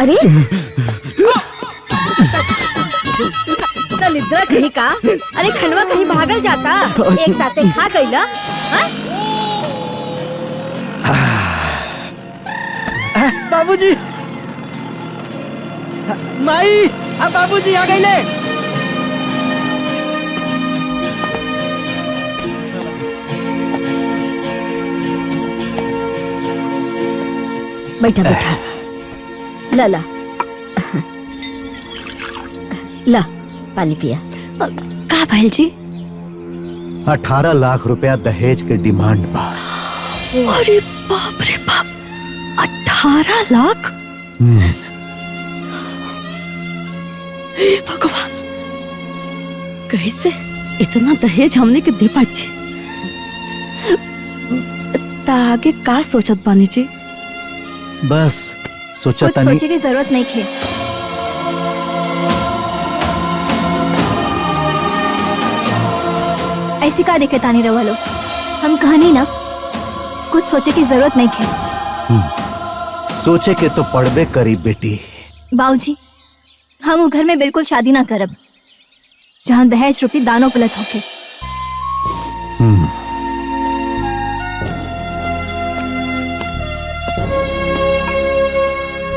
अरे दलिद्रा कहीं का, अरे खंडवा कहीं भागल जाता, एक साथे खा गईला। बाबूजी, माई, बाबूजी आ गईले। बैठा बैठा, ला ला ला पानी पिया। का भाई जी? 18 लाख रुपया दहेज के डिमांड बा। अरे बाप रे बाप, 18 लाख? हे भगवान, कैसे इतना दहेज हमने के दे पाची? आगे का सोचत बानी जी? बस सोचा कुछ सोचे की जरूरत नहीं थे। ऐसी का देखे तानी रवा लो, हम कहानी ना, कुछ सोचे की जरूरत नहीं थे। सोचे के तो पड़बे करी बेटी। बाबूजी, हम वो घर में बिल्कुल शादी ना करब जहाँ दहेज रूपी दानों पलट होके।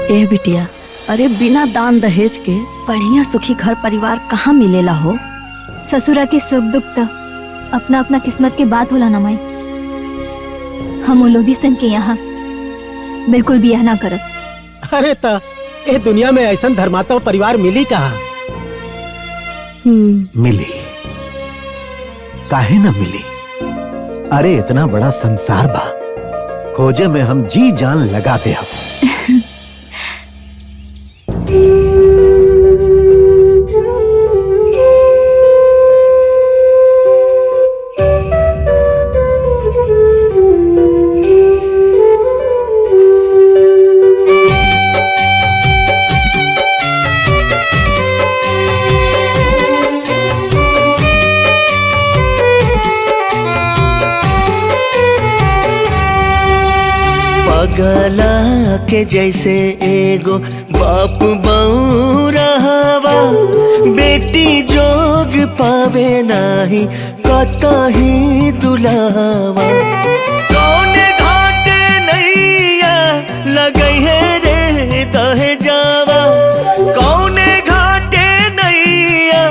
ए बिटिया, अरे बिना दान दहेज के बढ़िया सुखी घर परिवार कहाँ मिलेला हो? ससुरा के सुख दुख तो अपना अपना किस्मत के बात होला ना माई। हम वो लोभी सन के यहाँ बिल्कुल भी यह ना करब। अरे ता ए दुनिया में ऐसा धर्मात्मा परिवार मिली कहाँ? मिली, काहे ना मिली? अरे इतना बड़ा संसार बा, खोजे में हम जी जान लगाते हम। गला के जैसे एगो बाप बऊ रहवा, बेटी जोग पावे नाही कतही दुलावा। कौने घाटे नैया लगई है रे दहेजावा, कौने घाटे नैया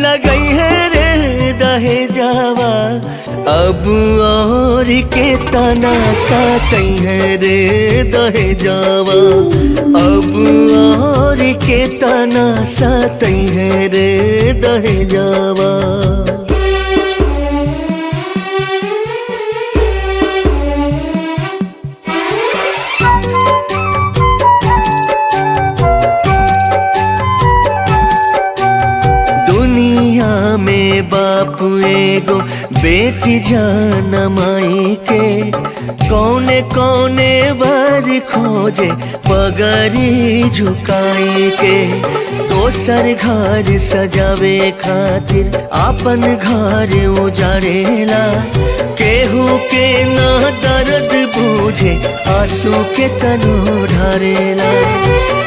लगई है रे दहेजावा। अब और के तना सातई है रे दहेजावा, अब और के तना सातई है रे दहेजावा। दुनिया में बाप एगो बेटी जान माई के, कौने कौने वर खोजे पगड़ी झुकाई के। दोसर घर सजावे खातिर आपन घर उजाड़ेला, केहू के ना दर्द बूझे आंसू के तनो ढारेला।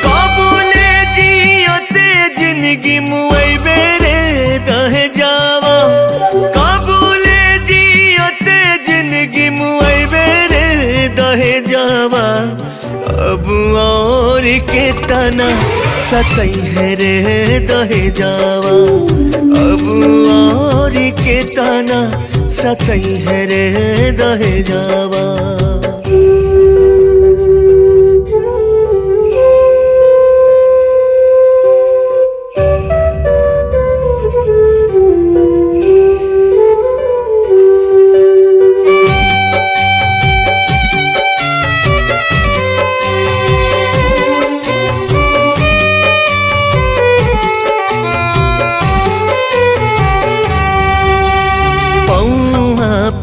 काबुले जियते जिंदगी मुआइबे रे दहेजावा, जिंदगी मुआइबे रे दहेजावा। अब और के तना सतई है रे दहेजावा, अब और के तना सतई है रे दहेजावा।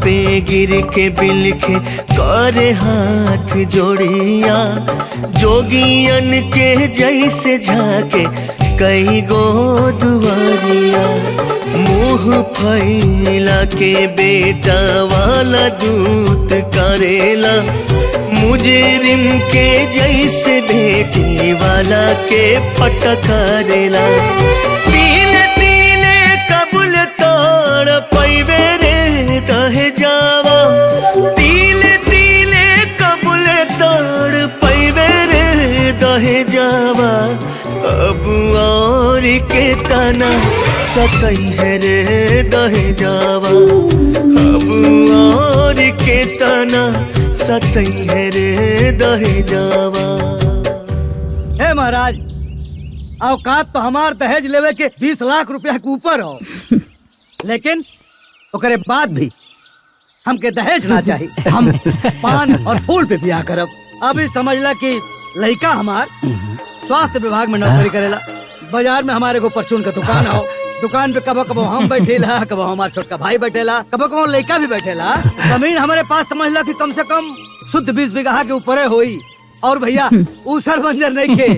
पे में गिर के बिलखे करे हाथ जोड़िया, जोगियन के जैसे झाके कई गो दुआरिया, मुंह फैला के बेटा वाला दूत करेला, मुजरिम के जैसे बेटी वाला के फटकारेला। तिले तिले कबूल तोड़ पैबे रे दहे जावा, तिले तिले कबूल तोड़ पैबे रे दहे जावा, अब और के तना सकई है रे दहे जावा, अब और के तना सकई है रे दहे जावा। हे महाराज, औकात तो हमार दहेज लेवे के 20 लाख रुपया के ऊपर हो, लेकिन ओकरे बाद भी हमके दहेज ना चाहिए। हम पान और फूल पे ब्याह करब। अभी समझला कि लड़का हमार स्वास्थ्य विभाग में नौकरी करेला, बाजार में हमारे को परचून का दुकान हो, दुकान पे कबो कबो हम बैठेला, कबो हमार छोटका भाई बैठेला, कबो कबो लड़का भी बैठेला। जमीन हमारे पास समझला कि कम से कम शुद्ध 20 बीघा के ऊपर होई। और भैया ऊसर बंजर नहीं के,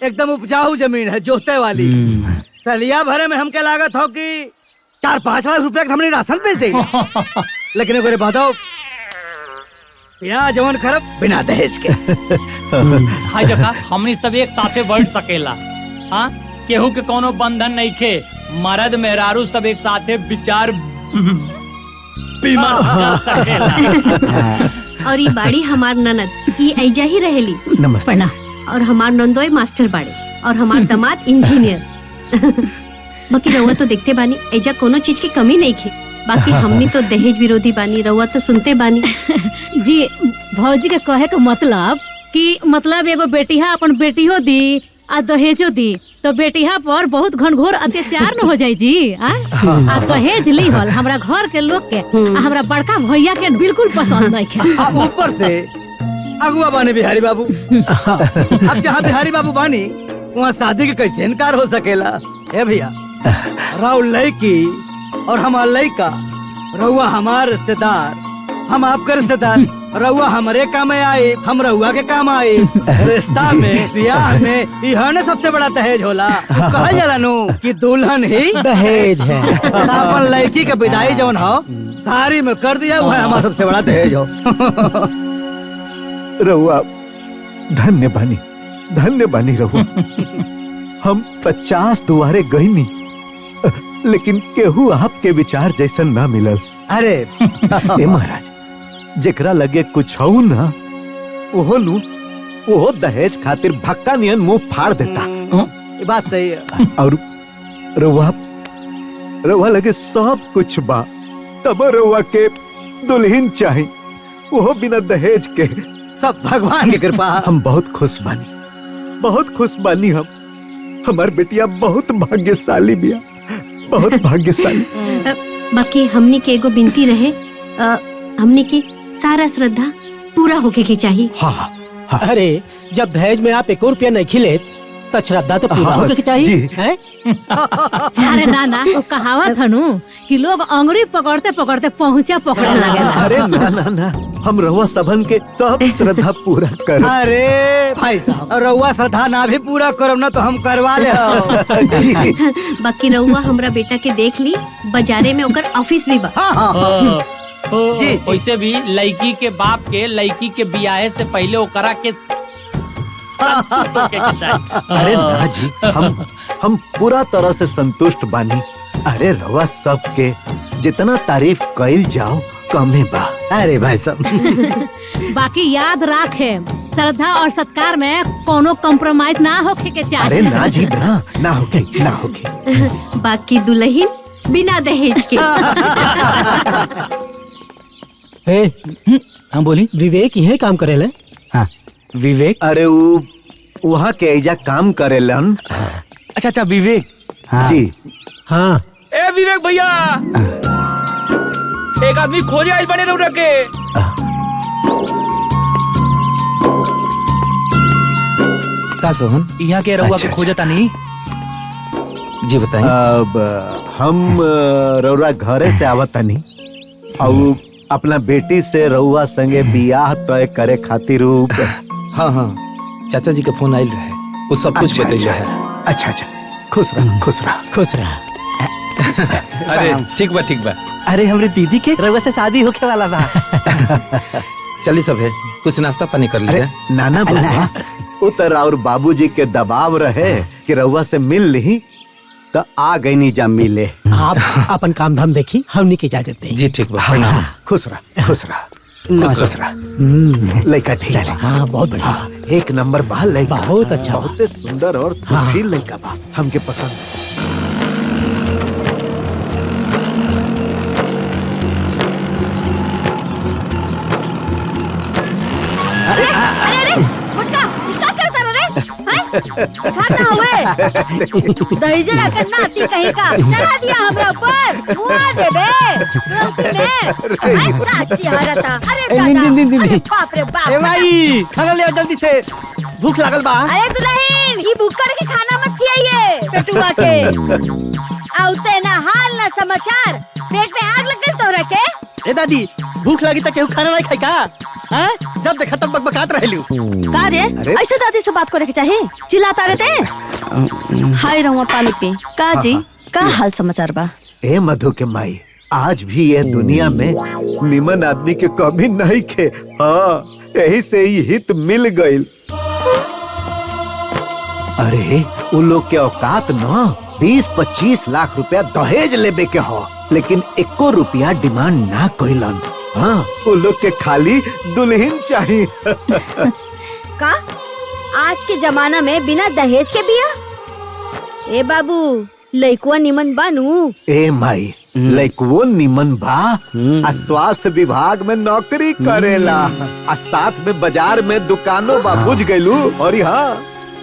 एकदम उपजाऊ जमीन है, जोते वाली। सलिया भरे में हमके लागत हो कि 4-5 लाख रुपया हमने राशन बेच दे, लेकिन एक बताओ या जवन खरब बिना दहेज के। हाय देखा, हमनी सब एक साथे बैठ सकेला। हाँ, केहू के कोनो बंधन नहीं खे, मर्द मेहरारू सब एक साथे विचार विमर्श कर सकेला। और ये बाड़ी हमार ननद ये ऐजा ही रहेली। नमस्ते। प्रणाम। और हमार नंदोई मास्टर बाड़े और हमार दामाद इंजीनियर। बाकी रउआ तो देखते बानी ऐजा कोनो चीज की कमी नहीं खे। बाकी हमनी तो दहेज विरोधी बानी, रउआ तो सुनते बानी। जी भौजी के कहे के मतलब कि मतलब एगो बेटिया अपन बेटियो दी आ दहेजो दी तो बेटिया पर बहुत घनघोर अत्याचार न हो जाए जी। आ दहेज ली हल हमरा घर के लोग के आ हमरा बड़का भैया के बिल्कुल पसंद नहीं है। ऊपर से अगुआ बानी बिहारी बाबू। अब जहाँ बिहारी बाबू बानी वहाँ शादी के कैसे इनकार हो सकेला। ए भैया, राउल लड़की और हमार लड़का, रउआ हमार रिश्तेदार, हम आपके रिश्तेदार, रउआ हमारे काम में आए, हम रउआ के काम आए। रिश्ता में ब्याह में यह ने सबसे बड़ा दहेज होला। कहा जाला नु कि दुल्हन ही दहेज है। अपन लड़की के विदाई जवन हो सारी में कर दिया, वह हमारा सबसे बड़ा दहेज हो। रहुआ धन्य बानी रहुआ। हम 50 दुआरे गईनी, लेकिन केहू आपके विचार जैसन ना मिलल। अरे ए महाराज, जेकरा लगे कुछ हो ना वो दहेज खातिर भक्का नियन मुंह फाड़ देता। ये बात सही है। और रउआ लगे सब कुछ बा, तब रउआ के दुल्हन चाही, वो बिना दहेज के। सब भगवान की कृपा। हम बहुत खुश बानी। हम हमार बेटिया बहुत भाग्यशाली बिया, बहुत भाग्यशाली। बाकी हमनी के एगो बिनती रहे, हमनी की सारा श्रद्धा पूरा होके के चाहिए। हाँ। अरे जब दहेज में आप 1 रुपया नहीं खिले तो श्रद्धा तो पूरा होके चाहिए। हैं? अरे ना वो कहावत है नु कि लोग अंगुरी पकड़ते पकड़ते पहुंचा पकड़ने लगेला। अरे ना, हम रउआ सबन के सब श्रद्धा पूरा कर। अरे भाई साहब, रउआ श्रद्धा ना भी पूरा करब ना तो हम करवा ले। बाकी रउआ हमरा बेटा के देख ली, बाजारे में ओकर ऑफिस भी बा। जी। वैसे भी लड़की के बाप के लड़की के बियाहे से पहले ओकरा के अरे ना जी, हम पूरा तरह से संतुष्ट बानी। अरे रउआ सबके जितना तारीफ कइल जाओ कमे बा। अरे भाई साहब, बाकी याद रखे श्रद्धा और सत्कार में कोनो कॉम्प्रोमाइज ना होके के चाहिए। अरे ना जी, ना होके। बाकी दुल्हन बिना दहेज के। हम बोली विवेक यही काम करेले। हाँ विवेक। अरे वहाँ के एजा काम करेलन। अच्छा विवेक। हाँ। जी हाँ। ए विवेक भैया, एक आदमी खोजे आज बने रह के। का सोहन यहाँ के रउआ के खोजता नहीं? जी बताइए। अब हम रउरा घरे से आवता नहीं, और अपना बेटी से रउआ संगे बियाह तय करे खातिर हाँ हाँ चाचा जी के फोन आयल रहे, वो सब कुछ बतैले है। अच्छा अच्छा, खुश रह खुश रह खुश रहा। अरे ठीक बा ठीक बा। अरे हमरे दीदी के रउआ से शादी होके वाला बा। चली सब है, कुछ नाश्ता पानी कर अरे लीजिए। नाना बुआ उतर और बाबूजी के दबाव रहे कि रउआ से मिल ली तो आ गई नी जा मिले। आप अपन काम धाम देखी, हमनी की इजाजत दे। जी ठीक बा। हाँ, खुश रह खुश रह खुश रह। लड़का ठीक है। हाँ बहुत बढ़िया। हाँ, एक नंबर बा लड़का, बहुत अच्छा बा। बहुत सुंदर और सुशील लड़का बा, हमके पसंद। दहेज लाकर नाती कहीं का चढ़ा दिया हमरा ऊपर, मुआ दे बे गलती में। साची हारता। अरे दादा, अरे बाप रे बाप। ए भाई खाना ले आओ जल्दी से, भूख लागल बा। अरे दुल्हन, ये भूखड़ के खाना मत खियाइए पेटुआ के। आउते ना हाल ना समाचार, पेट में आग लग गई तोहरा के। ए दादी, भूख लगी त केहू खाना नहीं खाई का? हाँ? जब देखा तब बकबकात रहलू। का रे? ऐसे दादी से बात करे के चाहे? चिल्लाता रहते? हाय रहुआ पानी पी। का जी, का हाल समाचार बा? ए मधु के माई, आज भी ये दुनिया में निमन आदमी के कमी नहीं खे। हाँ, यही से ही हित मिल गईल। अरे उन लोग के औकात न 20-25 लाख रुपया दहेज लेबे के हो, लेकिन 1 रुपया डिमांड ना कइलन। हाँ, उन लोग के खाली दुल्हन चाहिए। का आज के जमाना में बिना दहेज के बिया? ए बाबू, लइकुआ निमन बानू? ए माई, लइकुओ निमन बा, आ स्वास्थ्य विभाग में नौकरी करेला, आ साथ में बाजार में दुकानों बा, बुझ गइलू। और हाँ,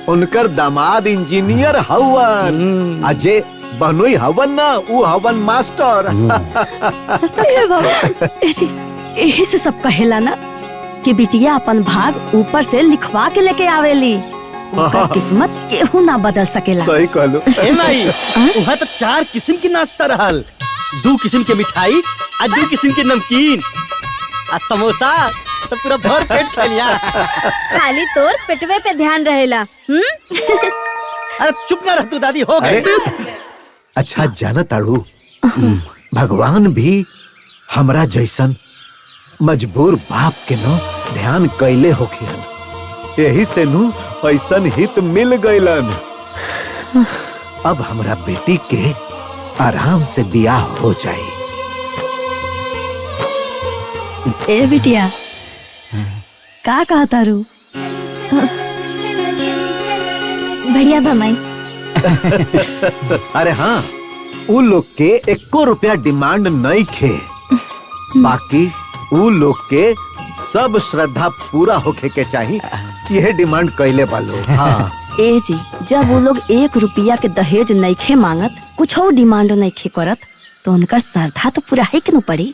उनकर दामाद इंजीनियर हवन, अजय बनोई हवन ना, वो हवन मास्टर। यही से सब कहेला ना कि बिटिया अपन भाग ऊपर से लिखवा के लेके आवेली। उनका किस्मत केहू ना बदल सकेला। सही कहलो। ए माई, वहाँ तो 4 किस्म की नाश्ता रहल, 2 किस्म के मिठाई, आ 2 किस्म के नमकीन, आ समोसा, तो पूरा भर पेट खा लिया। खाली तोर पेटवे पे ध्यान रहेला। अरे चुप ना रह तू दादी, हो गए। अच्छा जाना ताड़ू, भगवान भी हमरा जैसन मजबूर बाप के न ध्यान कैले होखियन, यही से नु ऐसन हित मिल गइलन। अब हमरा बेटी के आराम से बियाह हो जाए। ए बिटिया, का कहा तारू? बढ़िया बा माई। अरे हाँ, उ लोग के 1 रुपया डिमांड नहीं खे, बाकी उ लोग के सब श्रद्धा पूरा होके के चाहिए, यह डिमांड कैले वालों। हाँ। ए जी, जब वो लोग 1 रुपया के दहेज नइखे मांगत, कुछ और डिमांड नइखे करत, तो उनका श्रद्धा तो पूरा है कि न पड़ी।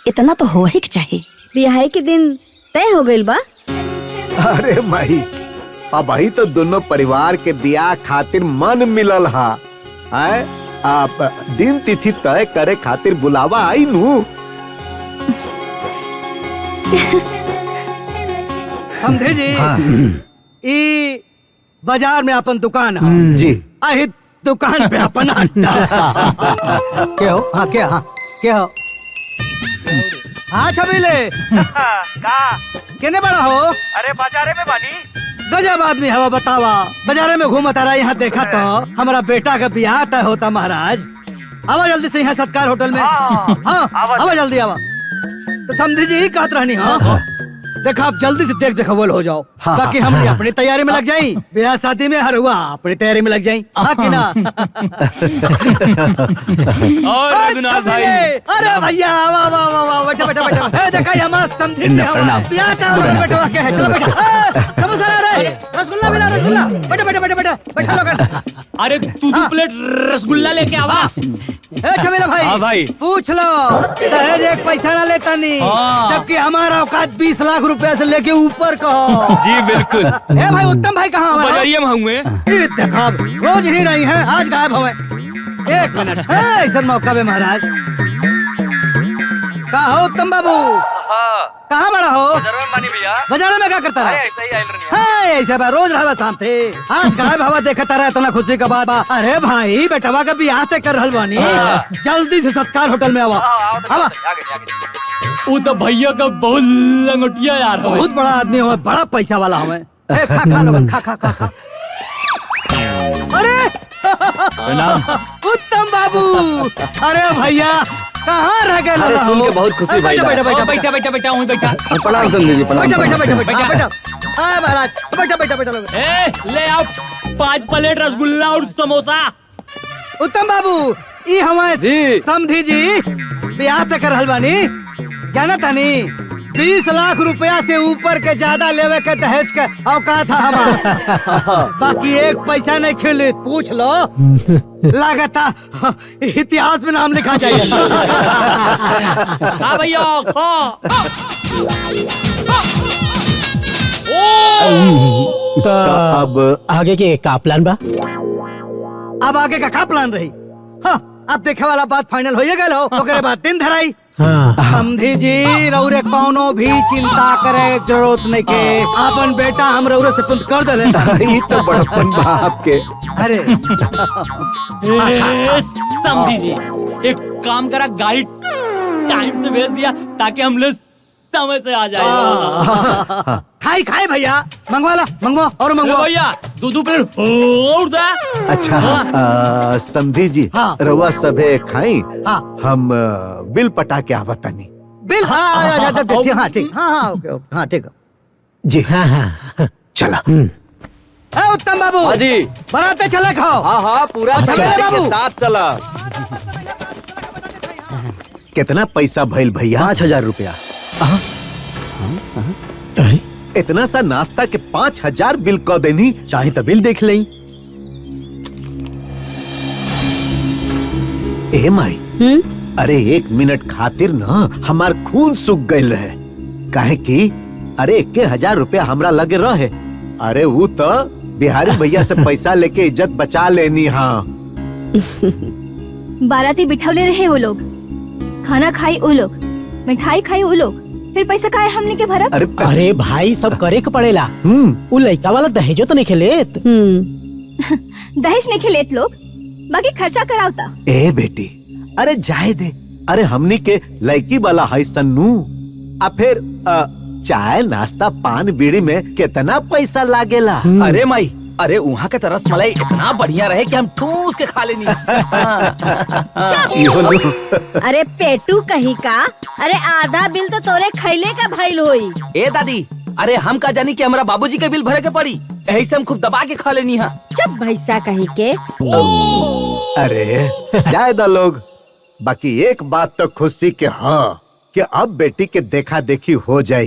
इतना तो हो ही के चाहिए। बियाह के दिन तय हो गइल बा? अरे माई, अब ही तो दोनों परिवार के बियाह खातिर मन मिलल हा। आप दिन तिथि तय करे खातिर बुलावा आई नू। समझे जी? हाँ। ई बाजार में अपन दुकान है जी। आही दुकान पे अपन अड्डा। क्या हो? हाँ क्या? हाँ क्या हो? हाँ छबीले, केने बड़ा हो? अरे बाजारे में बानी। गजब आदमी हवा, बतावा। बाजारे में घूमता रहा, यहाँ देखा तो हमारा बेटा का ब्याह तय होता। महाराज आवा जल्दी से यहाँ सत्कार होटल में। हाँ आवा जल्दी आवा। तो समझी जी कहत रहनी। हाँ देखा, आप जल्दी से देख बोल हो जाओ। हाँ, बाकी हम अपनी तैयारी में लग जाई, ब्याह शादी में हर हुआ अपनी तैयारी में लग जाई। हाँ कि ना? और रघुनाथ भाई, अरे भैया वाह वाह वाह वाह, बैठा बैठा बैठा। देखा ये मस्त समझी ब्याह का बैठा क्या है? चलो बैठा। समोसा ला रहे, रसगुल्ला भी ला, रसगुल्ला। बैठा बैठा बैठा बैठा बैठा लोग। अरे तू 2 प्लेट रसगुल्ला लेके आवा। छबीला भाई, हाँ भाई, पूछ लो, दहेज 1 पैसा ना लेता नहीं, जबकि हमारा औकात 20 लाख रुपया से लेके ऊपर का हो। जी बिल्कुल। ए भाई उत्तम भाई कहाँ हमारा? बाजारिये में हुए। देखा रोज ही रही है, आज गायब हुए। 1 मिनट, ऐसा मौका में महाराज। का हो उत्तम बाबू? कहाँ बड़ा हो? बाजार में क्या करता रहा? हाँ, ऐसे बा रोज रहा शाम थे। आज गायब हवा देखता रहा इतना खुशी का बात बा। अरे भाई बेटवा का बियाह ते कर रहल बानी, जल्दी से सत्कार होटल में आवा। आवा। वो तो भैया का बहुत लंगोटिया यार हो। बहुत बड़ा आदमी हो, बड़ा पैसा वाला हमें। खा खा लोगन, खा खा खा खा। अरे उत्तम बाबू, अरे भैया कहाँ रह गए? अरे सुन के बहुत खुशी भाई। बैठा बैठा बैठा बैठा बैठा वहीं बैठा। प्रणाम समधी जी, प्रणाम। बैठा बैठा बैठा बैठा बैठा। हाँ महाराज, बैठा बैठा बैठा लोग। ए ले आओ 5 प्लेट रसगुल्ला और समोसा। उत्तम बाबू, ई हमारे जी। समधी जी बियाह तक कर रहल बानी, जाना तानी 20 लाख रुपया से ऊपर के ज्यादा लेवे के दहेज के औकात था हमारा। बाकी एक पैसा नहीं खिले, पूछ लो। लागता इतिहास में नाम लिखा जाए। हाँ भैया खा। अब आगे के का प्लान बा? अब आगे का प्लान रही? हाँ, अब देखे वाला बात फाइनल हो गए हो। ओकरे बाद दिन धराई। समधी जी रौरे कौनो भी चिंता करे जरूरत नहीं के, अपन बेटा हम रौरे से पुंत कर दे। ये तो बड़पन बाप के। अरे समझी जी एक काम करा, गाड़ी टाइम से भेज दिया ताकि हम लोग समय से आ जाए। खाई खाई भैया, मंगवा ला, मंगवा और मंगवा भैया। 2 प्लेट और दा। अच्छा समधी जी, हाँ। रवा सबे खाई। हाँ। हम बिल पटा के आवतानी। बिल? हाँ ठीक। हाँ ओके ओके, हाँ ठीक। जी हाँ चला। उत्तम बाबू जी, बराते चले खाओ। हाँ पूरा अच्छा, मेरे बाबू। के साथ चला। कितना पैसा भइल भैया? 5000 रुपया। अरे इतना सा नाश्ता के 5000 बिल क देनी। चाहे तो बिल देख लें। ए माई, अरे 1 मिनट खातिर ना हमार खून सूख गइल रहे। काहे कि अरे 1000 रुपया हमरा लगे रहे। अरे वो तो बिहारी भैया से पैसा लेके इज्जत बचा लेनी। हाँ बाराती बिठौले रहे वो लोग, खाना खाई वो लोग, मिठाई खाई वो लोग, फिर पैसा काहे हमने के भरत? अरे भाई सब करे के पड़ेला। उ लड़का वाला दहेजो तो नहीं खेलेत। दहेज नहीं खिलेत लोग, बाकी खर्चा करावता। ए बेटी, अरे जाए दे। अरे हमनी के लड़की वाला है सन्नू। आ फिर चाय नाश्ता पान बीड़ी में कितना पैसा लागेला? अरे माई, अरे वहाँ के तरस मलाई इतना बढ़िया रहे कि हम ठूस के खा लेनी। अरे पेटू कहीं का, अरे आधा बिल तो तोरे खैले का भइल होई। ए दादी, अरे हम का जानी कि हमारा बाबूजी के बिल भरे के पड़ी, यही से हम खूब दबा के खा लेनी है। चुप भैसा कहीं के। अरे जाए दा लोग। बाकी एक बात तो खुशी के हाँ कि अब बेटी के देखा देखी हो जाए।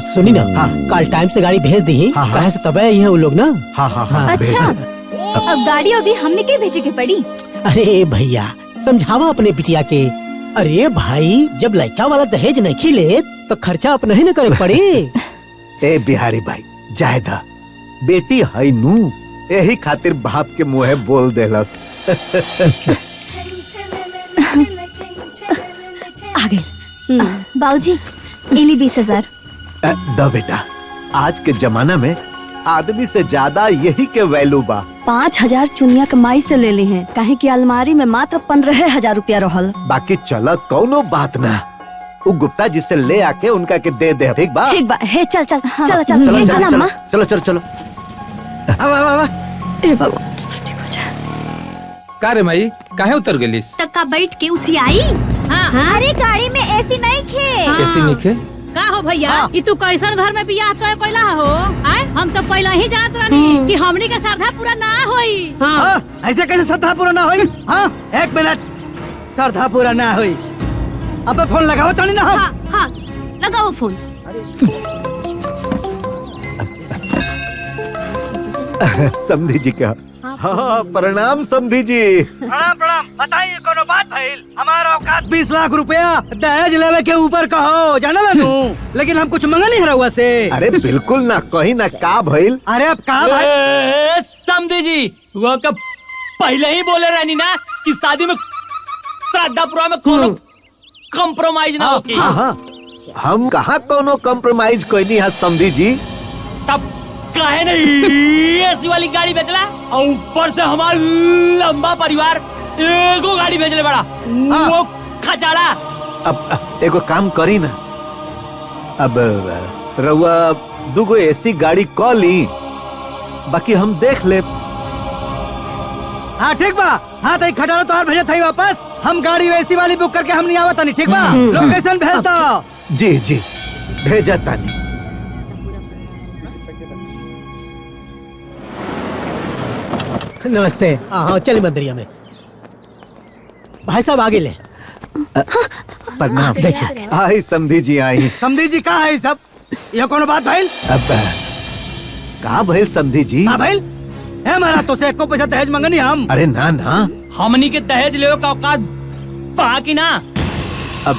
सुनी ना, कल टाइम से गाड़ी भेज दी। कहे से तबे ये वो लोग ना। हाँ अच्छा, अब गाड़ी अभी हमने के भेजे के पड़ी? अरे भैया समझावा अपने बिटिया के। अरे भाई जब लड़का वाला दहेज नहीं खिले तो खर्चा अपना ही न करे पड़े। ए बिहारी भाई जाए दा, बेटी है नू, यही खातिर बाप के मुँहे बोल देलस। आ गए बाबूजी, इली 20,000। दा बेटा, आज के जमाना में आदमी से ज्यादा यही के वैल्यू बा। 5000 चुनिया कमाई से ले ली हैं, काहे कि अलमारी में मात्र 15,000 रुपया रहल। बाकी चल कौनो बात ना, वो गुप्ता जी से ले आके उनका के दे दे। ठीक बा? ठीक बा। हे चल चल हाँ। चल चल चलो चल चलो अम्मा। चलो चलो चलो। ए बाबा का रे माई, काहे उतर गेलिस? तक्का बैठ के उसी आई। हाँ। अरे गाड़ी में ऐसी नहीं खे। कैसी निके? का हो भैया, ई तू कैसन घर में बियाह तो पहला हो? आए हम तो पहला ही जानत रहनी कि हमनी का श्रद्धा पूरा ना होई। ऐसे कैसे श्रद्धा पूरा ना होई? हाँ 1 मिनट, श्रद्धा पूरा ना होई। अब फोन लगाओ तानी ना। हाँ लगाओ फोन। समधी जी का। हाँ प्रणाम समधी जी। प्रणाम प्रणाम। बताइए कोनो बात भइल? हमारा औकात 20 लाख रुपया दहेज लेवे के ऊपर कहो, जाना ला नू। लेकिन हम कुछ मंगा नहीं रहुआ से। अरे बिल्कुल ना, कहीं ना का भइल। अरे अब का भाई? समझी जी वो का पहले ही बोले रहनी ना कि शादी में श्रद्धापुरा में कोनो कॉम्प्रोमाइज ना होगी। हाँ हाँ, हम कहाँ कोनो कॉम्प्रोमाइज कोई नहीं है समझी जी। तब काहे नहीं एसी वाली गाड़ी बेचला और ऊपर से हमार लंबा परिवार एगो गाड़ी भेजले बड़ा वो खचाड़ा। अब एगो काम करी ना, अब रउआ दूगो एसी गाड़ी कॉल ली, बाकी हम देख ले। हाँ ठीक बा, हाँ तो खटारो तोहार भेजे थई वापस, हम गाड़ी वैसी वाली बुक करके हम नहीं आवत नहीं, ठीक बा? लोकेशन भेज दो। जी जी भेजा तानी। नमस्ते। हाँ चलिए मंदिरिया में। भाई साहब आगे ले। प्रणाम। देखिए आई समधी जी आई। समधी जी कहाँ है सब? यह कौन बात भाई? अब कहाँ भइल समधी जी? हाँ भाई, है हमारा तो से एको पैसा दहेज मंगनी हम। अरे ना ना, हमनी के दहेज ले का औकात बा की ना? अब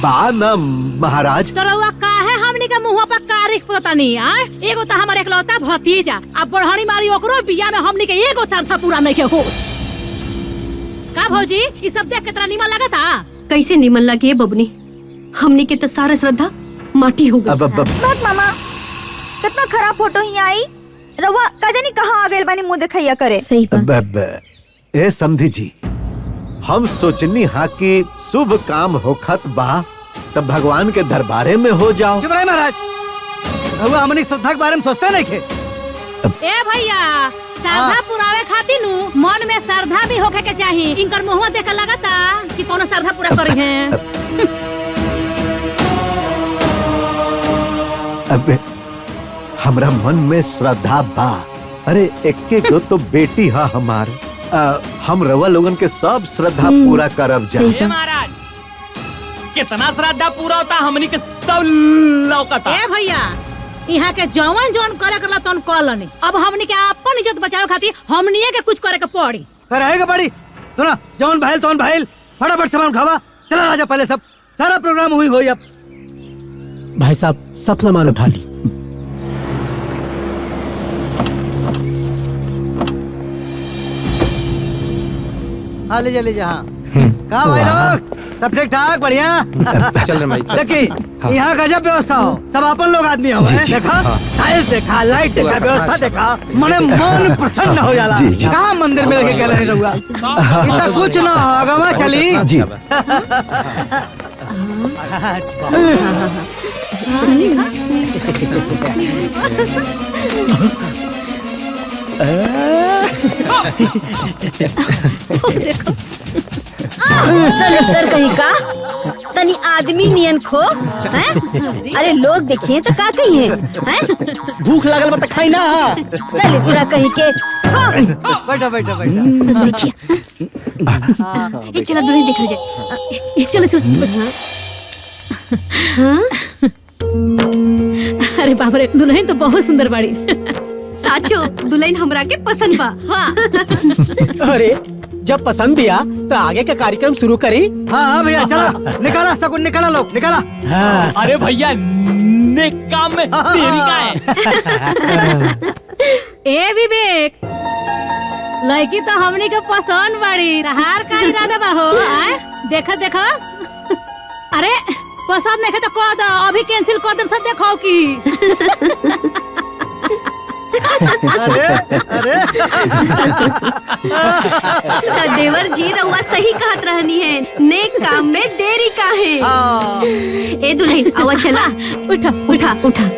बा ना महाराज। तो रउआ काहे हमनी के मुंह पर कारिख पता नहीं आ? एगो तो हमारे इकलौता भतीजा, अब बढ़ानी मारी ओकरो बिया में हमनी के एगो सरथा पूरा नहीं के हो। का भौजी ये सब देख कितना नीमन लगा था? कैसे निमन लगे बबनी, हमनी के तो सारा श्रद्धा माटी हो गई। बात मामा, कितना खराब फोटो ही आई। रवा का जानी कहाँ आ गए बानी मुंह दिखाइया करे। सही बात। ए समधी जी, हम सोचनी हा कि शुभ काम होखत बा तब भगवान के दरबारे में हो जाओ। चुप रहे महाराज, रहुआ हमनी श्रद्धा के बारे में सोचते नहीं थे। ए भैया, श्रद्धा पुरावे खातिर नु मन में श्रद्धा भी होके के चाहिए। इनकर मुंह देख लगता कि कोनो श्रद्धा पूरा करी है। अब हमरा मन में श्रद्धा बा। अरे एक गो तो बेटी हा हमार। हम रवा लोगन के सब श्रद्धा पूरा करब जा। महाराज कितना श्रद्धा पूरा होता हमनी के सब लौकता। ए भैया, यहाँ के जवन जवन करे करला तन कॉलोनी, अब हमनी के अपन इज्जत बचावे खातिर हमनी के कुछ करे के पड़ी। रहेगा बड़ी। सुना, जवन भाईल तवन भाईल, फटाफट सामान उठावा। चला राजा, पहले सब सारा प्रोग्राम हुई हो। अब भाई साहब सब सामान उठा ली। हाँ ले जा ले जा। हाँ कहाँ भाई लोग, सब ठीक ठाक बढ़िया? चल रहे भाई, चल। देखी यहाँ गजब व्यवस्था हो, सब अपन लोग आदमी हो। देखा टाइल्स देखा, लाइट देखा, व्यवस्था देखा, मने मन प्रसन्न हो जाला। कहाँ मंदिर में लेके गए रहुआ, इतना कुछ ना होगा। वहाँ चली जी। देखो दर कहीं का तनी आदमी नियन खो हैं? अरे लोग देखिए तो का कही है हैं? भूख लागल बता खाई ना। चल पूरा कहीं के बैठो बैठो बैठो। ये चलो दुल्हन देख लीजिए। ये चलो चलो। अरे बाप रे, दुल्हन तो बहुत सुंदर बाड़ी। साचो दुल्हन हमरा के पसंद बा। हाँ। अरे जब पसंद भी आ तो आगे का कार्यक्रम शुरू करी। हाँ हाँ भैया चला, निकाला सकुन, निकाला लोग निकाला। हाँ। अरे भैया नेक काम में देरी का है। ए विवेक, लड़की तो हमनी के पसंद बाड़ी, तहार का इरादा बा हो? देखा देखा, अरे पसंद नहीं तो कह दो, अभी कैंसिल कर दे। सब देखो की अरे अरे देवर जी रउआ सही कहत रहनी है, नेक काम में देरी का है। ए दुल्हन आवा चला, उठा उठा उठा।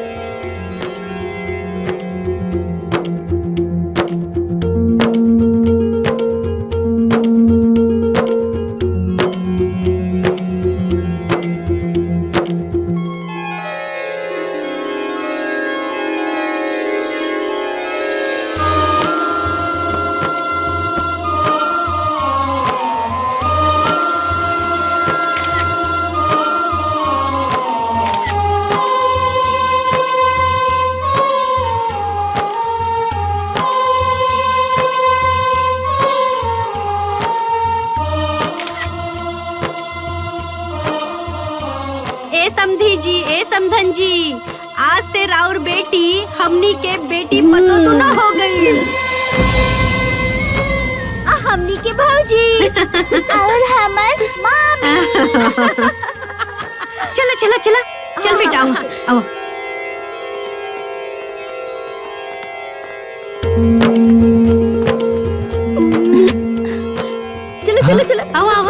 समधी जी, ए समधन जी, आज से राउर बेटी हमनी के बेटी पतो तो ना हो गई। हमनी के भौजी और हमर मामी। चला चला चला चल बेटा आओ। चलो चलो चलो आओ आओ।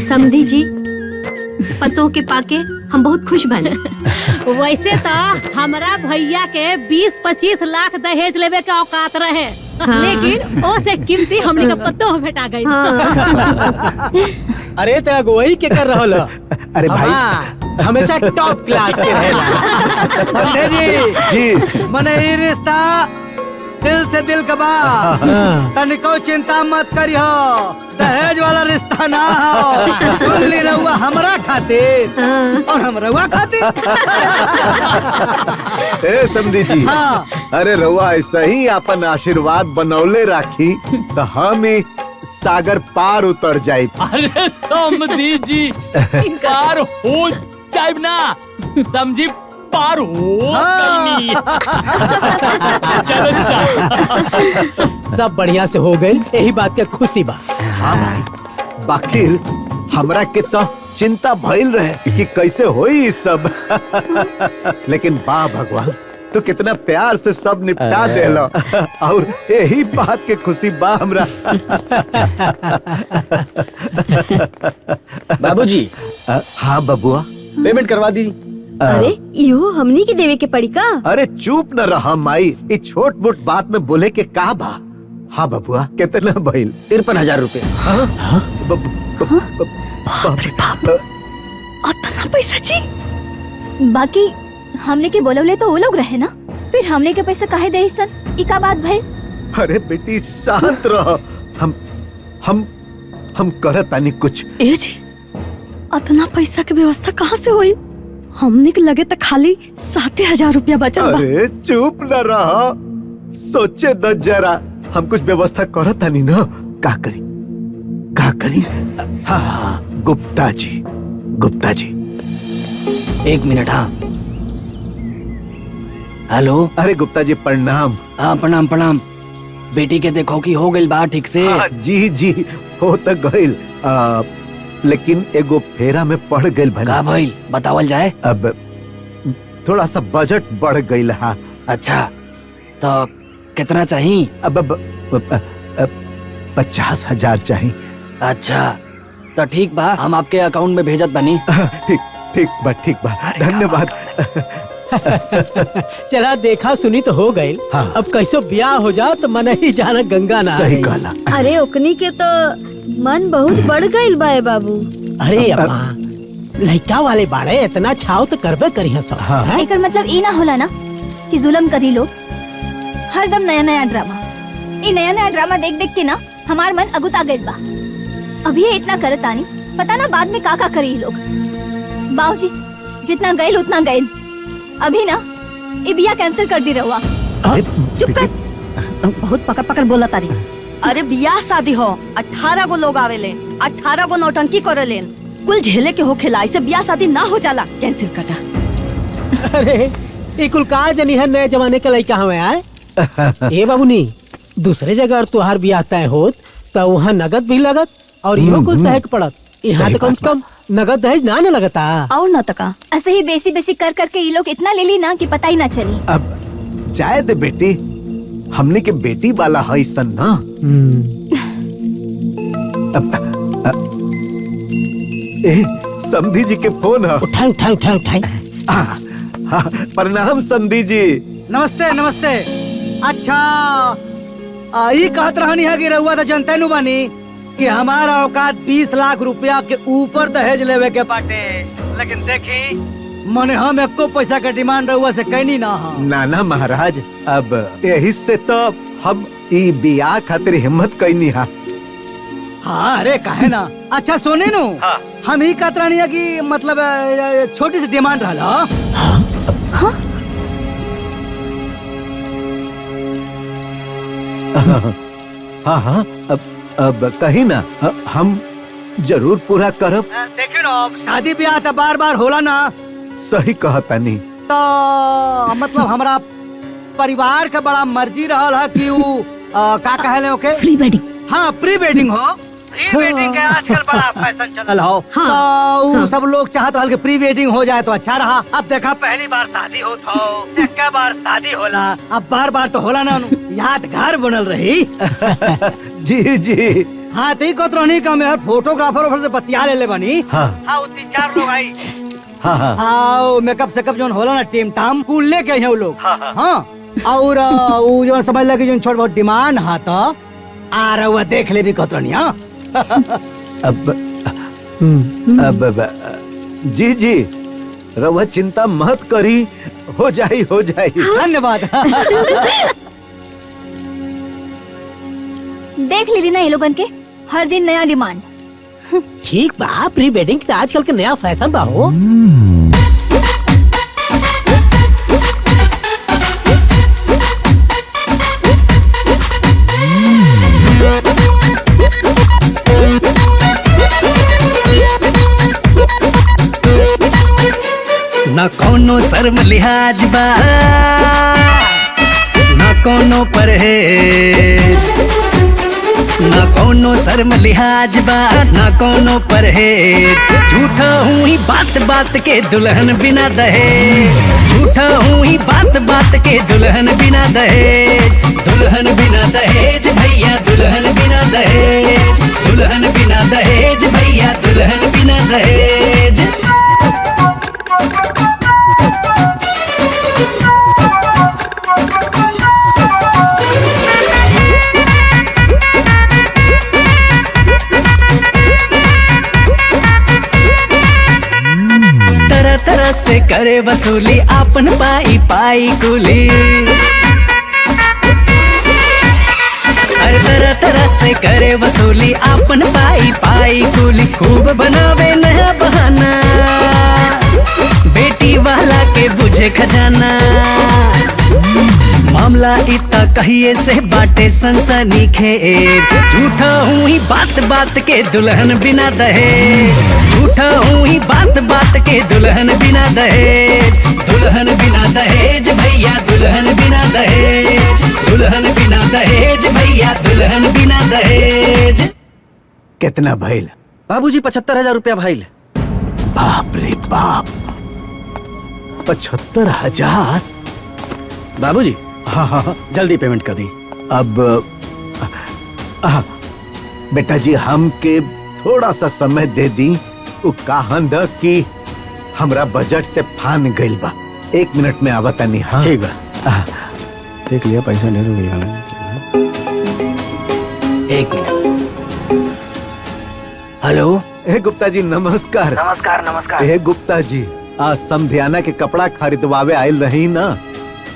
समधी जी पतों के पाके हम बहुत खुश बने। वैसे तो हमारा भैया के 20-25 लाख दहेज लेवे के औकात रहे, लेकिन ओ से कीमती हमनी के पत्तो भेटा गई। अरे तो अगुवाई के कर रहल ह? अरे भाई हमेशा टॉप क्लास के रहेला। पंडे जी मने ये रिश्ता दिल से दिल का बा। तनिको चिंता मत करियो, दहेज वाला रिश्ता ना हो। सुनली रहुआ हमरा खातिर और हम रहुआ खातिर। ए समधी जी, हाँ। अरे रउआ ऐसा ही अपन आशीर्वाद बनौले राखी तो हम ही सागर पार उतर जाए। अरे समधी जी पार हो जाए ना, समझी पार हो गई नी। चलो चल। सब बढ़िया से हो गई, यही बात के खुशी बा। हाँ भाई, बाकिर हमरा के तो चिंता भइल रहे कि कैसे होई ई सब। लेकिन बा भगवान तो कितना प्यार से सब निपटा देलो और यही बात के खुशी बा हमरा। बाबूजी हाँ बबुआ, पेमेंट करवा दी। अरे यो हमनी के देवे के पड़ी का? अरे चुप न रहा माई, ये छोट मोट बात में बोले के का बा। हाँ बबुआ कितना भइल? 53,000 रुपए। उतना पैसा जी? बाकी हमने के बोलवले तो वो लोग रहे ना, फिर हमने के पैसे काहे दे सन? ई का बात भाई? अरे बेटी शांत रहो, हम करत आनी कुछ। ए जी उतना पैसा के व्यवस्था कहाँ से हुई? हमने के लगे तो खाली 7,000 रुपया बचल बा। अरे चुप न रहो, सोचे द जरा, हम कुछ व्यवस्था करत आनी ना। का करी? हाँ गुप्ता जी। 1 मिनट। हाँ हेलो। अरे गुप्ता जी प्रणाम। हाँ प्रणाम। बेटी के देखो कि हो गई बात ठीक से। जी हो तो गइल, लेकिन एगो फेरा में पड़ गइल भला। का भइल बतावल जाए? अब थोड़ा सा बजट बढ़ गइल। हा अच्छा तो कितना चाहिए? अब 50,000 चाहिए। अच्छा तो ठीक बा, हम आपके अकाउंट में भेजत बनी। ठीक बा धन्यवाद। चला देखा सुनी तो हो गई। हाँ। अब कैसो ब्याह हो जा तो मन ही जाना गंगा ना। सही कहला। अरे ओकनी के तो मन बहुत बढ़ गइल बा बाबू। अरे अम्मा लड़का वाले बाड़े, इतना छाव तो करबे करी सब। हाँ। एकर मतलब ई ना होला ना कि जुल्म करी लोग। हरदम नया ड्रामा, ई नया ड्रामा देख देख के ना हमार मन अगुता गइल बा। अभी ये इतना करत आनी, पता ना बाद में का करी लोग। बाबूजी जितना गइल उतना गइल, अभी ना ये बिया कैंसिल कर दी रहुआ। चुप कर, बहुत पकड़ बोला तारी। अरे बियाह शादी हो, 18 गो लोग आवेले, 18 गो नौटंकी करेलेन, कुल झेले के होखेला, ऐसे बियाह शादी ना हो जाला। कैंसिल कर दा। अरे ये कुल का जनी है, नए जमाने के लड़का हमें आए। ए बाबूनी दूसरे जगह तुहार बियाह तय होत तो वहाँ नगद भी लगत और इहो कुल सहक पड़त। यहाँ तो कम से कम नगद दहेज ना लगता। और ना तका ऐसे ही बेसी कर करके ये लोग इतना ले ली ना कि पता ही ना चली। अब जाए दे बेटी, हमने के बेटी वाला है सन ना। समधी जी के फोन है। उठाई। प्रणाम समधी जी। नमस्ते। अच्छा यही कहत रहनी है कि रहुआ तो जनते नु बानी कि हमारा औकात 20 लाख रुपया के ऊपर दहेज लेवे के बाटे, लेकिन देखी मने हम एको पैसा के डिमांड रहुआ से कहनी ना। नाना महाराज, अब यही से तो हम ई बियाह खातिर हिम्मत कैनी हा। हाँ अरे काहे ना। अच्छा सोने नु, हम ही कहत रहनी है कि मतलब छोटी सी डिमांड रहला। हाँ अब कहीं ना, हम जरूर पूरा करब। देखियो ना, शादी ब्याह तो बार बार होला ना। सही कहता नहीं। तो मतलब हमरा परिवार का बड़ा मर्जी रहल है कि ऊ का कहले ओके प्री वेडिंग। हाँ प्री वेडिंग हो। प्री वेडिंग का आजकल बड़ा फैशन चल हो। तो ऊ सब लोग चाहत रहल कि प्री वेडिंग हो जाए तो अच्छा रहा। अब देखा पहली बार शादी होत हो, एक बार शादी होला, अब बार बार तो होला ना, यादगार बनल रही। जी जी हाँ तो कहत रहनी का मैं फोटोग्राफर से बतिया ले बनी। हाँ हाँ 3-4 लोग आई। हाँ हाँ हाँ मेकअप सेकअप जो होला ना टीम टाम कुल लेके हैं वो लोग। हाँ और वो जो समझ लगे जो छोट बहुत डिमांड हा तो आ रहा देख ले भी कहत रहनी। हाँ अब जी जी रवा चिंता मत करी, हो जाई हो जाई। धन्यवाद। देख ली ना ये लोगन के हर दिन नया डिमांड। ठीक बा, प्री वेडिंग तो आजकल के नया फैशन बा हो। न कोनो शर्म लिहाज बा, न कोनो परहेज, न कोनो शर्म लिहाज बा, न कोनो परहेज। झूठा हूँ ही बात बात के दुल्हन बिना दहेज, झूठा हूँ ही बात बात के दुल्हन बिना दहेज। दुल्हन बिना दहेज भैया, दुल्हन बिना दहेज, दुल्हन बिना दहेज भैया, दुल्हन बिना दहेज। तरह तरह से करे वसूली, आपन पाई पाई कुली। हर तरह तरह से करे वसूली, आपन पाई पाई कुली। खूब बनावे नया बहाना, बेटी वाला के बुझे खजाना। मामला इतना कहिए से बाटे सनसनी खेज। झूठा हूँ ही बात बात के दुल्हन बिना दहेज, झूठा हूँ ही बात बात के दुल्हन बिना दहेज। दुल्हन बिना दहेज भैया, दुल्हन बिना दहेज, दुल्हन बिना दहेज भैया, दुल्हन बिना दहेज। कितना भइल? बाबूजी 75,000 रुपया भइल। बाप रे बाप, 75,000? बाबूजी हाँ हाँ जल्दी पेमेंट कर दी। अब बेटा जी हमके थोड़ा सा समय दे दी। उ कहन द कि हमरा बजट से फान गइल बा। 1 मिनट में आवता नहीं। हाँ ठीक बा। देख लिया पैसा ढेर हो गया। 1 मिनट। हेलो हे गुप्ता जी नमस्कार। नमस्कार नमस्कार। हे गुप्ता जी, आज समधियाना के कपड़ा खरीदवावे आयल रही ना,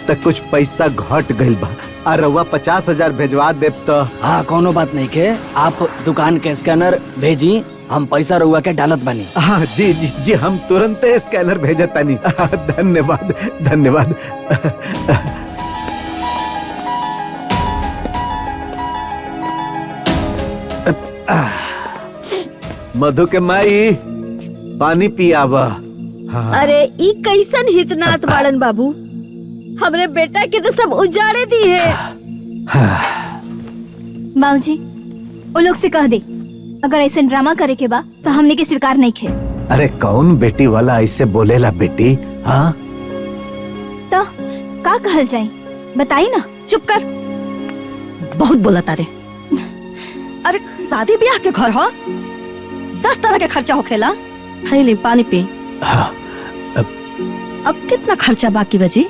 त कुछ पैसा घट गइल बा। आ रउआ 50,000 भेजवा देब तो। हाँ कोनो बात नहीं के, आप दुकान के स्कैनर भेजी, हम पैसा रउआ के डालत बानी। हाँ जी जी जी, हम तुरंत स्कैनर भेजतानी। धन्यवाद धन्यवाद। मधु के माई पानी पियावा। हाँ। अरे ई कैसन हितनाथ बाड़न बाबू, हमरे बेटा के तो सब उजाड़े दी है। बाबूजी वो लोग से कह दे अगर ऐसे ड्रामा करे के बा तो हमने के स्वीकार नहीं खे। अरे कौन बेटी वाला ऐसे बोलेला बेटी? हाँ तो का कहल जाए बताई ना। चुप कर, बहुत बोला तारे। अरे शादी ब्याह के घर हो, 10 तरह के खर्चा होखेला। है ले पानी पी। हाँ अब कितना खर्चा बाकी बची?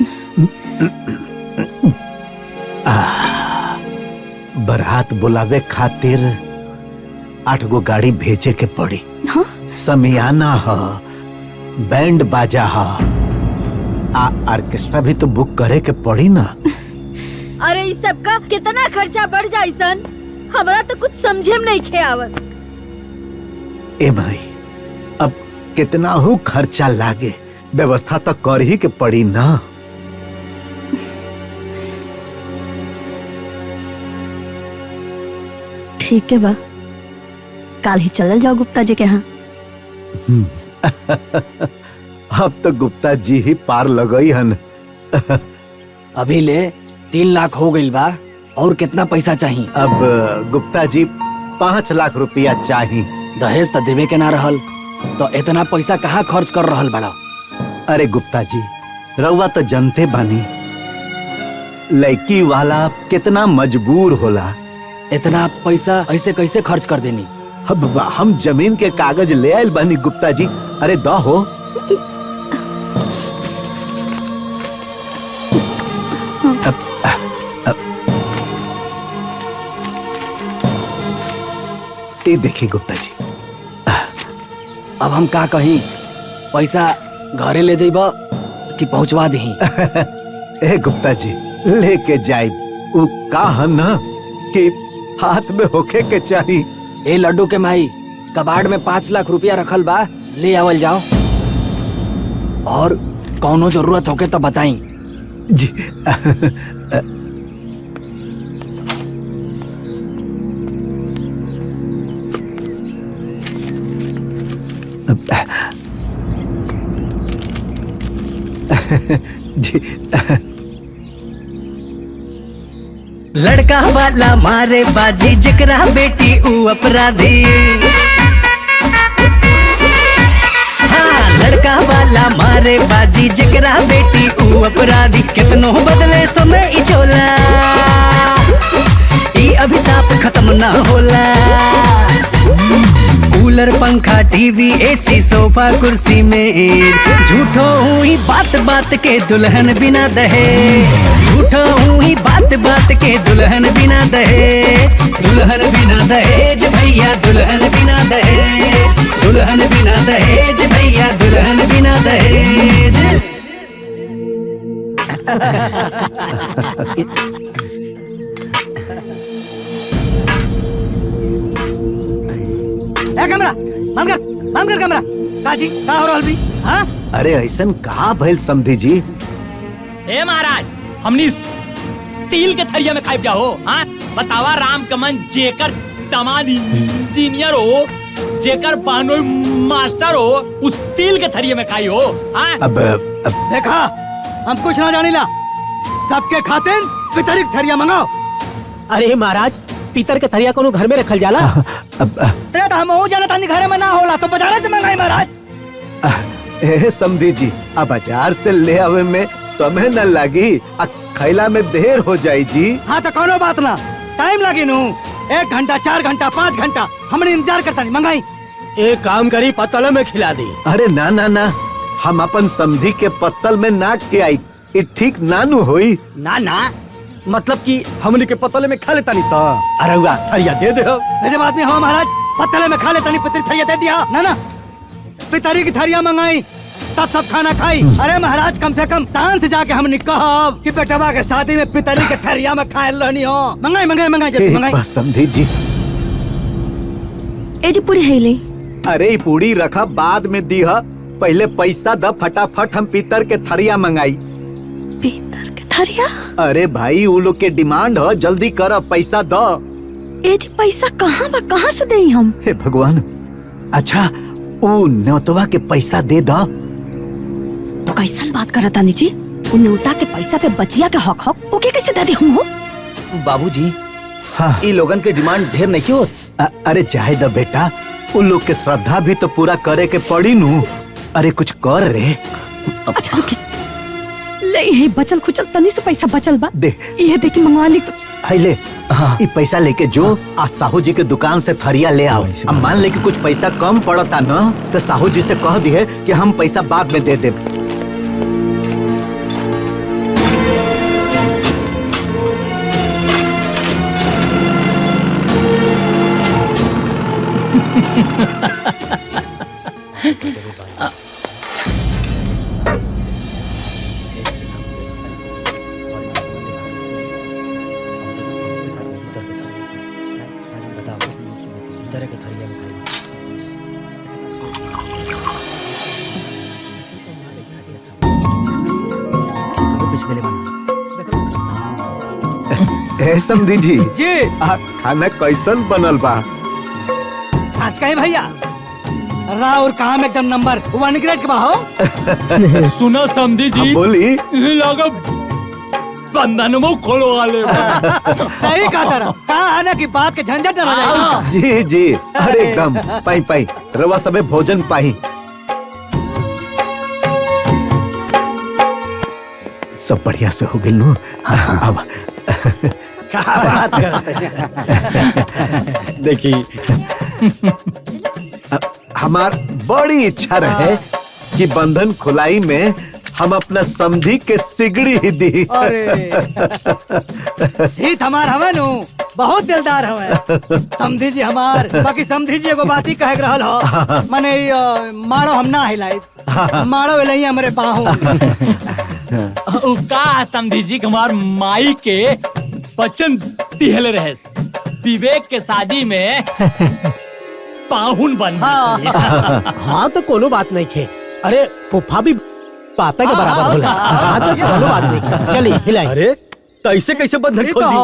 बारात बुलावे खातिर 8 गो गाड़ी भेजे के पड़ी। हाँ? समियाना ह, बैंड बाजा ह, ऑर्केस्ट्रा भी तो बुक करे के पड़ी ना। अरे इस सब का कितना खर्चा बढ़ जाई सन, हमरा तो कुछ समझे में नहीं खे आवत। ए भाई अब कितना हो खर्चा लागे, व्यवस्था तो कर ही के पड़ी ना। ठीक है बा, काल ही चलल जाओ गुप्ता जी के यहाँ। अब तो गुप्ता जी ही पार लगई हन। अभी ले 3 लाख हो गइल बा और कितना पैसा चाहिए? अब गुप्ता जी 5 लाख रुपया चाहिए। दहेज तो देवे के ना रहल, तो इतना पैसा कहाँ खर्च कर रहल बड़ा? अरे गुप्ता जी रउआ तो जनते बानी लड़की वाला कितना मजबूर होला। इतना पैसा ऐसे कैसे खर्च कर देनी? अब हम जमीन के कागज ले आयल बानी गुप्ता जी। अरे दो हो। ये देखिए गुप्ता जी। अब हम का कही, पैसा घरे ले जाइबा कि पहुंचवा दही? ए गुप्ता जी लेके जाए उ का न कि हाथ में होके के चाहिए। ए लड्डू के माई, कबाड़ में 5 लाख रुपया रखल बा, ले आवल जाओ। और कौनो जरूरत होके तो बताई जी। जी लड़का वाला मारे बाजी, जकरा बेटी ऊ अपराधी। हाँ, लड़का वाला मारे बाजी, जकरा बेटी ऊ अपराधी। कितनो बदले समय इचोला, ई अभिशाप खत्म ना होला। कूलर पंखा टीवी एसी सोफा कुर्सी में झूठो हुई बात बात के दुल्हन बिना दहेज। झूठो हुई बात बात के दुल्हन बिना दहेज। दुल्हन बिना दहेज भैया, दुल्हन बिना दहेज। दुल्हन बिना दहेज भैया, दुल्हन बिना दहेज। कैमरा बंद कर कैमरा। काजी का हो रहल भी? हाँ? अरे ऐसन का भइल समधी जी? ए महाराज, हमनी स्टील के थरिया में खाइब जाओ। हाँ बतावा, राम कमन जेकर दामाद इंजीनियर हो, जेकर बहनोई मास्टर हो, उस स्टील के थरिया में खाई हो। हाँ? अब देखा, हम कुछ ना जानिला, सबके खातिर पितरिक थरिया मंगाओ। अरे महाराज, पीतर के थरिया कोनो घर में रखल जाला? अरे तो हम हो जाना तानी घरे में ना होला तो बाजार से मंगाई महाराज। ए समधी जी, अब बाजार से ले आवे में समय न लगी, खैला में देर हो जाई जी। हाँ तो कोनो बात ना, टाइम लगी नू। 1 घंटा, 4 घंटा, 5 घंटा हमने इंतजार करता नहीं, मंगाई। एक काम करी, पत्तल में खिला दी। अरे ना ना ना, हम अपन समधी के पत्तल में ना के आई, ये ठीक नानू होई। ना ना मतलब कि हमने के पतले में खा लेता नहीं सा। अरे हुआ थरिया दे दे हो। ऐसे बात नहीं हो महाराज, पत्तले में खा लेता नहीं, पितरी थरिया दे दिया ना ना। पितरी की थरिया मंगाई तब सब खाना खाई। अरे महाराज, कम से कम शांत जाके हमने कहा कि बेटवा के शादी में पितरी के थरिया में खाए रहनी हो। मंगाई मंगाई मंगाई जल्दी मंगाई। समधी जी, ए जी पूरी है ले। अरे ये पूरी रखा बाद में दी है, पहले पैसा द फटाफट, हम पीतर के थरिया मंगाई। पीतर के थरिया? अरे भाई वो लोग के डिमांड है, जल्दी कर, पैसा दो। ए जी पैसा कहाँ बा, कहाँ से देई हम? हे भगवान, अच्छा वो न्योतवा के पैसा दे दो। कैसन बात करता नी जी? वो न्योता के पैसा पे बचिया के हक हक ओके कैसे दे दी हम हो? बाबूजी, हाँ ये लोगन के डिमांड ढेर नहीं क्यों? अरे चाहे दो बेटा, उन लोग के श्रद्धा भी तो पूरा करे के पड़ी नू। अरे कुछ कर रे। अच्छा रुकी, ले ही बचल खुचल तनी से पैसा बचल बा, दे ये देखी मंगवा ली कुछ। हाय ले, ये पैसा लेके जो आज साहू जी के दुकान से थरिया ले आओ। अब मान ले कि कुछ पैसा कम पड़ता न, तो साहू जी से कह दिए कि हम पैसा बाद में दे दे। ए समधी जी खाना कैसन बनल बा? आज कहीं भैया राउर काम एकदम नंबर 1 ग्रेड के बा हो। सुनो समधी जी, बोली लोग बंधन में खोलवा ले सही कहा तारा, कहा है ना कि बात के झंझट न रह जाए। जी जी, अरे एकदम पाई पाई रवा सबे भोजन पाई। सब बढ़िया से हो गइल नु। हाँ, अब क्या बात करते देखी हमार बड़ी इच्छा रहे कि बंधन खुलाई में हम अपना समधी के सिगड़ी ही दी। अरे हित हमार हवे नु, बहुत दिलदार हवे समधी जी हमार। बाकी समधी जी एगो बात ही कह रहल हो, माने मारो हम ना हिलाई, मारो हिलाई हमरे बाहों। का समझी जी कि हमार माई के बचन दिहल रहे विवेक के शादी में पाहुन बन। हाँ तो कोनो बात नहीं खे। अरे फूफा भी पापा के बराबर होला। हाँ तो कोनो बात नहीं खे। चली हिलाई। अरे तो ऐसे कैसे बंधन खोल दी?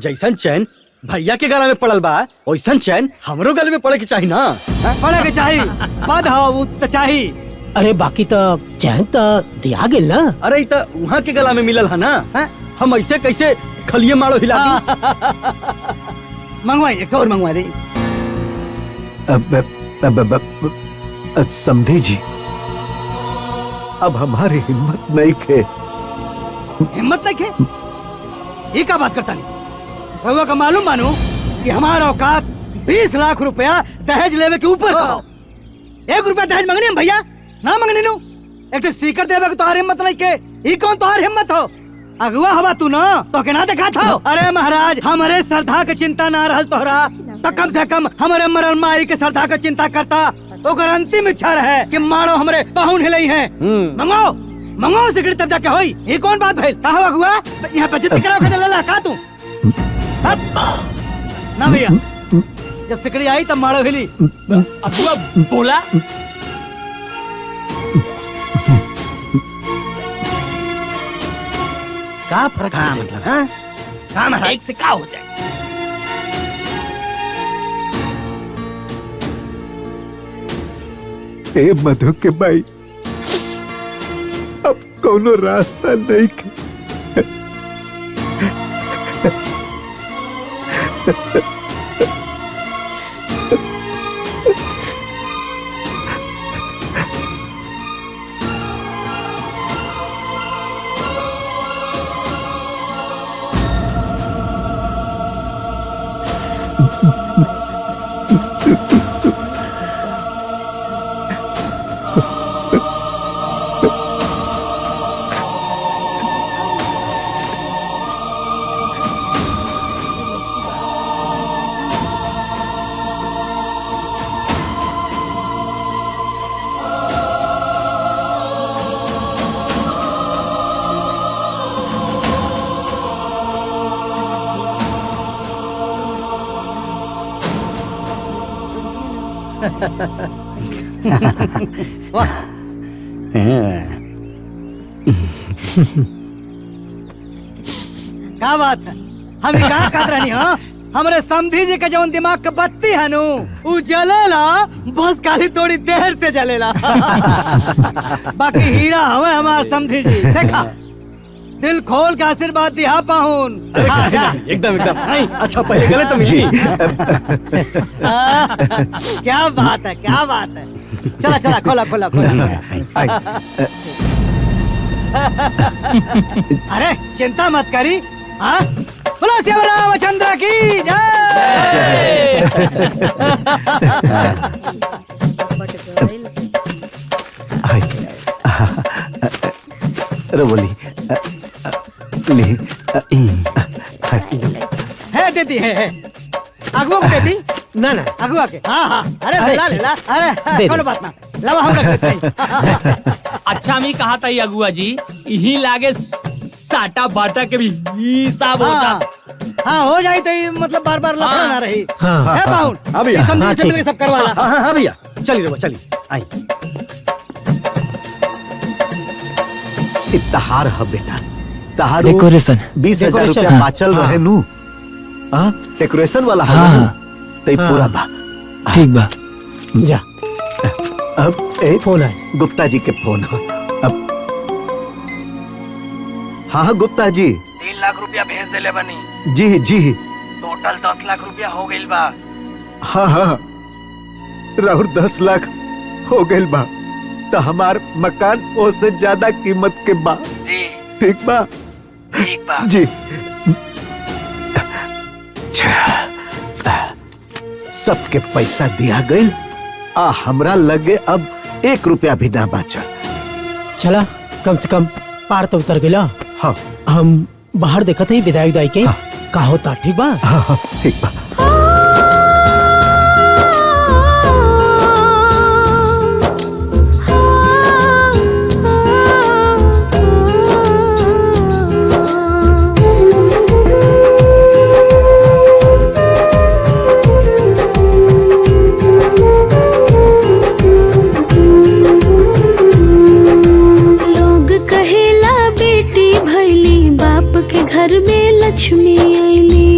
जैसन चैन भैया के गला में पड़ल बा वैसन चैन हमरो गले में पड़े के चाहिए ना। पड़े के चाहिए, बद हो वो तो चाहिए। अरे बाकी तो चैन तो दिया गेल ना। अरे तो वहाँ के गला में मिलल है ना, हम ऐसे कैसे खलिए मारो हिला दी? मंगवाई एक और मंगवा दी। समधी जी अब हमारी हिम्मत नहीं खे। हिम्मत नहीं खे? ये क्या बात करता नहीं? रहुआ का मालूम मानू कि हमारा औकात 20 लाख रुपया दहेज लेवे के ऊपर का। 1 रुपया दहेज मंगनी हम भैया ना मंगनी नु। एक सीकर देवे के तोहार हिम्मत नहीं के। ये कौन तोहार हिम्मत हो? अगुआ हवा तू ना तो के ना देखा था। अरे महाराज हमारे श्रद्धा के चिंता ना रहल तोहरा तो कम से कम हमारे मरल माई के श्रद्धा के चिंता करता। ओकर अंतिम इच्छा रहे कि मारो हमरे पाहुन हिलई है। मंगाओ मंगाओ सिगरेट तब जाके होई। ये कौन बात भइल? का हुआ अगुआ? यहाँ पे जिद कराओ के लला का तू? ना भैया जब सिकड़ी आई तब मारो हिली। अगुआ बोला का फर्क है? हाँ एक से का हो जाए? ए मधु के भाई अब कोनो रास्ता नहीं खे। क्या बात है? हम कहा कहत रहनी हाँ? हमरे समधी जी के जवन दिमाग के बत्ती है नु उ जलेला बस खाली थोड़ी देर से जलेला। बाकी हीरा हवे हमार समधी जी। देखा दिल खोल के आशीर्वाद दिया पाहुन। एकदम एकदम अच्छा पहले गले तो मिली। क्या बात है, क्या बात है। चला चला खोला खोला खोला। अरे चिंता मत करी। हाँ बोलो शिव रामचंद्र की जय। अरे बोली ले है देती है अगुआ को देती ना ना अगुआ के। हाँ हाँ अरे ला ले ला। अरे कोनो बात ना लावा हम रख देते हैं। अच्छा मैं कहा था अगुआ जी यही लागे साटा बाटा के भी हिसाब होता। हाँ हो जाए तो मतलब बार बार लफड़ा ना रही। हाँ, है पाहुन? हाँ भैया, समझी से मिलके सब करवा ला। हाँ भैया चलिए रहो चलिए आई। इत्तहार है बेटा, तहार डेकोरेशन 20,000 रुपया हाँ, बाचल हाँ। रहे नु। हाँ डेकोरेशन वाला है हाँ, तई पूरा बा। ठीक बा। जा अब ए फोन आए। गुप्ता जी के फोन हो। अब हाँ हाँ गुप्ता जी। लाख रुपया भेज देले बनी। जी जी टोटल 10 लाख रुपया हो गइल बा। हाँ हाँ राहुल 10 लाख हो गइल बा तो हमार मकान उससे ज्यादा कीमत के बा। जी ठीक बा ठीक बा जी। सबके पैसा दिया गइल आ हमरा लगे अब 1 रुपया भी ना बचा। चला कम से कम पार तो उतर गया। हाँ हम बाहर देखा थे विदाई विदाई के का होता। ठीक बा हाँ ठीक बा। घर में लक्ष्मी आईली,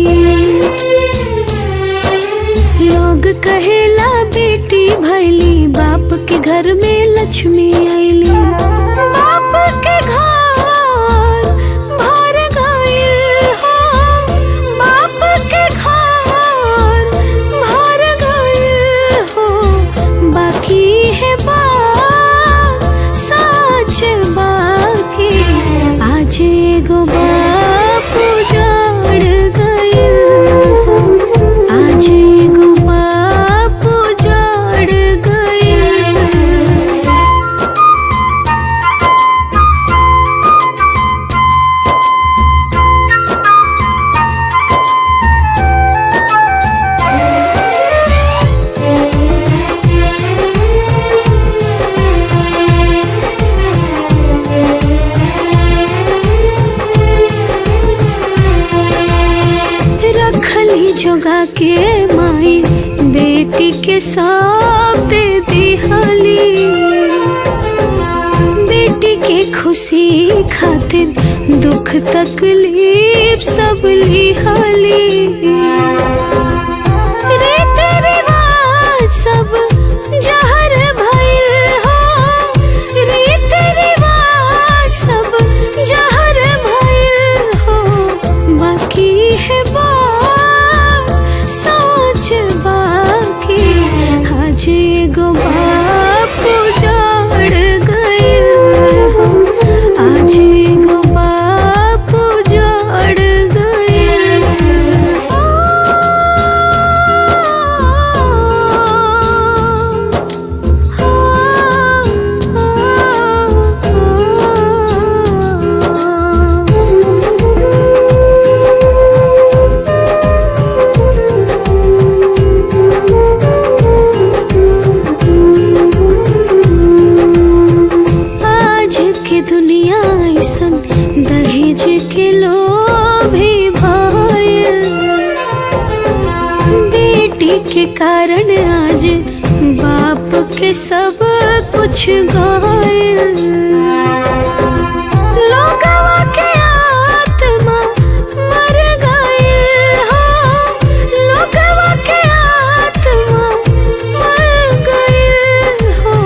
लोग कहेला बेटी भैली बाप के घर में लक्ष्मी आईली। बाप के घर भर गइल हो, बाप के घर भर गइल हो, बाकी है बात सच बाकी आज एगो जोगा के माई बेटी के सब दे दिहली, बेटी के खुशी खातिर दुख तकलीफ सब लिहली। रीत रिवाज सब जहर भइल हो, रीत रिवाज सब जहर भइल हो, बाकी है सोच बाकी आज एगो बाप उजाड़ गइल हो, आज एगो बाप उजाड़ गइल। दुनिया ऐसन दहेज के लोभी भइल, बेटी के कारण आज बाप के सब कुछ गइल। लोगवा के आत्मा मर गइल हो, लोगवा के आत्मा मर गइल हो,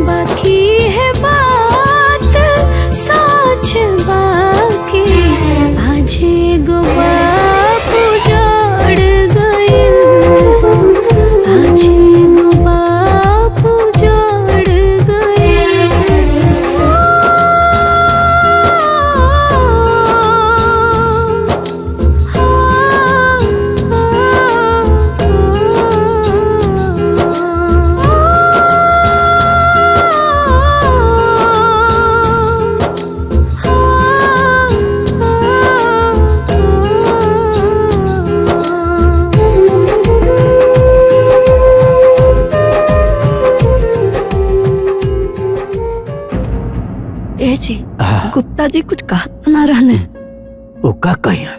बाकी है सोच बाकी आज एगो बाप उजाड़ गइल हो, आज एगो बाप उजाड़ गइल। ए जी गुप्ता जी कुछ कहत ना रहने। ओका कहिया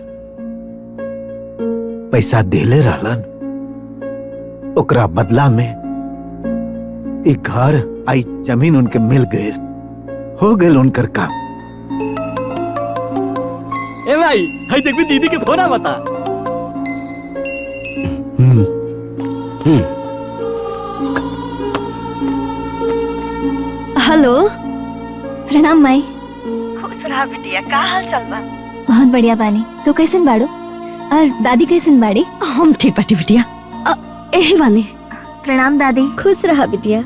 पैसा देले रहलन, ओकरा बदला में एक घर आई जमीन उनके मिल गए, हो गए उनकर काम। ए भाई हाय देखबी दीदी के फोन बता। हेलो प्रणाम माई। खुश रहा बिटिया, का हाल चल बा? बहुत बढ़िया बानी। तू कैसन बाड़ू और दादी कैसन बाड़ी? हम ठीक बाटी बिटिया। एही बानी। प्रणाम दादी। खुश रहा बिटिया।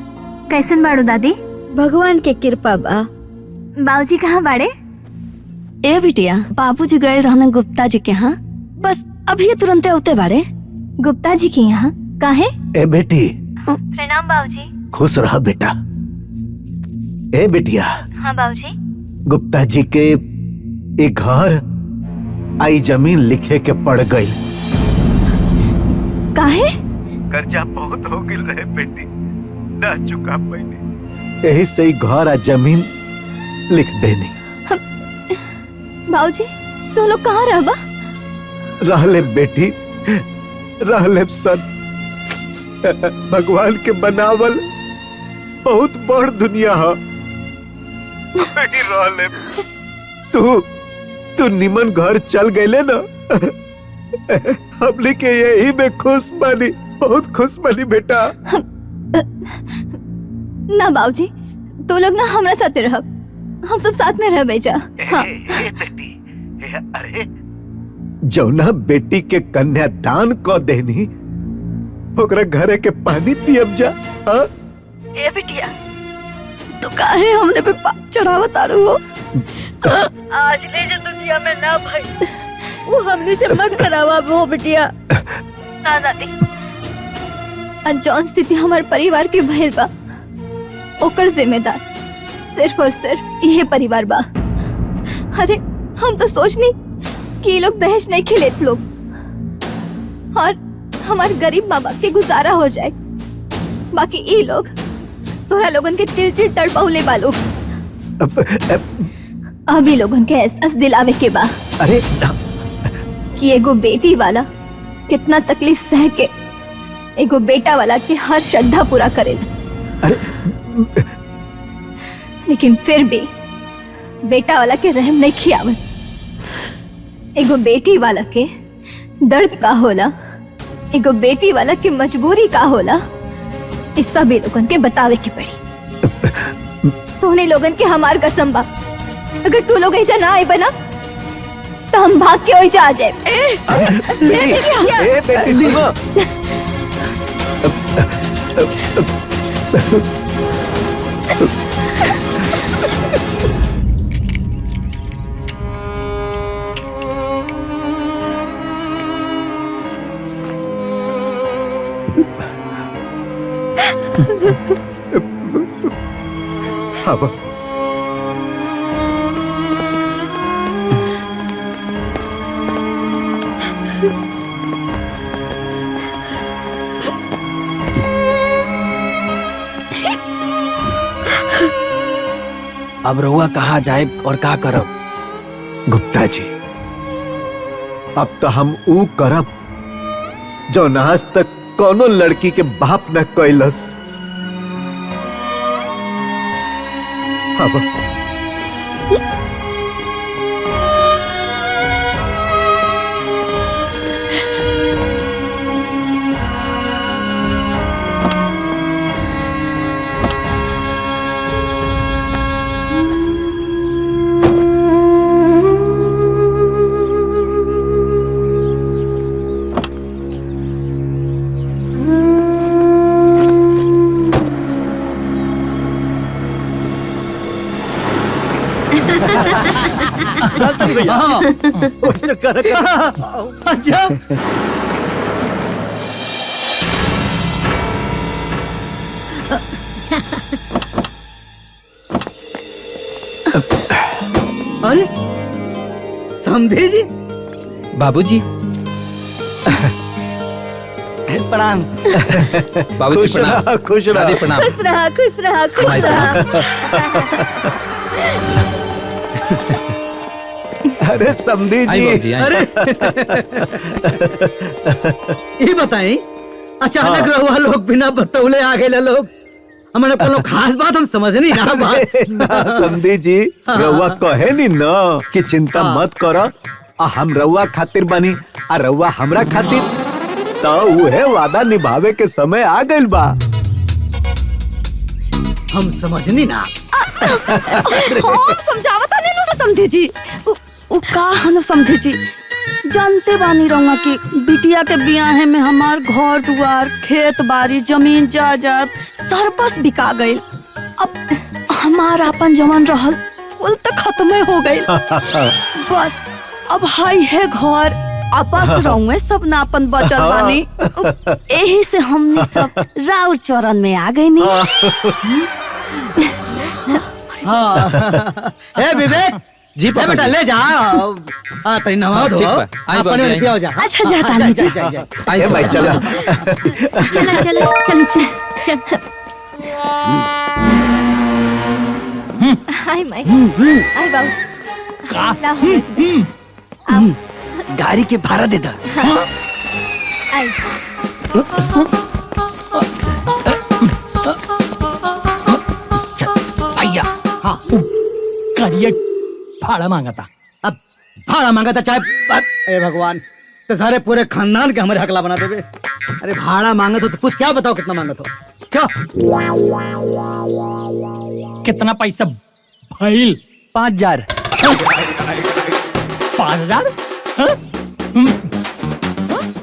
कैसन बाड़ू दादी? भगवान के कृपा बा। बाबूजी कहाँ बाड़े? ए बिटिया, बाबूजी गए रहने गुप्ता जी के यहाँ, बस अभी तुरंत उते बाड़े। गुप्ता जी के यहाँ काहे? ए बेटी, प्रणाम बाबूजी। खुश रह बेटा। ए बिटिया, हाँ बाबूजी। गुप्ता जी के एक घर आई जमीन लिखे के पड़ गई। काहे? कर्जा बहुत हो गिल रहे बेटी, ना चुका पैनी, यही से ही घर आ जमीन लिख देनी। बाबूजी तो लोग कहाँ रहबा? रहले बेटी, रहले सन। भगवान के बनावल बहुत बड़ दुनिया है। रहले तू निमन घर चल गए ना, हमने के यही में खुश बनी, बहुत खुश बनी बेटा। ना बाबूजी, तो लोग ना हमरा साथे रहब, हम सब साथ में रह बेजा। हाँ। अरे जौना बेटी के कन्यादान क देनी, ओकरा घरे के पानी पियब जा। हाँ? ए बिटिया, तू काहे हमने पे पाप चढ़ावा तारू हो? आज ले जो दुनिया में ना भाई, वो हमने से मत करावा वो बिटिया। ना दादी, आज जौन स्थिति हमारे परिवार के भइल बा, ओकर जिम्मेदार सिर्फ और सिर्फ यह परिवार बा। अरे हम तो सोचनी कि ये लोग दहेज नहीं खिलेत लोग, और हमारे गरीब माँ बाप के गुजारा हो जाए, बाकी ये लोग तोरा लोगन के तिल तिल तड़पाउले बा लोग। अभी लोगन के एहसास दिलावे के बा। अरे कि एगो बेटी वाला कितना तकलीफ सह के एगो बेटा वाला के हर श्रद्धा पूरा करेला। लेकिन फिर भी बेटा वाला के रहम नहीं खियावत। एगो बेटी वाला के दर्द का होला, एगो बेटी वाला के मजबूरी का होला, इस सभी लोगन के बतावे की पड़ी। तोहने लोगन के हमार कसम बा, अगर तू लोग ऐसा ना आए बना तो हम भाग के ओइजा आ जाए। बेटी सुनो। अब अब रउआ कहाँ जाए और का करब? गुप्ता जी, अब तो हम ऊ करब जो आज तक कोनो लड़की के बाप न कैलस। अब भैया वैसे कर अच्छा अरे समझे जी। बाबूजी प्रणाम। बाबूजी खुश प्रणाम। रहा, खुश रहा। दादी प्रणाम। खुश रहा, खुश रहा, खुश रहा। अरे समधी आई जी, बाबूजी, आई। अरे ये बताएं, अचानक रहुआ लोग बिना बतौले आ गए लोग, हमारे कोनो खास बात हम समझ नहीं ना बात। ना समधी जी, रउआ कहे नी ना कि चिंता मत करो, आ हम रउआ खातिर बनी आ रउआ हमरा खातिर, तो उहे वादा निभावे के समय आ गइल बा। हम समझनी ना। हम समझावता नहीं से समझे जी। उ का हन समझे जी, जानते बानी रहूंगा कि बिटिया के बियाह में हमार घर दुआर खेत बाड़ी जमीन जायदाद सरबस बिका गई। अब हमार अपन जवान रहल कुल तो खत्म हो गई। बस अब हाई है घर आपस रहूंगे सब ना अपन बचल बानी। यही से हमने सब राउर चरण में आ गई नी। ए विवेक जी ए बेटा ले जा। तरी नहा दो। ठीक बा, आई बाबू, पानी में आई। पिया जा। अच्छा जाता नहीं जी। ए भाई चला। चल चल चल चल चल। हाय माय हाय बाबू लाओ गाड़ी के भाड़ा दे दा। आई भैया हाँ करिए भाड़ा मांगा था। अब भाड़ा मांगा था चाहे ए भगवान तो सारे पूरे खानदान के हमारे हकला बना देवे। अरे भाड़ा मांगा तो पूछ क्या बताओ कितना मांगा तो क्या कितना पैसा भइल? 5000। 5000?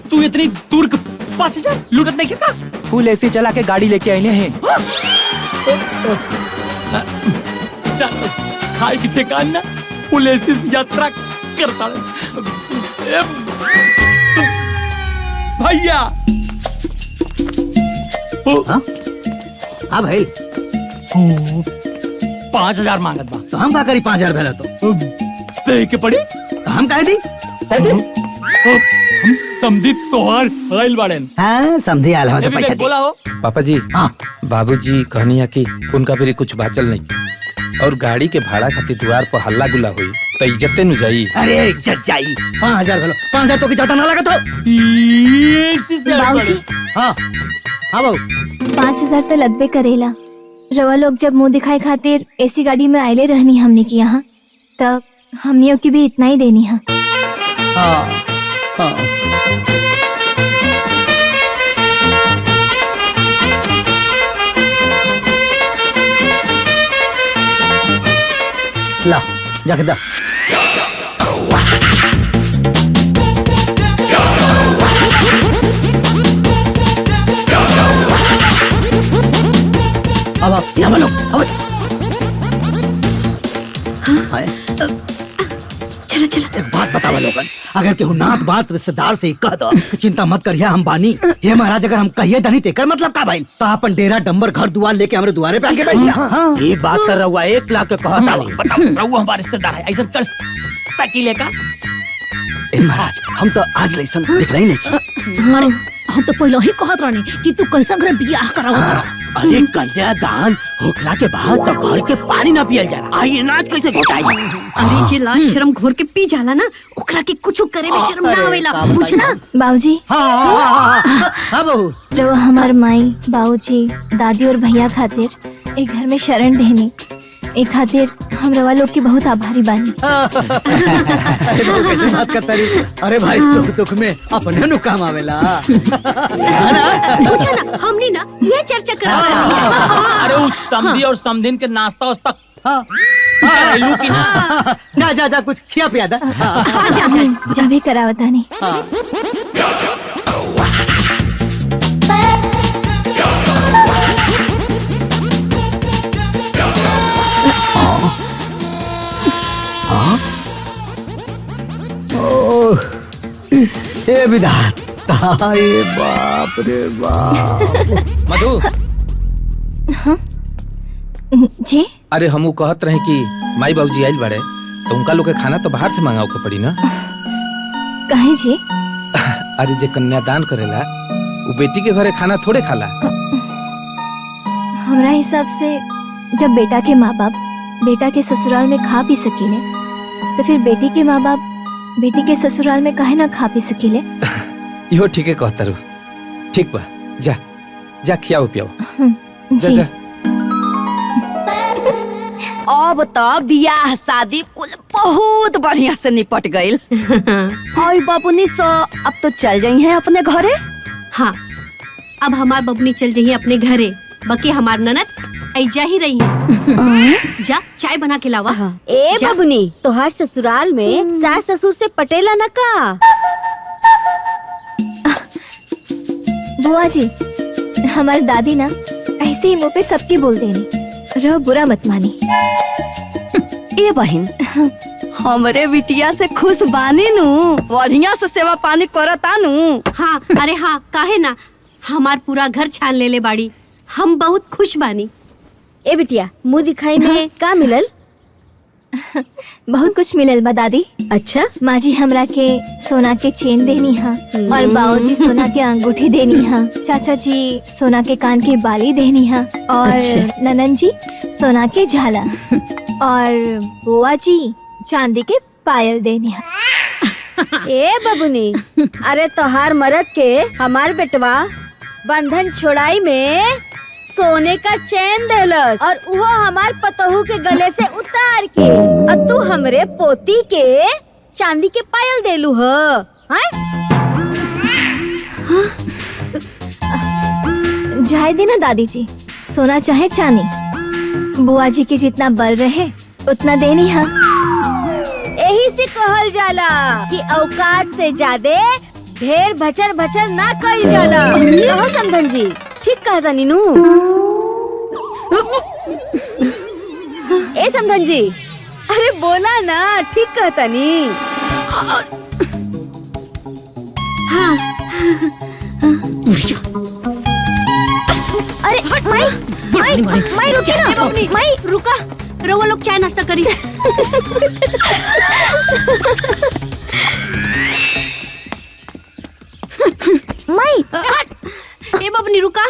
तू इतनी दूर 5000 लूटत नहीं का? फुल एसी चला के गाड़ी लेके आए हैं। चल खाए की ठिकान ना पुलिस यात्रा करता है। भैया हाँ भाई 5000 मांगत बा तो हम का करी 5000 भेला तो दे के पड़ी तो हम काहे दी हम समझी तोहार आइल बाड़न। हाँ समझी आल हम तो पैसा बोला हो पापा जी। हाँ बाबूजी कहनी है कि उनका भी कुछ बाचल नहीं और गाड़ी के भाड़ा खातिर द्वार पर हल्ला गुल्ला हुई तो इज्जते न जाई। अरे इज्जत जाई 5000 भेलो 5000 तो की ज्यादा ना लगा तो बाबूजी हाँ हाँ बाबू 5000 तो लगबे करेला। रवा लोग जब मुंह दिखाए खातिर ऐसी गाड़ी में आइले रहनी हमने की यहाँ तब हमनियों की भी इतना ही देनी है। हाँ हाँ ला जाके दा अब आप यहाँ बोलो अब चलो चलो एक बात बतावा लोगन अगर केहू नात बात रिश्तेदार से कह दो कि चिंता मत करिए हम बानी ये महाराज अगर हम कहिए दनी तेकर मतलब का भाई तो अपन डेरा डंबर घर दुआर लेके हमरे दुआरे पे आके बैठिए। ये बात कर रहा 1 लाख के कहता नहीं। बताओ रहू हमारे रिश्तेदार है ऐसा कर सकीले का? ए महाराज हम तो आज लइसन देखला ही नहीं। अरे हम तो पहले ही कहत रहनी कि तू कैसा घर बियाह करावत। अरे कन्यादान होखला के बाद तो घर के पानी ना पियल जाला। आई अनाज कैसे घोटाई? अरे जे लाश शर्म घोर के पी जाला ना ओकरा के कुछ करे में शर्म ना आवेला बुझना। बाबूजी हाँ बहू रवा हमार माई बाबूजी दादी और भैया खातिर एक घर में शरण देनी एक खातिर हम रवा लोग की बहुत आभारी बानी। अरे बहू कैसे बात करता रही। अरे भाई सुख दुख में अपने नु काम आवेला। पूछा ना हमने ना ये चर्चा करा अरे उस समधी और समधिन के नाश्ता वास्ता करैलू की ना? जा जा जा कुछ खिया पिया दा। जा भी करावता नहीं। हे विधाता ये बाप रे बाप। मधु जी अरे हमू कहत रहे कि माई बाबूजी आइल बाड़े तो उनका लोग के खाना तो बाहर से मंगाओ के पड़ी ना। कहे जी अरे जे कन्यादान करेला वो बेटी के घरे खाना थोड़े खाला। हमरा हिसाब से जब बेटा के माँ बाप बेटा के ससुराल में खा पी सकीले तो फिर बेटी के माँ बाप बेटी के ससुराल में काहे ना खा पी सकीले। इहो ठीके कहता रू। ठीक बा जा जा खियाओ पियाओ जा जी जा। अब तो बियाह शादी कुल बहुत बढ़िया से निपट गईल। आई बाबूनी सो अब तो चल जाई है अपने घरे। हाँ अब हमार बबनी चल जाइए अपने घरे बाकी हमार ननद ऐजा ही रही है। जा चाय बना के लावा। ए जा। बबुनी, तोहार ससुराल में सास ससुर से पटेला न का? बुआ जी, हमारी दादी ना ऐसे ही मुंह पे सबके बोल देनी, रहो बुरा मत मानी। ए बहन, हमरे बिटिया से खुश बानी नु, बढ़िया से सेवा पानी करता नु। हाँ, अरे हाँ, काहे ना, हमार पूरा घर छान ले बाड़ी, हम बहुत खुश बानी। ए बिटिया, मुंह दिखाई में का मिलल? बहुत कुछ मिलल बा दादी। अच्छा, माँ जी हमरा के सोना के चेन देनी हा, और बाबूजी सोना के अंगूठी देनी हा, चाचा जी सोना के कान की बाली देनी हा, और अच्छा। ननन जी सोना के झाला, और बुआ जी चांदी के पायल देनी हा। ए बबुनी, अरे तोहार मरद के हमार बेटवा बंधन छोड़ाई में सोने का चैन देलस, और वो हमार पतोहू के गले से उतार के, और तू हमरे पोती के चांदी के पायल देलू ह। जाए देना दादी जी, सोना चाहे चांदी, बुआ जी के जितना बल रहे उतना देनी हा। यही से कहल जाला कि औकात से ज्यादा ढेर भचर भचर ना कइल जाला। कहो समधन जी, ठीक कहता नीनू। ए समधन जी, अरे बोला ना, ठीक कहता नी। हाँ, अरे माई रुकी ना, माई रुका, रउआ लोग चाय नाश्ता करी। माई, ए बबनी रुका।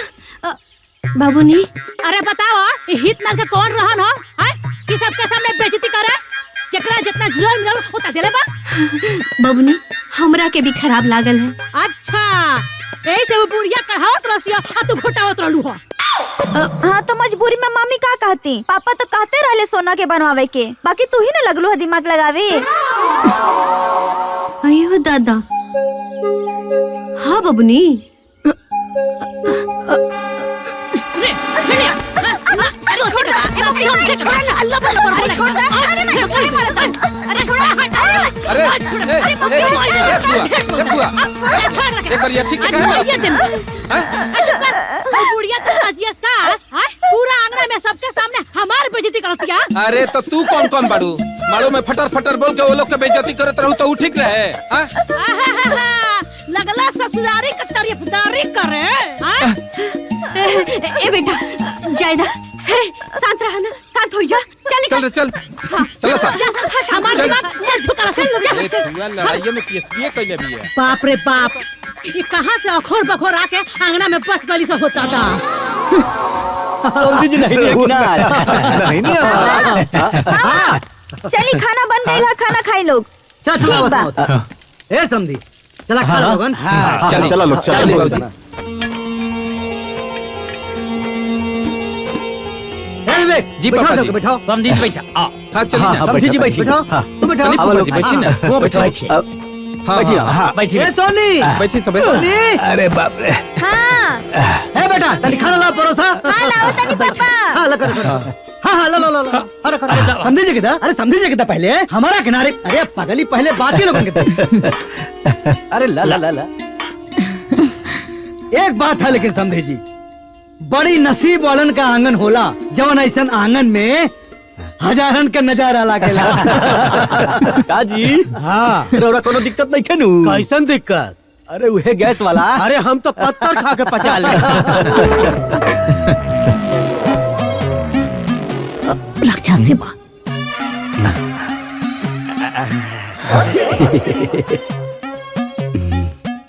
बाबूनी, अरे बताओ, हित नाल के कौन रहन हो? हाय, कि सबके सामने बेइज्जती करे? जकरा जितना जुर्म मिलल उतना देले बा। बबनी, हमरा के भी खराब लागल है। अच्छा, ऐसे वो बुढ़िया कहावत रसिया आ तू घोटावत रहलू हो। हाँ तो मजबूरी में मम्मी का कहती, पापा तो कहते रहले सोना के बनवावे के, बाकी तू ही ना लगलू है दिमाग लगावे। अयो दादा। हाँ बबनी, पूरा आंगन में सबके सामने हमार बेइज्जती करतिया। अरे तो तू कौन कौन बाड़ू? मालूम में फटर फटर बोल के वो लोग के बेइज्जती करत रहू तो ऊ ठीक रहे? लगला ससुरारी का तारीफदारी करे। ए बेटा, जायदा, शांत रहा ना, शांत हो जा। चल चल रे चल, चल सा। हमार दिमाग चल झुका लड़ाई में केसरिए कइले भी है। बाप रे बाप, ये कहाँ से अखोर बखोर आके आंगना में बस गली से होता था। जी नहीं नहीं चली खाना बन गई है, खाना खाई लोग। चला ए समधी, चला खा लोगन। चला लोग, चला। जी पापा जी, बैठाओ। समझी बैठा। हाँ चलिए ना। समझी जी बैठी। बैठाओ, तुम बैठाओ। चलिए पापा जी, बैठिए ना। वो बैठो। बैठिए हाँ, ए सोनी, बैठिए सब। अरे बाप रे। हाँ, ए बेटा, तनी खाना ला परोसा। हाँ लाओ तनी पापा। हाँ ला कर। हाँ ला ला ला ला। अरे कर। समझी जी किधर? अरे समझी जी किधर पहले? हमारा किनारे। अरे पगली पहले बाकी लोगों के। अरे ला ला ला ला। एक बात है लेकिन समझी जी, बड़ी नसीब वालन का आंगन होला, जवन ऐसन आंगन में हजारन का नजारा लागेला। का जी? हाँ, रौरा कोनो दिक्कत नहीं खेनू? कैसन दिक्कत? अरे उहे गैस वाला। अरे हम तो पत्थर खा के पचा ले। राक्षसी बा।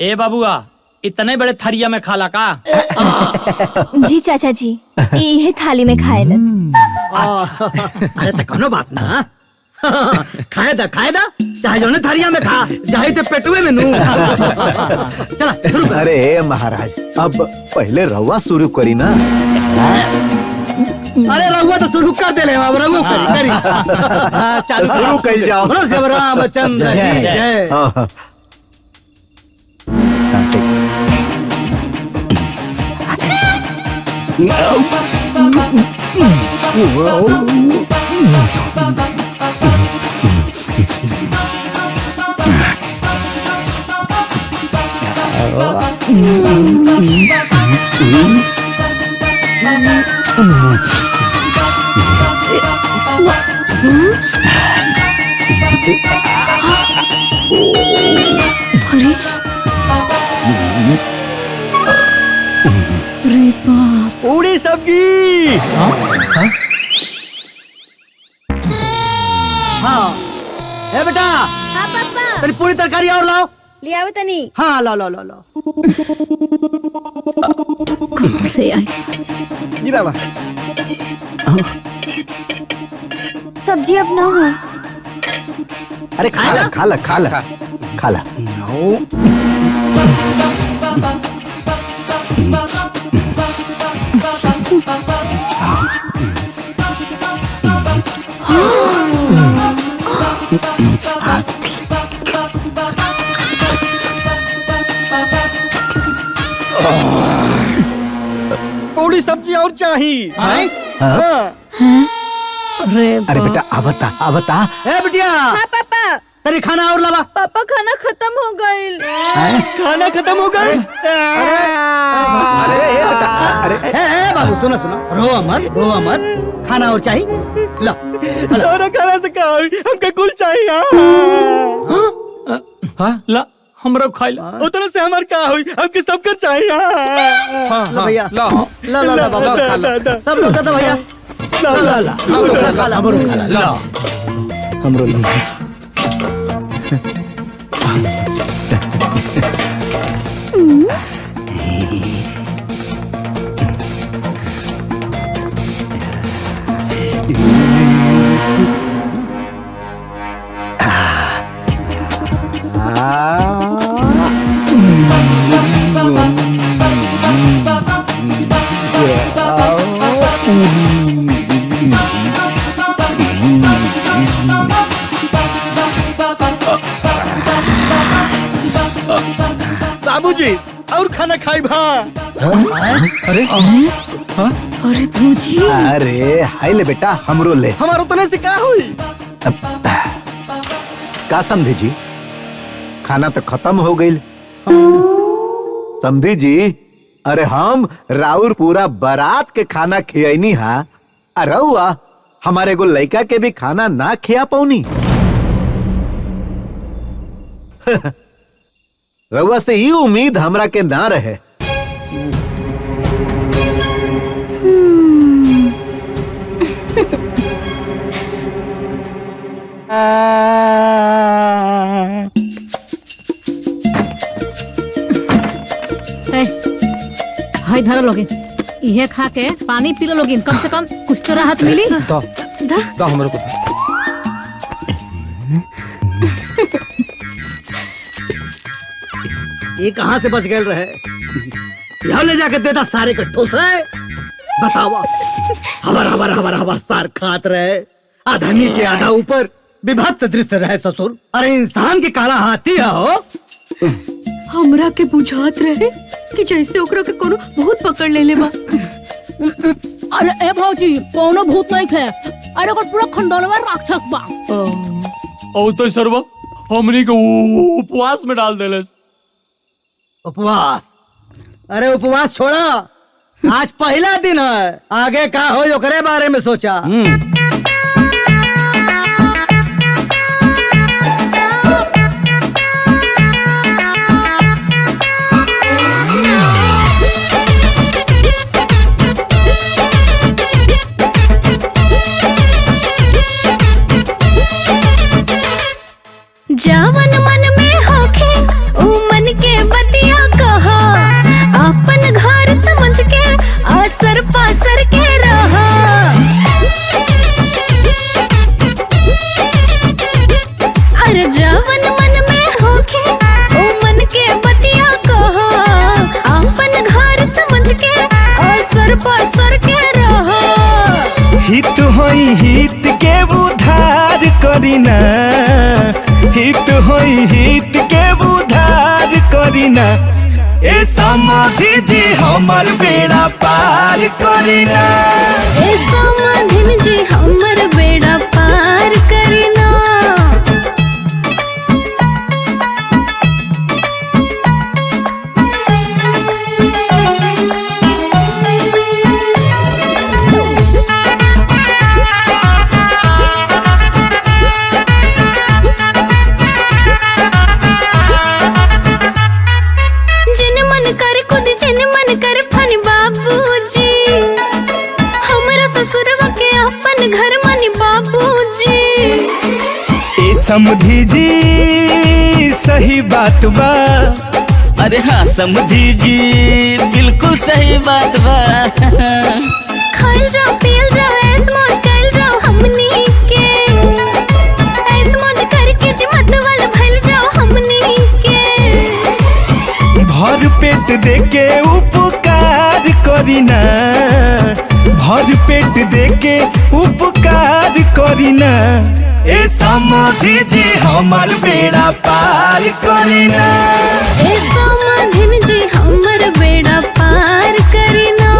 ए बाबुआ, इतने बड़े थरिया में खाला का? जी चाचा जी, ये थाली में खाए लन। अरे तो कोनो बात ना। खाए दा, चाहे जो थारिया में खा, चाहे ते पेटुए में नू। चला शुरू कर। अरे महाराज, अब पहले रवा शुरू करी ना। अरे रहुआ तो शुरू कर दे ले, अब रहुआ करी। तो शुरू कइल जाओ। बोलो शिव रामचंद्र की जय। हाँ। अरे अरे बाप पूरी सब्जी। हाँ ए बेटा, हाँ पापा तेरी पूरी तरकारी और लाओ। ले आओ तनी। हाँ लो लो लो लो। कहाँ से आई? गिरा बा। सब्जी अब ना हो। अरे खा ला खा ला खा ला खा ला। पूरी सब्जी और चाहिए। हाँ? अरे बेटा आवता आवता। ए बिटिया, हाँ पापा। तेरी खाना और लावा। पापा खाना खत्म हो गई। खाना खत्म हो गए। अरे बाबू सुनो सुनो, रो मत, खाना और चाहिए। लो और खाना से क्या हुई? हमके कुल चाहिए। हाँ ला हमरा खाई ला। उतने से हमार क्या हुई? हमके सबका चाहिए। लो भैया, ला ला ला ला बाबू, खा ला। सब लोग दे दो भैया। ला ला ला खा ला, हमरो खा ला। हमरो बाबूजी और खाना खाई भा। अरे अरे भूजी अरे हाय ले बेटा हमरो ले। हमार उतने से क्या हुई? का समझे जी, खाना तो खत्म हो गई। समझी जी, अरे हम राउर पूरा बारात के खाना खियानी हा। अरे हुआ हमारे को लड़का के भी खाना ना खिया पौनी। रउआ से ही उम्मीद हमरा के ना रहे। हाय धरा लोगे इहे खा के पानी पी लो लोगिन, कम से कम कुछ तो राहत मिली। दो हमरे को। ये कहाँ से बच गए रहे? यहाँ ले जाके देता सारे का ठोस रहे। बतावा, हबर सार खात रहे, आधा नीचे आधा ऊपर, विभत्स दृश्य रहे ससुर। अरे इंसान के काला हाथी हो। हमरा के बुझात रहे कि जैसे ओकरा के कोनो भूत पकड़ ले बा। अरे ए भौजी कोनो भूत नहीं थे, अरे ओकर पूरा खंडोलवा राक्षस बा। और तो सरवा हमनी के उपवास में डाल देलस। उपवास? अरे उपवास छोड़ा, आज पहला दिन है, आगे का हो ओकरे बारे में सोचा। जावन मन में होखे ऊ मन के बतिया कहा, अपन घर समझ के असर पासर के रहा। अरे जावन मन में होखे ऊ मन के बतिया कहा, अपन घर समझ के असर पासर के रहा। हित होई हित के उधार करीना, हित होई हित के उधार करीना। ए समाधि जी हमर बेड़ा पार करीना, ए समाधिन जी हमर बेड़ा समधी जी सही बात बा। अरे हाँ समधी जी बिल्कुल सही बात बा। खाइल जाओ पियल जाओ ऐस मौज कइल जाओ हमनी के, ऐस मौज करके जी मत वाला भइल जाओ हमनी के। भर पेट देके उपकार करीना, भर पेट देके उपकार करीना। ए समधी जी हमार बेड़ा पार करीना। ए समधिन जी हमर बेड़ा पार करीना।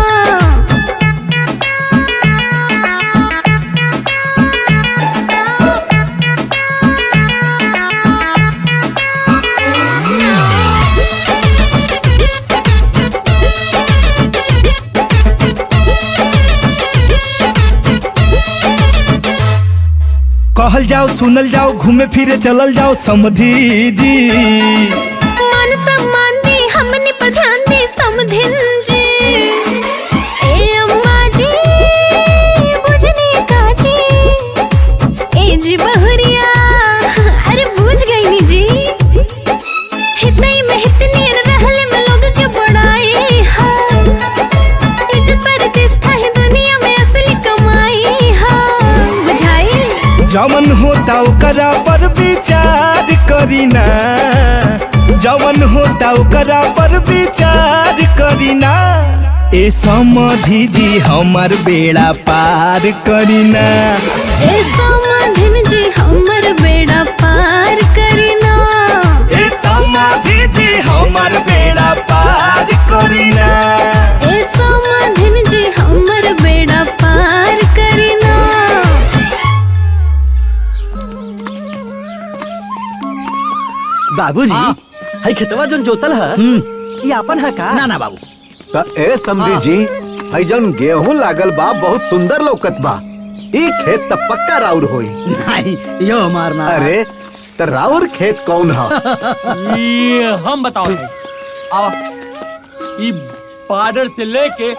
कहल जाओ सुनल जाओ घूमे फिरे चलल जाओ समधी जी। मान सम्मान दी हमनी पर ध्यान दी समधिन जी। ए अम्मा जी बुझनी का जी, ए जी बहुरिया अरे बुझ गई नी जी। हितई में हितनी रहले में लोग के बड़ाई है, इज्जत प्रतिष्ठा है दुनिया में असली कमाई है, बुझाई। जवन होता ओकरा पर विचार करीना, जवन होता ओकरा पर विचार करीना। ए समधी जी हमार बेड़ा पार करीना। ए समधिन जी हमर बेड़ा पार करीना। ए समधी जी हमार बेड़ा पार करीना। ए समधिन जी हमर बेड़ा पार करीना। बाबूजी हाई खेतवा जोन जोतल है ये अपन है का? ना ना बाबू। त ए समधी जी हई जन गेहूं लागल बा बहुत सुंदर लौकत बा। ई खेत त पक्का राउर होई। नहीं यो मारना। अरे त राउर खेत कौन है? ये हम बताओ आओ ये बॉर्डर से लेके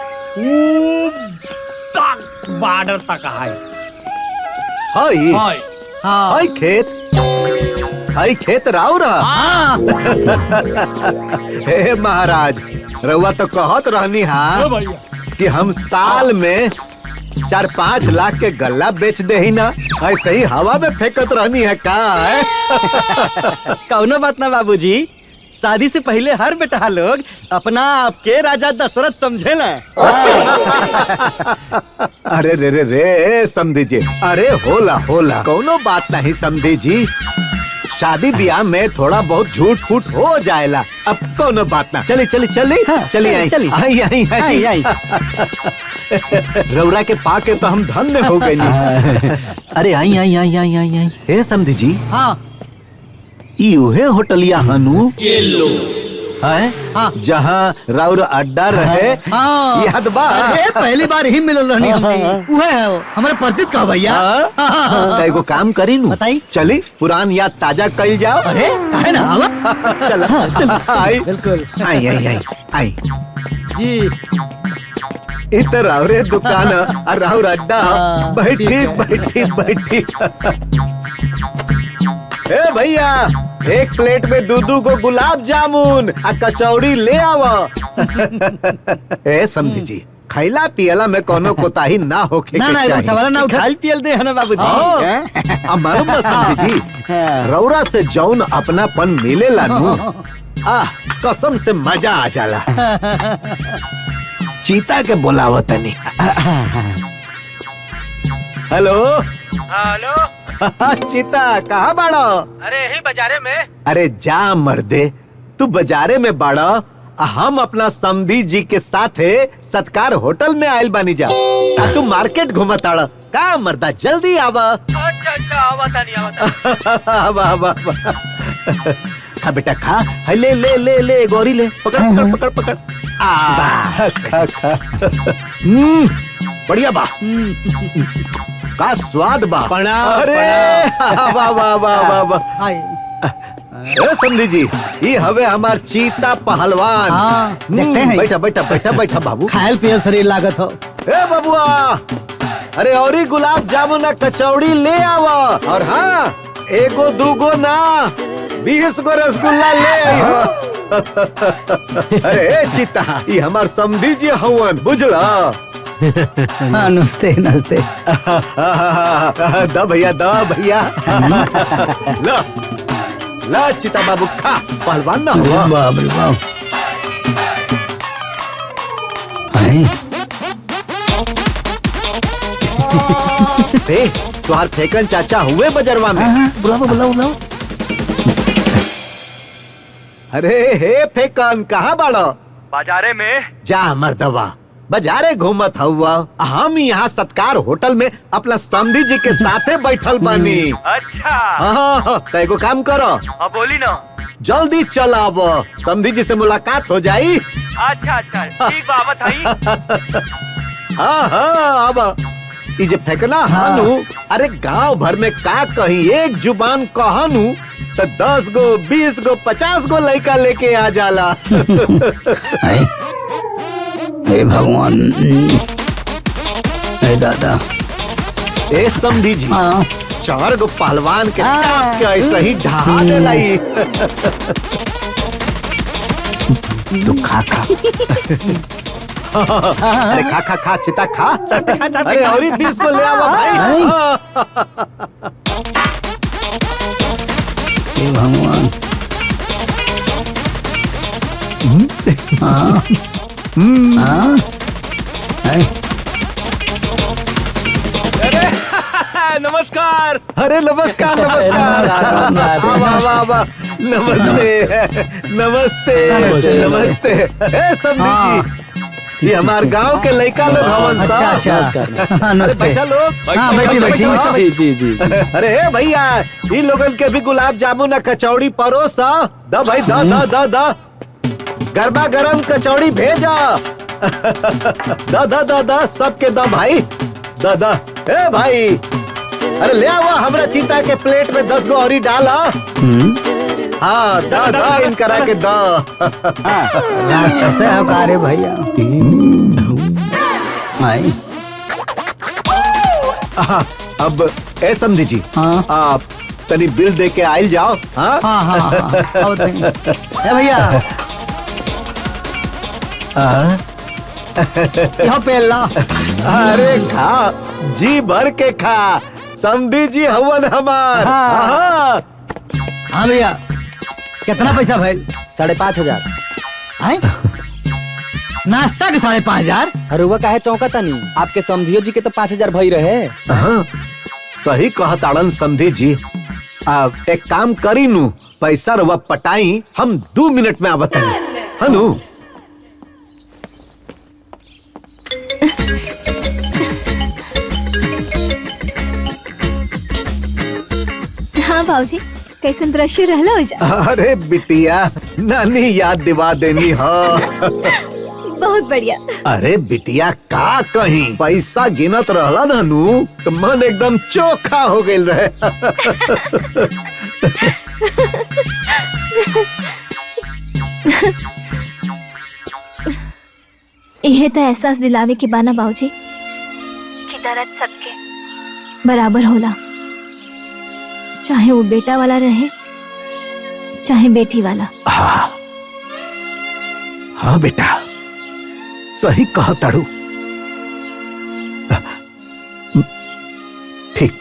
बॉर्डर तक है। हई हाय हई खेत, हई खेत राउर हाँ। हे महाराज रउआ तो कहत रहनी ओ हा भैया कि हम साल में 4-5 लाख के गल्ला बेच दे ही ना, ऐसे ही हवा में फेंकत रहनी है का? कौनो बात ना बाबूजी, शादी से पहले हर बेटा लोग अपना आपके राजा दशरथ समझेला। अरे रे रे रे समधी जी, अरे होला होला कौनो बात नहीं समधी जी। शादी ब्याह में थोड़ा बहुत झूठ फूट हो जाएला, अब कौनो बात ना। चली चली चली चली आई चली। आई आई आई आई रौरा के पाके तो हम धन्य हो गए नी। अरे आई आई आई आई आई आई हे समधी जी, हाँ ई उहे होटलिया हनु है जहाँ राउर अड्डा रहे, हाँ। याद बा? अरे पहली बार ही मिलल रहनी हमनी। उहे है वो हमारे परिचित का भैया। तो एगो काम करी नु, बताई। चली पुरान याद ताजा कल जाओ। अरे है ना आवा। चल चल आई बिल्कुल आई आई आई आई जी। इधर राउरे दुकान और राउर अड्डा। हाँ, बैठी ठीक है। बैठी बैठी। ए भैया एक प्लेट में दूधू को गुलाब जामुन आ कचौड़ी ले आवा। ए समझी जी खैला पियला में कोनो कोताही ना होके ना के ना एकदम चाहिए। सवाल ना उठा। खाल पियल दे है ना बाबूजी। अब मालूम बा समझी जी, रौरा से जौन अपनापन मिलेला नु, कसम से मजा आ जाला। चीता के बोलावो तनी। हेलो हेलो चीता कहाँ बाड़ो? अरे यही बाजारे में। अरे जा मर्दे, तू बाजारे में बाड़ो, हम अपना समधी जी के साथे सत्कार होटल में आयल बानी जा। तू मार्केट घुमताड़ का मर्दा, जल्दी आवा। अच्छा आवा तानी आवा आवा आवा। खा बेटा खा, है ले ले ले ले गौरी ले, पकड़ पकड़ पकड़ पकड़। बस खा खा। बढ़िया बा, का स्वाद बा। अरे वाह वाह वाह वाह वाह। ए समधी जी, ये हवे हमार चीता पहलवान। हाँ, देखते हैं। बैठा बैठा बैठा बैठा बाबू। खायल पियल शरीर लागत हो। ए बबुआ, अरे और ही गुलाब जामुन कचौड़ी ले आवा। और हाँ एगो दूगो ना 20 गो रसगुल्ला ले आइहो। अरे चिता ये हमार समधी जी हवन बुझला। हाँ नमस्ते नमस्ते। द भैया ला ला चिता बाबू खा पहलवान ना हुआ। बाप रे बाप। तुहार फेकन चाचा हुए बजरवा में। बुलाओ। अरे हे फेकन कहाँ बाड़ो? बाजारे में। जा मर्दवा बाजारे घूमत हुआ। हम यहाँ सत्कार होटल में अपना समधी जी के साथे बैठल बानी। अच्छा। हाँ तो एगो काम करो। हाँ बोली ना। जल्दी चल अब समधी जी से मुलाकात हो जाई। अच्छा ठीक बाबत है। हाँ अब ये जे फेंकना हानू अरे गांव भर में का कहीं एक जुबान कहनू तो 10 गो 20 गो 50 गो लड़का लेके आ जाला। हे भगवान हे दादा। ए समधी जी 4 गो पहलवान के चाप के ऐसे ही ढहा देलाई। तू खा अरे खा चिता खा। अरे और 20 को ले आवा भाई। हे भगवान। नमस्कार। अरे नमस्कार नमस्ते। समधी जी ये हमारे गांव के लड़का लोग हवन साहब। बैठा लोग। बैठी। जी। अरे भैया इन लोगन के भी गुलाब जामुन कचौड़ी परोस द भाई द गरबा गरम कचौड़ी भेजा। द सबके द भाई द ए भाई अरे ले आवा हमरा चीता के प्लेट में 10 गो औरी डाला। हाँ द इन करा के द। राक्षस है हकारे भैया। अब ए समझी जी आप तनी बिल दे के आइल जाओ। हाँ भैया पेला। अरे खा जी भर के खा समधी जी हवन हमार। हाँ भैया कितना पैसा भैल? 5,500। नाश्ता के 5,500। अरे वो काहे चौंका तनी आपके समधियो जी के तो 5,000 भई रहे। सही कहत आड़न समधी जी। एक काम करी नू पैसा रवा पटाई हम 2 मिनट में आवत हनु। हाँ भाऊजी कैसन दृश्य रहला हो जा। अरे बिटिया नानी याद दिवा देनी हो। बहुत बढ़िया। अरे बिटिया का कहीं पैसा गिनत रहला नानू तो मन एकदम चोखा हो गइल रहे। यह तो एहसास दिलावे के बाना बाबूजी कि दर्द सबके बराबर होला, चाहे वो बेटा वाला रहे चाहे बेटी वाला। हाँ बेटा सही कहा ताड़ू। ठीक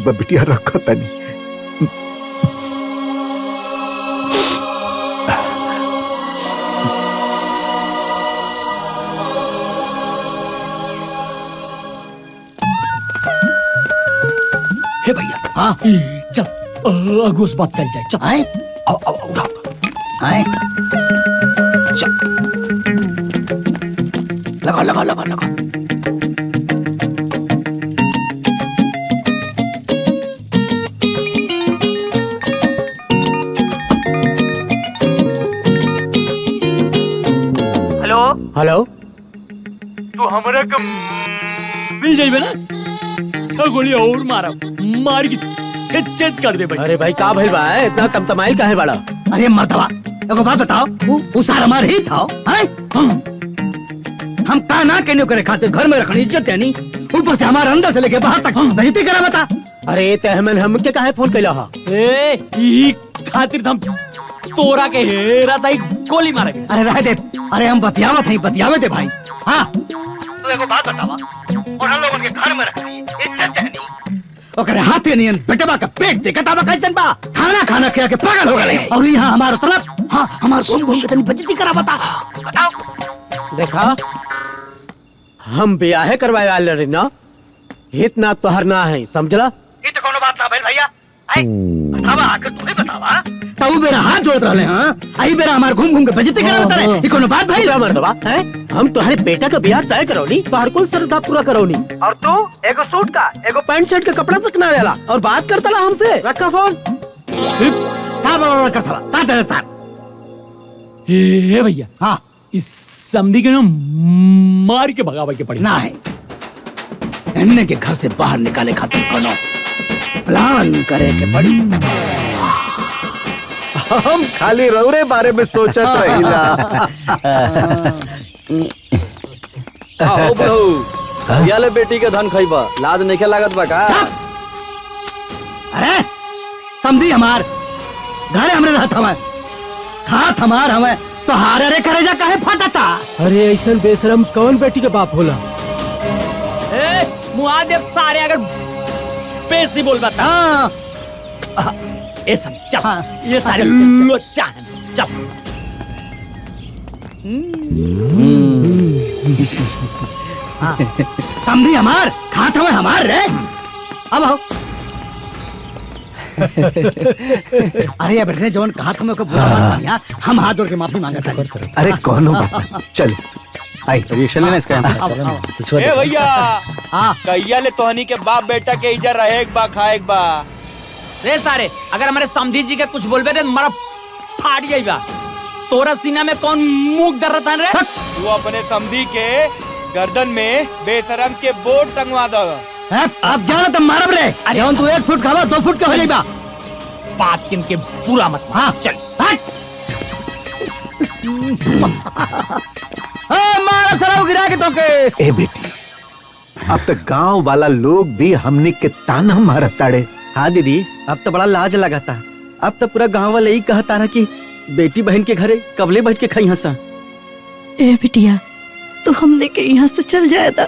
बा बिटिया रखो तनी। हे भैया हाँ चल अगुस बात कर जाए। चल आओ उठा चल लगा। हेलो तू हमरा के मिल जाइबे ना 6 गोली और मारा मार के छेद कर दे भाई। अरे भाई का भइल बा इतना तमतमाइल काहे बाड़ा? अरे मर्दवा एगो बात बताओ वो सारा हमार ही था। हम का ना कहने करे खातिर घर में रखनी इज्जत देनी ऊपर से हमारे अंदर से लेके बाहर तक बेइज्जती करा बता। अरे तहमन हमके काहे फोन कैला हा? ए ई खातिर हम तोरा के हेरा ताई गोली मारे। अरे रह दे, अरे हम बतियावत नहीं, बतियावे दे भाई। हाँ तू एगो बात बतावा, और हम लोगन के घर में रखनी इज्जत कहनी, ओकरे हाथे नियन बेटवा का पेट देखा तावा कैसन बा, खाना खाना खिया के पागल हो गए। और यहाँ हमारा तरफ हाँ हमार घूम घूम के तनी बजती करा बता। बताओ। देखा हम ब्याह करवाए वाले रही ना, इतना तोहर ना है, समझला? ये तो कोनो बात ना भाई भैया। आई बतावा, आखिर तू ही बतावा। तू मेरा हाथ जोड़ रहे हैं, आई बेरा हमार घूम घूम के बजती करा बता रहे। ये कोनो बात भाई? मर्दवा हैं? हम तुम्हारे बेटा का ब्याह तय करौनी, तोहर कुल श्रद्धा पूरा करौनी, और तू एगो सूट का एगो पैंट शर्ट का कपड़ा तक ना देला और बात करता ला हमसे। रखा फोन। करता सर। ए भैया, हाँ इस समधी के ना मार के भगावे के पड़ी ना है। अन्य के घर से बाहर निकाले खातिर कोनो प्लान करे के पड़ी। हम खाली रौरे बारे में सोचत रहिला। आओ बहू, याले बेटी के धन खइबा, लाज नइखे लागत बा का? अरे समझी हमार घरे हमरे रहत हवे, खात हमार हवे, तो हारे रे करेजा काहे फटता? अरे ऐसा बेशरम कौन बेटी के बाप होला? ए मुआदेव सारे अगर बेसी बोल बता। हाँ ये सब चल, हाँ, ये सारे चल, चल, चल। लोचा हैं, चल। हाँ समझी हमार खात हवे हमार रे। अब आओ। अरे ये बैठने जवन कहा तुम्हें को बुरा मत मानिया, हम हाथ जोड़ के माफी मांगते हैं। अरे कौन बात, चल आई रिएक्शन लेना इसका। ए भैया, हाँ कहिया ले तोहनी के बाप बेटा के इधर रहे एक बा खाए एक बा। रे सारे अगर हमारे समधी जी के कुछ बोलबे तो मारा फाट जाइबा। तोरा सीना में कौन मुंह दर्द है रे? तू अपने समधी के गर्दन में बेशरम के बोर्ड टंगवा दो। अब जाना तुम मारब रे। अरे तू 1 फुट खावा 2 फुट के हो जाइबा। बात किनके पूरा मत। हाँ चल हट। मारा सराव गिरा के तो के। ए बेटी, अब तक गांव वाला लोग भी हमने के ताना मारत ताड़े। हाँ दीदी, अब तो बड़ा लाज लगा था। अब तो पूरा गांव वाले यही कहता ना कि बेटी बहन के घरे कबले बैठ के खाई हंसा। ए बिटिया, तू हमने के यहाँ से चल जाए था,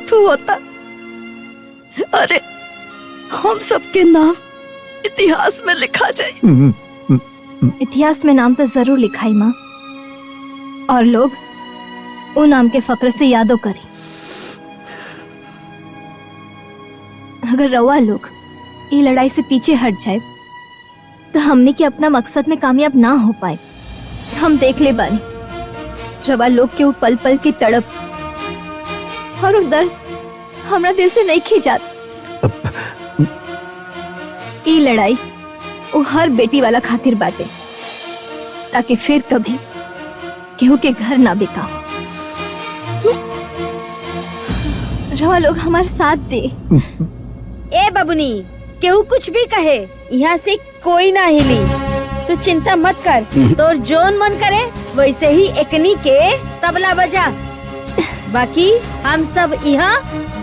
तू होता। अरे हम सबके नाम इतिहास में लिखा जाए। इतिहास में नाम तो जरूर लिखाई माँ, और लोग वो नाम के फक्र से यादो करी। अगर रवा लोग ये लड़ाई से पीछे हट जाए तो हमने के अपना मकसद में कामयाब ना हो पाए। हम देख ले बानी रवा लोग के वो पल पल की तड़प और वो दर्द हमरा दिल से नहीं खींचात। ये लड़ाई वो हर बेटी वाला खातिर बाटे, ताकि फिर कभी केहू के घर ना बिका। रवा लोग हमारे साथ दे। ए बबुनी, केहू कुछ भी कहे, यहाँ से कोई ना हिली। तू चिंता मत कर, तोर जोन मन करे वैसे ही एकनी के तबला बजा। बाकी हम सब यहाँ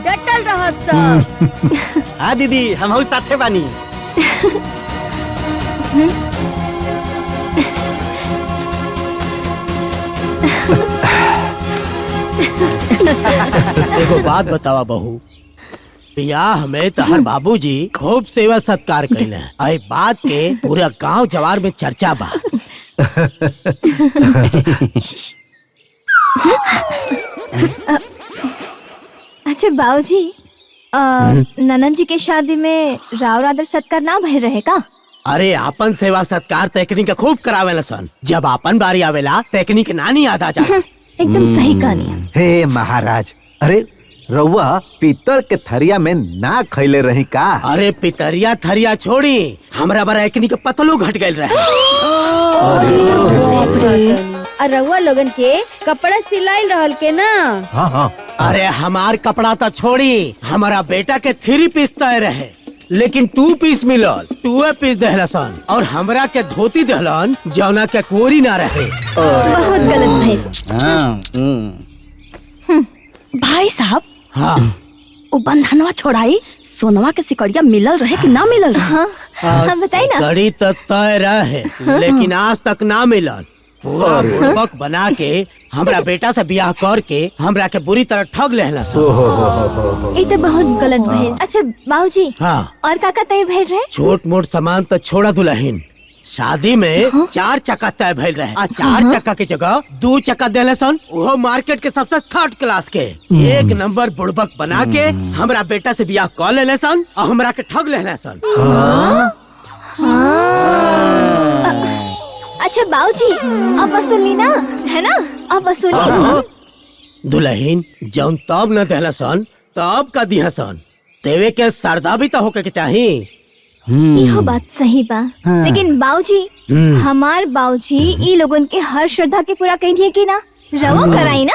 डटल रहब सब। हाँ दीदी, हम साथे बानी। एगो बात बतावा बहू, बियाह में तहर बाबूजी खूब सेवा सत्कार कैले। आई बात के पूरा गांव जवार में चर्चा बा। अच्छा बाबूजी, ननन जी के शादी में राव आदर सत्कार ना भय रहे का? अरे आपन सेवा सत्कार तकनीक खूब करावेला सन, जब आपन बारी आवेला तकनीक नानी याद आ जा। एकदम सही कहानी। हे महाराज, अरे रउआ पीतल के थरिया में ना खैले रही का? अरे पितरिया थरिया छोड़ी, हमरा बरा एकनी के पतलो घट गइल रहे। रउआ लोगन के कपड़ा सिलाई रहल के ना? हाँ हाँ। अरे हमार कपड़ा तो छोड़ी, हमारा बेटा के 3 पीस तय रहे, लेकिन 2 पीस मिलल, 2 पीस दहलसन, और हमरा के धोती दहलन जौना के कोरी ना रहे। बहुत गलत भाई। भाई साहब, हाँ, वो बंधनवा छोड़ाई सोनवा के सिकड़िया मिलल रहे कि ना मिलल रहे? हम बताई ना। गड़ी तो तय रहे लेकिन आज तक ना मिलल। पूरा बुड़बक बना के हमरा बेटा से ब्याह करके हमरा के बुरी तरह ठग लेहला सन। ये तो बहुत गलत भइल। अच्छा बाबूजी, हाँ और काका तय भइल रहे? छोट मोट सामान तो छोड़ा दुल्हन, शादी में 4 चक्का तय भइल रहे आ 4 चक्का के जगह 2 चक्का देले सन, वो मार्केट के सबसे थर्ड क्लास के। 1 नंबर बुड़बक बना के हमरा बेटा से ब्याह कर लेले सन और हमरा के ठग लेले सन। अच्छा बाबूजी, अब वसूली ना, है ना? अब वसूली। दुल्हन जौन तब न देहला सन तब का दिया सन, तेवे के सरदा भी तो होके के चाही। यह बात सही बा, लेकिन बाबूजी हमार बाबूजी ई लोगन के हर श्रद्धा के पूरा कहिए कि ना रवो कराई ना।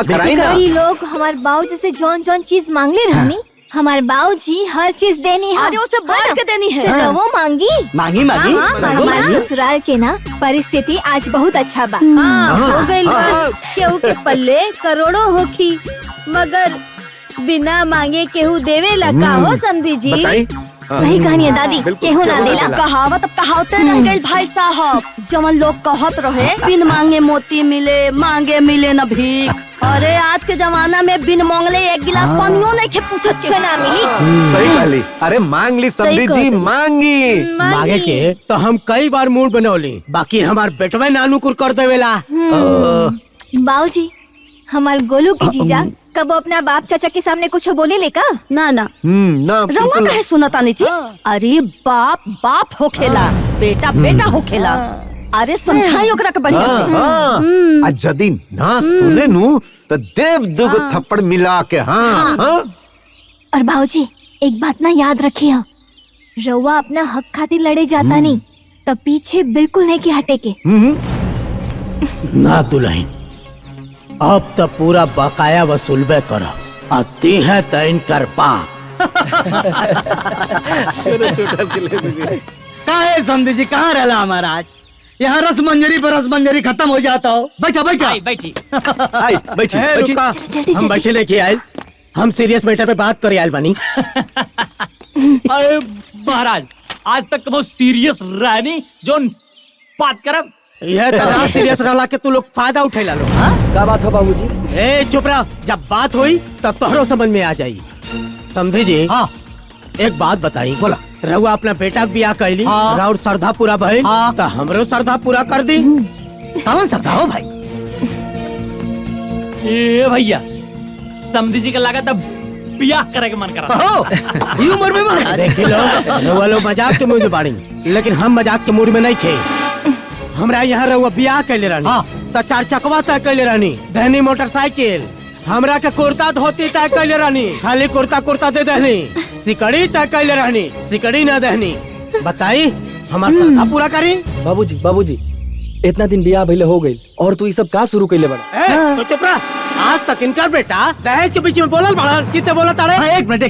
कराई ना। कई लोग हमार बाबूजी से जौन जौन चीज मांगले रहनी, हमार बाबूजी हर चीज देनी है। अरे उसे बढ़ के देनी है। रवो मांगी मांगी मांगी। हमारे ससुराल के ना परिस्थिति आज बहुत अच्छा बा। हो गइल बा। केहू के पल्ले करोड़ों होखी मगर बिना मांगे केहू देवे लगा हो समझी जी। सही कहानी है दादी, केहू ना देला। कहावत अब कहावते रह गइल भाई साहब। जमन लोग कहत रहे बिन मांगे मोती मिले, मांगे मिले न भीख। अरे आज के जमाना में बिन मांगले 1 गिलास पानियो नहीं के पूछत छे ना मिली। सही कहली। अरे मांग ली समधी जी, मांगी। मांगे के तो हम कई बार मूड बनौली, बाकी हमार बेटवा नानुकुर कर देवेला। बाबूजी हमार गोलू के जीजा कब अपना बाप चाचा के सामने कुछ बोले लेका? ना ना ना रवा काहे सुनतानी जी? अरे बाप बाप होखेला, बेटा बेटा होखेला। अरे समझाई ओकरा के बढ़िया से। आ जदी ना सुने नु तो देव दुगो थप्पड़ मिला के। हाँ और बाबूजी एक बात ना याद रखिए, रउआ अपना हक खातिर लड़े जाता नहीं तो पीछे बिल्कुल नहीं की हटे के। ना दुल्हन, अब तो पूरा बकाया वसूलबे कर। अति है तो इनकर पाप। काहे समझी जी, कहाँ रहला हमारा आज? यहाँ रस मंजरी पर रस मंजरी खत्म हो जाता हो। बैठा बैठा बैठी बैठी। रुका, हम बैठे लेके आए, हम सीरियस मैटर पे बात करे आयल बानी। अरे महाराज, आज तक बहुत सीरियस रहनी जोन बात करब। यह तना सीरियस रहला के तू लोग फायदा उठेला लो। क्या बात है बाबूजी? ए चुप रह, जब बात हुई तब तोहरो समझ में आ जाई। समझी जी? हाँ। एक बात बताई। बोला। रहुआ अपना बेटा के ब्याह कैली, राउर श्रद्धा पूरा भइल, तो हमरो श्रद्धा पूरा कर दी। कौन श्रद्धा हो भाई? ए भैया, समधी जी के लागत अब ब्याह करे के मन करा। ये उम्र में महाराज देख लो, रहुआ लोग मजाक के मूड में बाड़ी, लेकिन हम मजाक के मूड में नहीं थे। हमरा यहाँ रहुआ ब्याह कैले रहनी तो 4 चकवा तय कैले रहनी, दहनी मोटरसाइकिल। हमरा के कुर्ता धोती तय कैले रहनी, खाली कुर्ता दे दहनी। सिकड़ी तय कैले रहनी, सिकड़ी न दहनी। बताई हमार श्रद्धा पूरा करी। बाबूजी इतना दिन बियाह भइले हो गइल और तू ये सब का शुरू कइले बड़ा? तो चुप रह। आज तक इनकर बेटा दहेज के बीच में बोलल बड़न, कितने बोला ताड़े? एक मिनट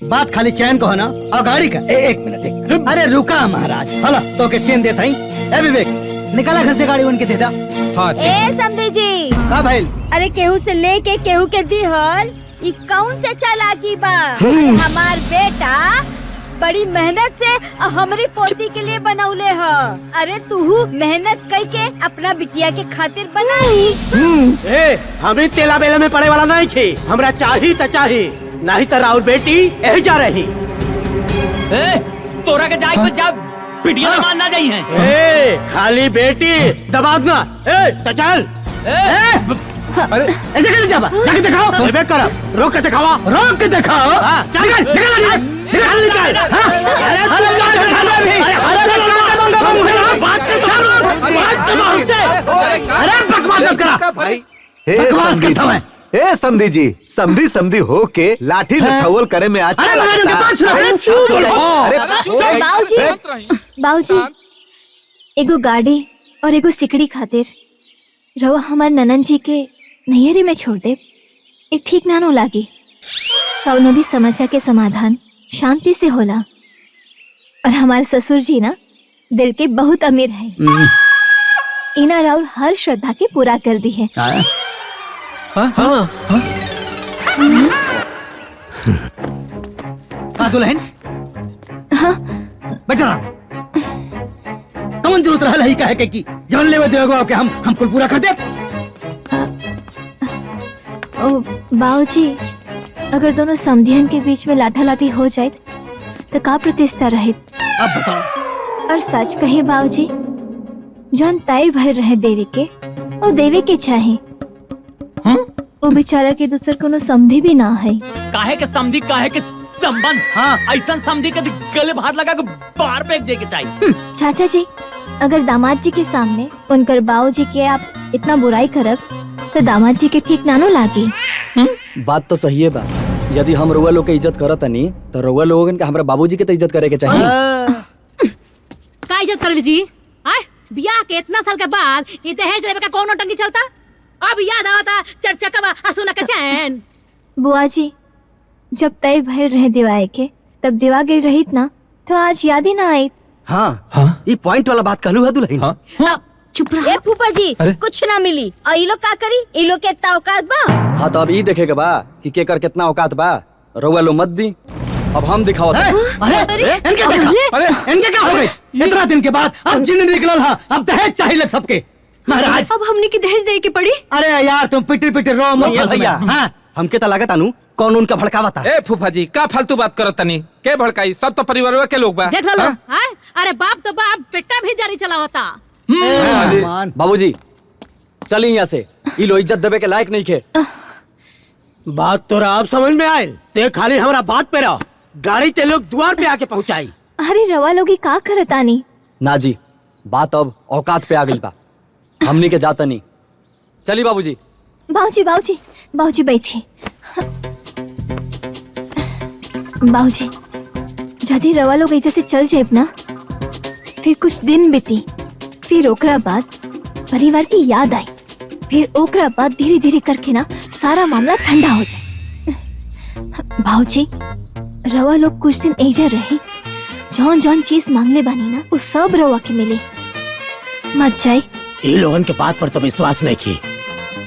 बात खाली चैन को है ना और गाड़ी का। एक मिनट। अरे रुका महाराज, हला तो के चैन देता ही। ए विवेक, निकाला घर से गाड़ी उनके दे दा। हाँ, ए समझी जी, का भाई? अरे केहू से लेके केहू के दिहल ई कौन से चालाकी बा? हमार बेटा बड़ी मेहनत से हमारी पोती के लिए बनौले ह। अरे तू मेहनत कई के अपना बिटिया के खातिर बनाई। हमें तेला बेला में पड़े वाला नहीं थे। हमरा चाही त चाही, नहीं तो राउर बेटी यही जा रही। तोरा के जाए को जा पिटिया में मानना चाहिए। खाली बेटी दबाव ना। तो चल। अरे ऐसे कैसे जाबा? जाके दिखाओ। अबे कर, रोक के दिखावा। रोक के दिखाओ। चल निकल। अरे बकवास मत करा। ए समधी जी, समधी हो के लाठी लठौल करे में अच्छा बाबूजी एगो गाड़ी और एगो सिकड़ी खातिर रवा हमार ननन जी के नैहरी में छोड़ दे, एक ठीक ना नो लागी। कौनो भी समस्या के समाधान शांति से होला और हमारे ससुर जी ना दिल के बहुत अमीर है। इना राउर हर श्रद्धा के पूरा कर दी है। हाँ? हाँ दुल्हन, बैठा रहा। कौन जरूरत रहा ही कहे कि जवन लेवे देवे के हम कुल पूरा कर दे। ओ बाबूजी, अगर दोनों समधियन के बीच में लाठा लाठी हो जाए तो का प्रतिष्ठा रहे? अब बताओ। और सच कहे बाबूजी, जौन तय भर रहे देवे के वो देवे के चाहे। वो बेचारा के दूसर कोनो समधी भी ना है। काहे के समधी, काहे के संबंध। हाँ, ऐसा समधी के गले में हाथ लगा के बाहर फेंक दे के चाहिए। चाचा जी, अगर दामाद जी के सामने उनकर बाबूजी के आप इतना बुराई करब तो दामाद जी के ठीक नानो लागी। बात तो सही है बा। यदि हम रउआ लोग के इज्जत करत नहीं तो रउआ लोगन के हमरा बाबूजी के तो इज्जत करे के चाहिए। का इज्जत कर लीजिए? बियाह के इतना साल के बाद ये दहेज लेवे का कौन टंकी चलता? अब याद आवता चर्चा का असुना के चैन। बुआ जी, जब तय भर रहे दिवाए के तब दिवा गिर रहित ना तो आज याद ही ना आई। हाँ, ये पॉइंट वाला बात कहलू है दुल्हन। चुप रह। फूफा जी, कुछ ना मिली और ये लोग का करी? ये लोग के इतना औकात बा? हाँ तो अब ये देखेगा बा कि केकर कितना औकात बा। रउआ लोग मत दी, अब हम दिखाओ। अरे इनके देखा, इनके क्या हो गई? इतना दिन के बाद अब जिन निकलल हा, अब दहेज चाहिए सबके। महाराज, अब हमने की दहेज दे के पड़ी? अरे यार तुम पिटी पिटी रो मत भैया। हाँ, हमके तो लागत आनू कौन उनका भड़कावा था। ए फूफा जी, का फालतू बात करत तनी? के भड़काई? सब तो परिवार के लोग बा। देख लो। अरे बाप तो बाप, बेटा भी जारी चला होता। बाबूजी चलिए यहाँ से, ये लो इज्जत देवे के लायक नहीं खे। बात तो आप समझ में आये, ते खाली हमारा बात पे रहो। गाड़ी ते लोग द्वार पे आके पहुँचाई। अरे रवा लोगी का करतानी? ना जी, बात अब औकात पे आ गई बा। हमनी के जाता नहीं। चलिए बाबूजी। बाबूजी बाबूजी बाबूजी बैठी। बाबूजी, यदि रवा लोग ऐसे से चल जाए ना, फिर कुछ दिन बीती, फिर ओकरा बाद परिवार की याद आई, फिर ओकरा बाद धीरे धीरे करके ना सारा मामला ठंडा हो जाए। बाबूजी, रवा लोग कुछ दिन ऐजा रही, जौन जौन चीज मांगले बानी ना वो सब रवा के मिले। मत जाए। ये लोगन के बात पर तो विश्वास नहीं की,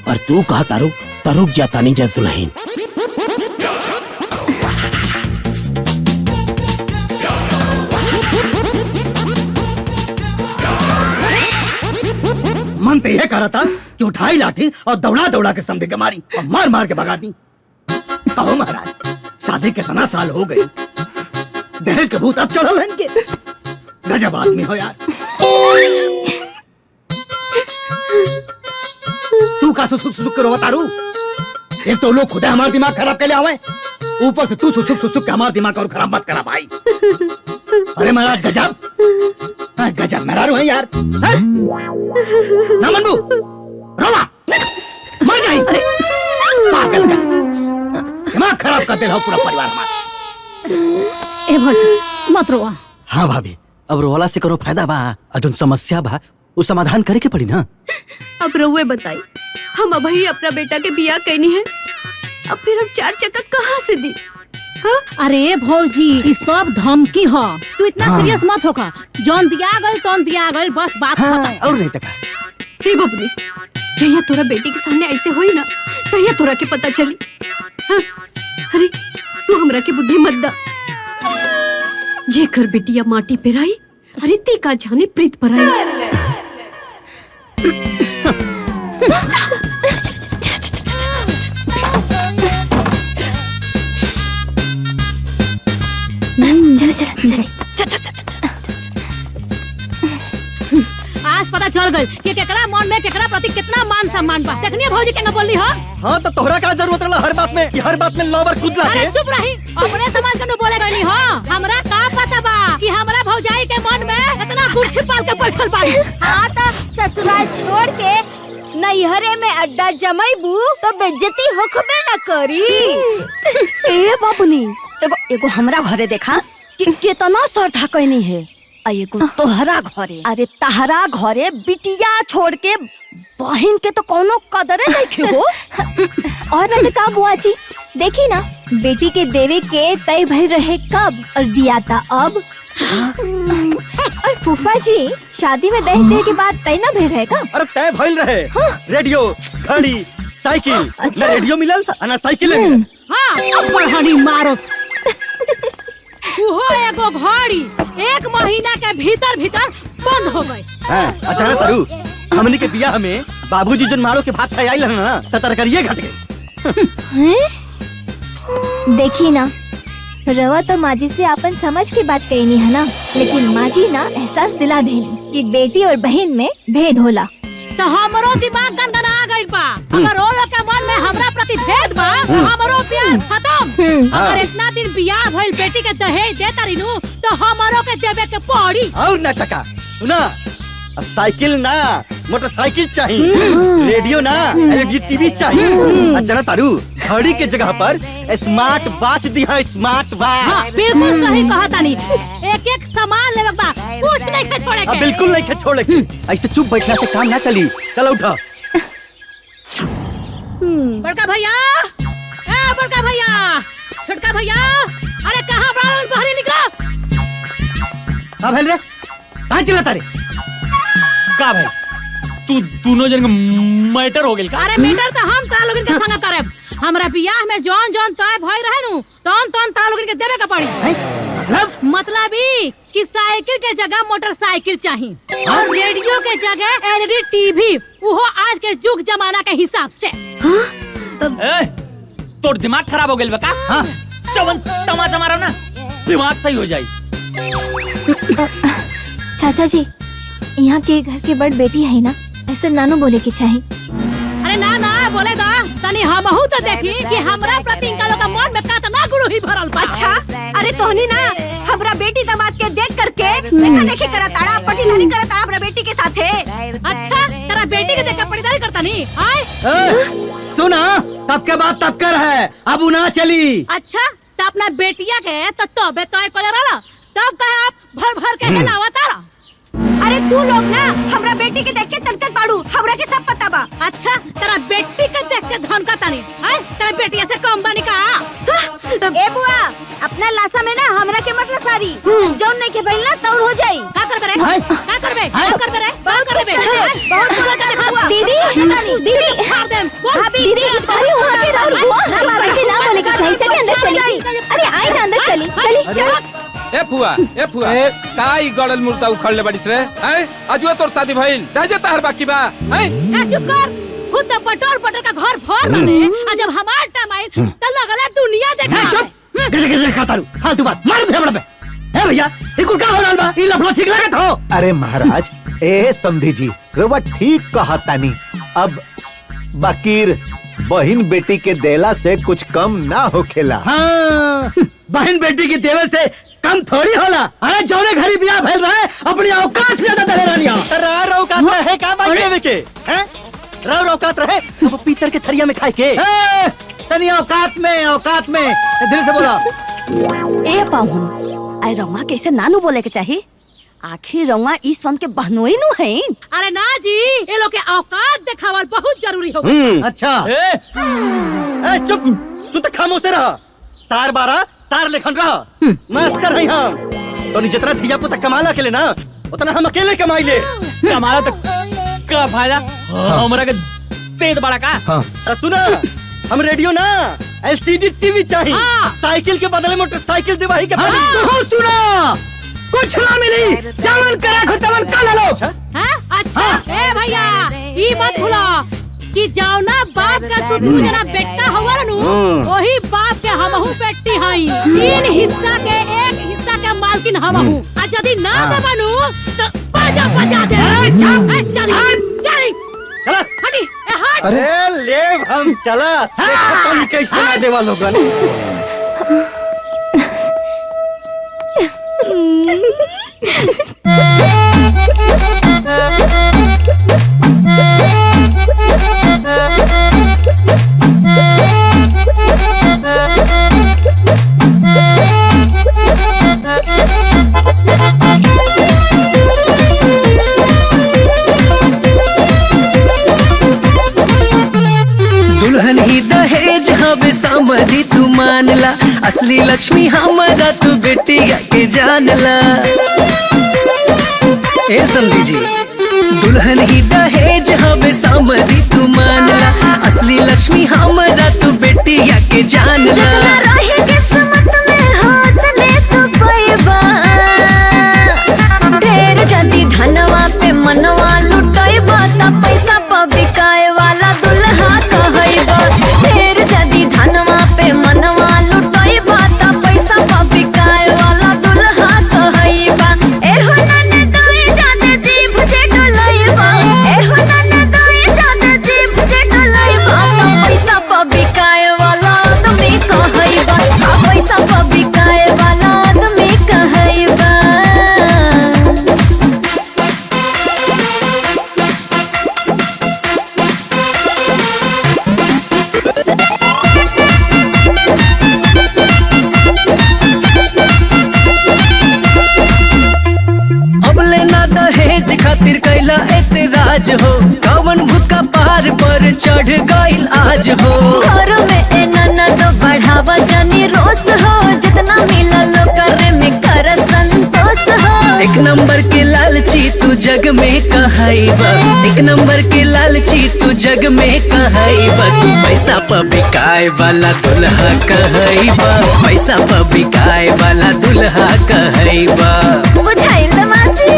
पर तू कहा तारू तो रुक जाता नहीं जद दुल्हन। मन तो यह करा था कि उठाई लाठी और दौड़ा दौड़ा के समझे के मारी और मार मार के भगा दी। कहो महाराज, शादी के कितना साल हो गए, दहेज के भूत अब चढ़ल है इनके। गजब आदमी हो यार। तू का सुसुक करो तारू? एक तो लोग खुद हमारा दिमाग खराब कर ले आवे, ऊपर से तू सुसुक सुसुक के हमारा दिमाग और खराब मत करा भाई। अरे महाराज गजब, गजब मेहरारू है यार। ना मनबू, रोवा, मर जाई। पागल का दिमाग खराब कर दे रहा पूरा परिवार हमारा। ए भौजी मत रोवा। हाँ भाभी, अब रोवाला से करो फायदा बा, अजून समस्या बा, वो समाधान करे के पड़ी ना। अब रउए बताई, हम अभी अपना बेटा के बियाह कहनी है, अब फिर हम 4 चक्का कहाँ से दी? अरे भौजी, ये सब धमकी हो, तू इतना सीरियस मत होका। जौन दिया गल तौन दिया गल, बस बात खत्म। और नहीं तक हे बबली, जहिया तोरा बेटी के सामने ऐसे होई ना, तहिया तोरा के पता चली। हाँ? अरे तू हमरा के बुद्धि मत दा। जेकर बेटिया माटी पे रही, अरे ती का जाने प्रीत पर आई। आज पता चल गई कि केकरा मन में केकरा प्रति कितना मान सम्मान बा। देखनिए भौजी केंगा बोली हो? हाँ तो तोहरा का जरूरत रहा हर बात में कि हर बात में लवर कूद लाके? अरे चुप रही, अपने समाज के नु बोले गई हो। हमरा का पता बा कि हमरा भौजाई के मन में इतना कुर्सी पाल के बैठल बाड़ी। हाँ तो ससुराल छोड़ के नैहरे में अड्डा जमाईबू तो बेइज्जती होखबे न करी। ए बाबूनी, एगो हमरा घरे देखा कि कितना श्रद्धा कहनी है, एगो तोहरा घरे। अरे तहरा घरे बिटिया छोड़ के बहन के तो कोनो कदरे नहीं हो। और न का बुआ जी, देखी ना बेटी के देवे के तय भर रहे कब और दिया था अब। और फूफा जी, शादी में दहेज देने के बाद तय ना भर रहेगा? अरे तय भइल रहे। रेडियो, घड़ी, साइकिल ना रेडियो मिलल और ना साइकिल मिलल। हाँ अब बढ़नी मारो उहो एगो घड़ी 1 महीना के भीतर भीतर बंद हो गई। हां अचानक तारू हमनी के बियाह में बाबूजी जन मारो के भात खाई आइल ना त तरकारिए घट गई। देखी ना रवा तो माजी से अपन समझ की बात कही नहीं है ना, लेकिन माजी ना एहसास दिला देनी कि बेटी और बहन में भेद होला। तो हमरो दिमाग गनगना गइल बा। अगर ओ लोग के मन में हमरा प्रति भेद बा तो हमरो प्यार खत्म। अगर इतना दिन बियाह भइल बेटी के दहेज दे तारीनु तो हमरो के देवे के पड़ी। और ना टका सुना अब साइकिल ना मोटरसाइकिल चाहिए, रेडियो ना एलईडी टीवी चाहिए। अच्छा ना तारू घड़ी के जगह पर स्मार्ट वॉच दी है, स्मार्ट वॉच। हाँ, बिल्कुल सही कहा तानी। एक एक सामान लेवे बा कुछ नहीं के छोड़े के। बिल्कुल नहीं के छोड़े के। ऐसे चुप बैठने से काम ना चली। चलो उठा। बड़का भैया ए बड़का भैया छोटका भैया अरे कहाँ बाहर बाहर निकलो। का भेल रे कहाँ चिल्लाता रे? का भाई तू दोनों जन मैटर हो गेल का? अरे मैटर तो हम तारा लोगन के संग करब। हमरा बियाह में जौन जौन तय भई रहे नु तौन तौन तारा लोगन के देवे के पड़ी। मतलब ई कि साइकिल के जगह मोटरसाइकिल चाहिए और रेडियो के जगह एलईडी टीवी, वो आज के जुग जमाना के हिसाब से। ए, तोर दिमाग खराब हो गेल बा का? हाँ? चवन तमाचा मारो ना दिमाग सही हो जाई। चाचा जी यहाँ के घर के बड़ बेटी है ना, ऐसे नानू बोले के चाहिए। अरे ना ना बोले दा तनी हमहू तो देखी कि हमरा प्रति इनका लोग मन में कितना गुरु ही भरल बा। अच्छा अरे तोहनी ना हमरा बेटी दामाद के देख करके देखा देखी करा ताड़ा पटीदारी करा ताड़ा हमरा बेटी के साथे। अच्छा तेरा बेटी के देख के पटीदारी करता नहीं आए? सुना तब के बात तब कर है अब ना चली। अच्छा तो अपना बेटिया के तबे तय कर रहा तब कहे आप भर भर के हिलावा तारा। अरे तू लोग ना हमरा बेटी के देख के तनकत बाड़ू, हमरा के सब पता बा। अच्छा तेरा बेटी के देख के धन का तानी आए तेरा बेटिया से कम बनी का? ए बुआ अपना लाशा में ना हमरा के मतलब सारी जौन नहीं के भइल ना तौन हो जाई। का करबे रे का करबे का करबे रे बहुत करबे बहुत बोलत है बुआ। दीदी दीदी मार देम भाभी दीदी अरे वहाँ के राहुल बुआ ना वैसे ना बोले के चाहिए। चलिए अंदर चलिए। अरे आई ना अंदर चली चली चलो। ए फुआ काई गड़ल मुर्दा उखड़ ले बड़िस रे हैं? अजुए तोर शादी भइल रह जाता हर बाकी बा हैं? ए चुप कर खुद तो पटोर पटोर का घर फोड़ बने और जब हमार टाइम आई तो लगला दुनिया देखा। चुप किसे कहता रू फालतू बात मार फेफड़ा पे। ए भैया ई कुल का हो रहल बा? ई लफड़ा ठीक लागत हो? अरे महाराज ए समधी जी रउआ ठीक कहतानी। अब बाकीर बहन बेटी के देला से कुछ कम ना होखेला। हाँ बहन बेटी की देवे से कम थोड़ी होला। अरे जौने घरी बियाह भइल रहे अपनी औकात से ज्यादा दहे रानिया। रार औकात रहे का बात लेवे के हैं? रार औकात रहे अब पीतर के थरिया में खाए के। तनी औकात में धीरे से बोला। ए पाहुन आई रउआ कैसे नानू बोले के चाहिए? आखिर रउआ ई सन के बहनोई नु है। अरे ना जी ये लोग के औकात दिखावल बहुत जरूरी हो। अच्छा ए चुप तू तो खामोश रह। सार बारा सार लेखन रह मास्टर है हम तो जितना धिया पुता कमाला के ले ना उतना हम अकेले कमाई ले। कमाला तक का फायदा हमरा के तेज बड़ा का? सुना हम रेडियो ना एलसीडी टीवी चाहिए। साइकिल के बदले मोटरसाइकिल दिवाही के सुना कुछ ना मिली जावन करा खतवन कर लो। अच्छा ए भैया ई मत भूलो कि जौना बाप का तू दू जना बेटा हवा नु वही बाप के हमहू बेटी हई। 3 हिस्सा के 1 हिस्सा के मालकिन हमहू। आ यदि ना देबनु तो बाजा बजा दे। चली चला हटी ए हट। अरे ले हम चला पता नहीं कैसे ना देवा लोगन। दुल्हन ही दहेज हवे समधी तू मानला, असली लक्ष्मी हमारा तू बेटी के जानला। ए समधी जी दुल्हन ही दहेज हवे समधी तू मानला, असली लक्ष्मी हमरा तू बेटिया के जानला। जितना रहे किस्मत में हाथ ने तो पैबा, ढेर जदी धनवा पे मनवा लुटाइबा त पैसा प बिकाए वाला दुल्हा कहैबा। ढेर जदी धनवा पे मनवा लुटाइबा त पैसा प बिकाए वाला दुल्हा कहैबा। एहो नन्हे दोए जादे जीभ जे डोलैबा, एहो नन्हे दोए जादे जीभ जे डोलैबा त पैसा प बिकाए वाला आदमी कहैबा। पैसा प बिकाए वाला आदमी कहैबा। अब लेना दहेज खातिर कैला एतराज हो, कवन भूत पार पर चढ़ गइल आज हो। घर में एना न तो बढ़ावा जानी रोस हो, जितना मिलल करे में कर संतोष हो। एक नंबर के लालची तू जग में कहैबा, एक नंबर के लालची तू जग में कहैबा। तू पैसा प बिकाए वाला दुल्हा कहैबा, पैसा प बिकाए वाला दुल्हा कहैबा। बुझाइल माची।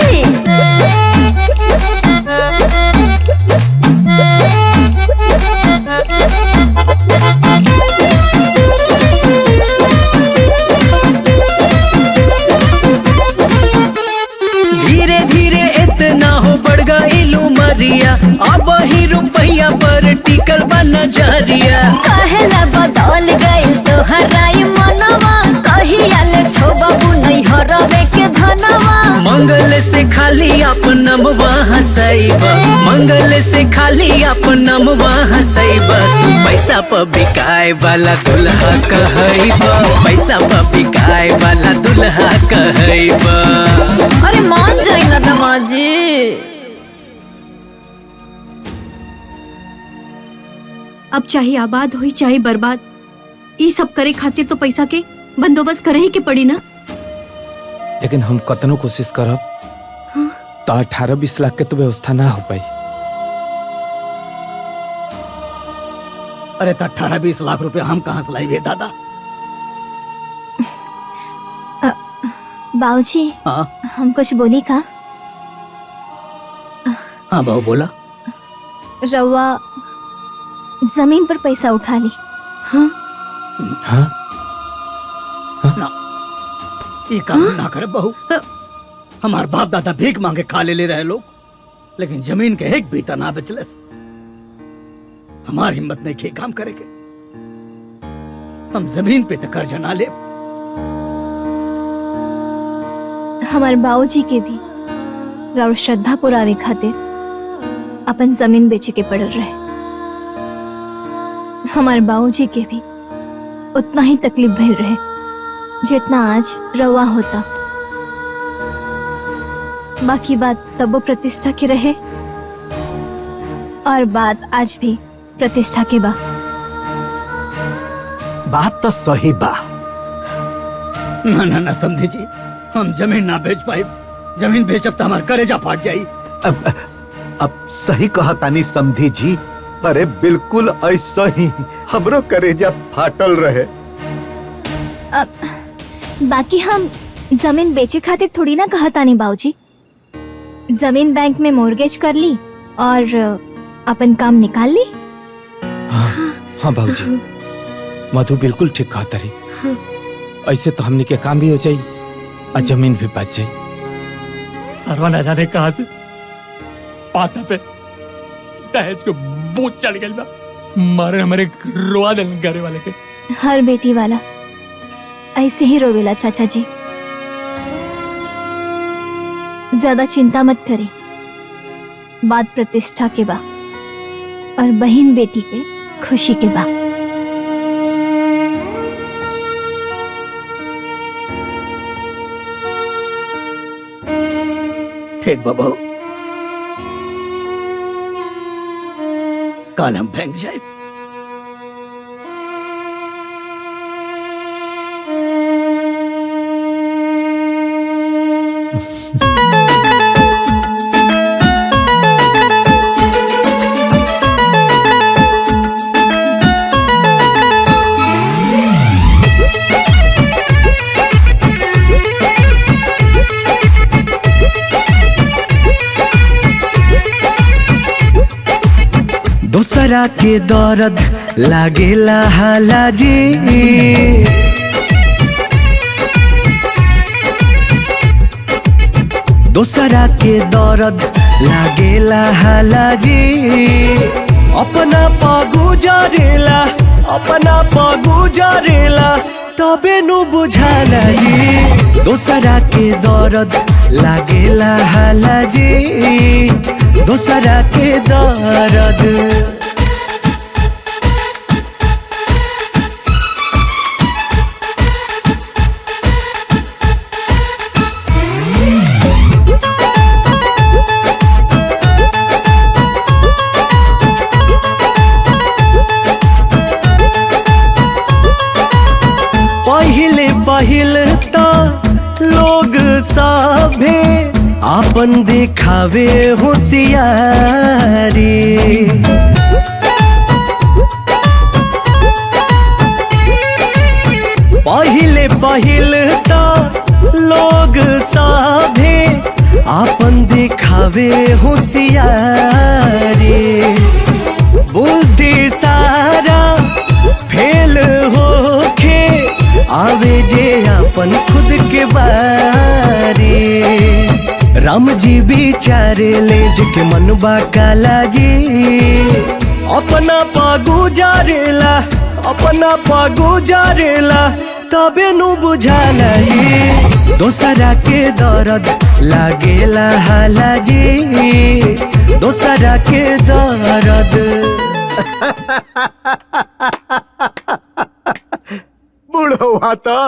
धीरे धीरे इतना हो बढ़ गइल उमरिया, अब ही रुपया पर टिकल बा नजरिया। कहेला बदल गइल तोहराई मनवा, कहिया ले छो बाबू नहीं हरवे के धनवा। मंगल से खाली अपनमवा हंसैबा, मंगल से खाली अपनमवा हंसैबा। तू पैसा प बिकाए वाला दुल्हा कहैबा, पैसा प बिकाए वाला दुल्हा कहैबा। अरे मान जाई ना दमाजी। अब चाहे आबाद हुई चाहे बर्बाद, ई सब करे खातिर तो पैसा के बंदोबस्त करे ही के पड़ी ना। लेकिन हम कतनो कोशिश करब तो 18-20 लाख के तो व्यवस्था ना हो पाई। अरे तो 18-20 लाख रुपया हम कहाँ से लाइबे दादा? बाबूजी, हाँ हम कुछ बोली का? हाँ बहू बोला। रउआ जमीन पर पैसा उठा ली। हाँ हाँ ना ये काम ना करे बहू। हमार बाप दादा भीख मांगे खा ले रहे लोग, लेकिन जमीन के एक बीता ना बचलस। हमार हिम्मत नहीं खे काम करे के। हम जमीन पे तो कर्ज ना ले। हमार बाबूजी के भी राउर श्रद्धा पुरावे खातिर अपन जमीन बेचे के पड़ल रहे। हमार बाबूजी के भी उतना ही तकलीफ भइल रहे जितना आज रवा होता। बाकी बात तब प्रतिष्ठा की रहे और बात आज भी प्रतिष्ठा के बा। बात तो सही बा। ना ना ना समझी जी, हम जमीन ना बेच पाए। जमीन बेचब तो हमार कलेजा फाट जाई। अब सही कहा तानी समधी जी। अरे बिल्कुल ऐसा ही हमरो कलेजा फाटल रहे। बाकी हम जमीन बेचे खातिर थोड़ी ना कहा तानी बाबूजी। जमीन बैंक में मोर्गेज कर ली और अपन काम निकाल ली। हाँ बाबूजी, मधु बिल्कुल ठीक कहा तारी। ऐसे तो हमने के काम भी हो जाई और जमीन भी बच जाई। सरवा न जाने कहां से पाता पे दहेज को बोझ चढ़ गई बा। मारे हमारे रोआ दल घरे वाले के। हर बेटी वाला ऐसे ही रोवेला चाचा जी। ज्यादा चिंता मत करी, बात प्रतिष्ठा के बा और बहन बेटी के खुशी के बा। ठीक बाबू, कल हम बैंक जाए। दूसरा के दर्द लागेला हाला जी दूसरा के दर्द लागेला हाला जी अपना पगु जरेला तबे नु बुझाला जी दूसरा के दर्द लागेला हाला जी दूसरा के दर्द पहिल तो लोग सभे आपन दिखावे होशियारी पहिल तो लोग सभे आपन दिखावे होशियारी बुद्धि सारा फेल होके आवे जे अपन खुद के बारे राम जी बिचारे ले के मनबा काला जी अपना पगु जारेला तबे नु बुझाला जी दोसरा के दर्द लागेला हाला जी दोसरा के दर्द बुढ़वा तो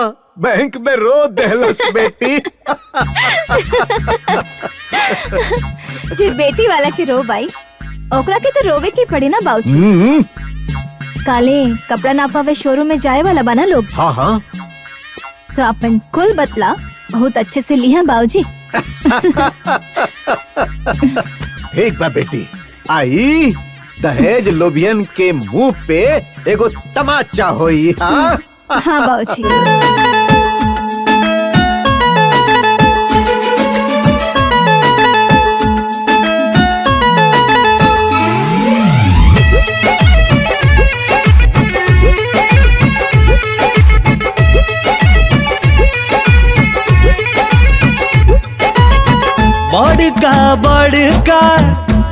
बैंक में रो देलस बेटी जे बेटी वाला के रो भाई ओकरा के तो रोवे के पड़े ना बाबूजी काले कपड़ा नापावे शोरूम में जाए वाला बना लोग हाँ हाँ तो अपन कुल बतला बहुत अच्छे से लिया बाबूजी ठीक बा बेटी आई दहेज लोबियन के मुंह पे एगो तमाचा होई हाँ हाँ बाबूजी बड़का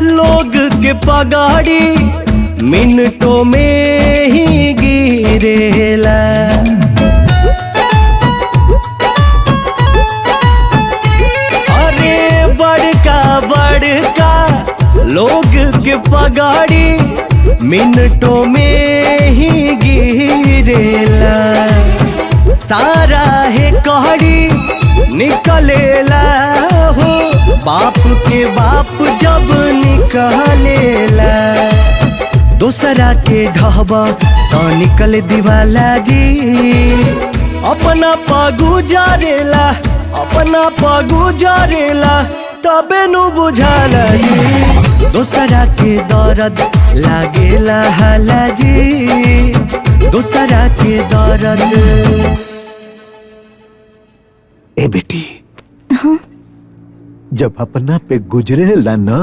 लोग के पगाड़ी मिनटों में ही गिरेला अरे बड़का लोग के पगाड़ी मिनटों में ही गिरेला सारा है कहड़ी निकलेला हो बाप के बाप जब निकलेला दूसरा के ढहबा तो निकले दीवाला जी अपना पगु जारेला तबे नु बुझाला जी दूसरा के दर्द लागेला हाला जी दूसरा के दर्द ए बेटी जब अपना पे गुजरेला ना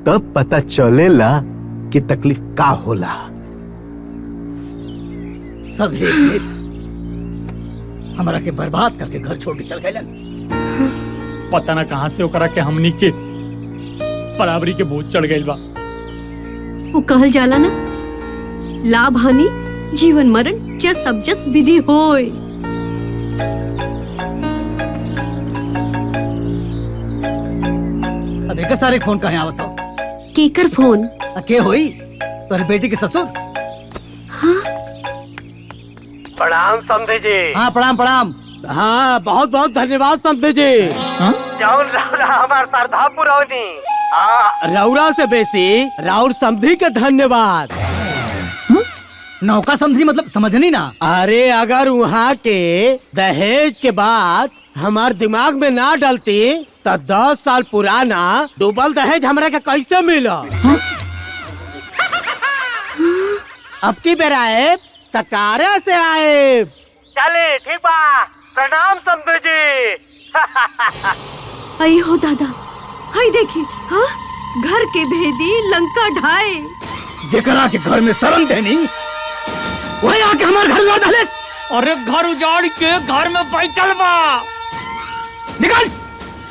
तब पता चलेला कि तकलीफ का होला सब एक हमारा के बर्बाद करके घर छोड़ के चल गए पता ना कहां से ओकरा के हमनी के बराबरी के बोझ चढ़ गइल बा वो कहल जाला ना लाभ हानि जीवन मरण जस सब जस विधि होय अब एक सारे फोन कहाँ आवत हो केकर फोन के होई तोरे बेटी के ससुर प्रणाम समझे जी हाँ प्रणाम प्रणाम हाँ बहुत बहुत धन्यवाद समझे जी जौन रौरा हमार श्रद्धा पुरौनी रौरा से बेसी राउर समझी के धन्यवाद नौका समझी मतलब समझनी ना अरे अगर वहाँ के दहेज के बाद हमार दिमाग में ना डलती तो 10 साल पुराना डूबल दहेज हमरा के कैसे मिला अब की बेरा आए तकारे से आए चले ठीक बा प्रणाम समझे जी आई हो दादा हाय देखी हाँ घर के भेदी लंका ढाए। जेकरा के घर में शरण देनी वही आके हमारे घर लौट डाले। अरे घर उजाड़ के घर में बैठल बा। निकल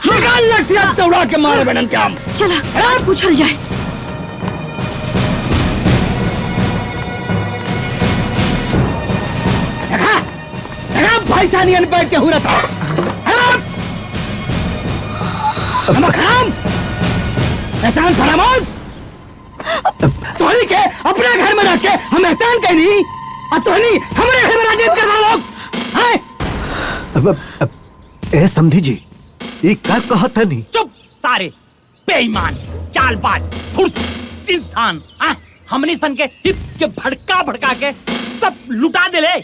निकल लठिया दौड़ा के मारे बेनन के हम। चला पूछल जाए। पैसा नहीं बैठ के हुआ था। एहसान फरामोश तोहनी के अपने घर में रख के हम एहसान कहनी और तोहनी हमारे घर में राजनीति कर रहा लोग हैं। ए समधी जी ये क्या कहत है नहीं? चुप सारे बेईमान चालबाज धूर्त इंसान। हमनी सन के हित के भड़का के सब लुटा दे ले।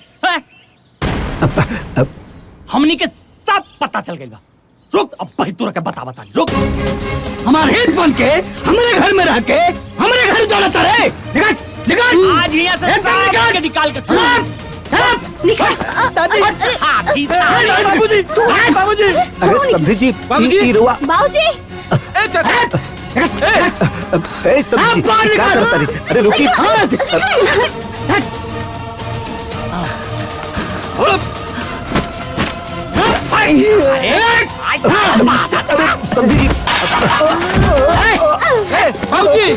हमनी के सब पता चल गई बा। रुक अब भाई तू के बता रुक। हमारे हित बन के हमारे घर में रह के हमारे घर उजाड़ता रहे। निकल निकल आज यहाँ से निकल के निकाल के छोड़। निकल बाबूजी बाबूजी अरे समधी जी ई रुआ बाबूजी ए समधी जी क्या करता रही? अरे रुकी समधी जी बाबूजी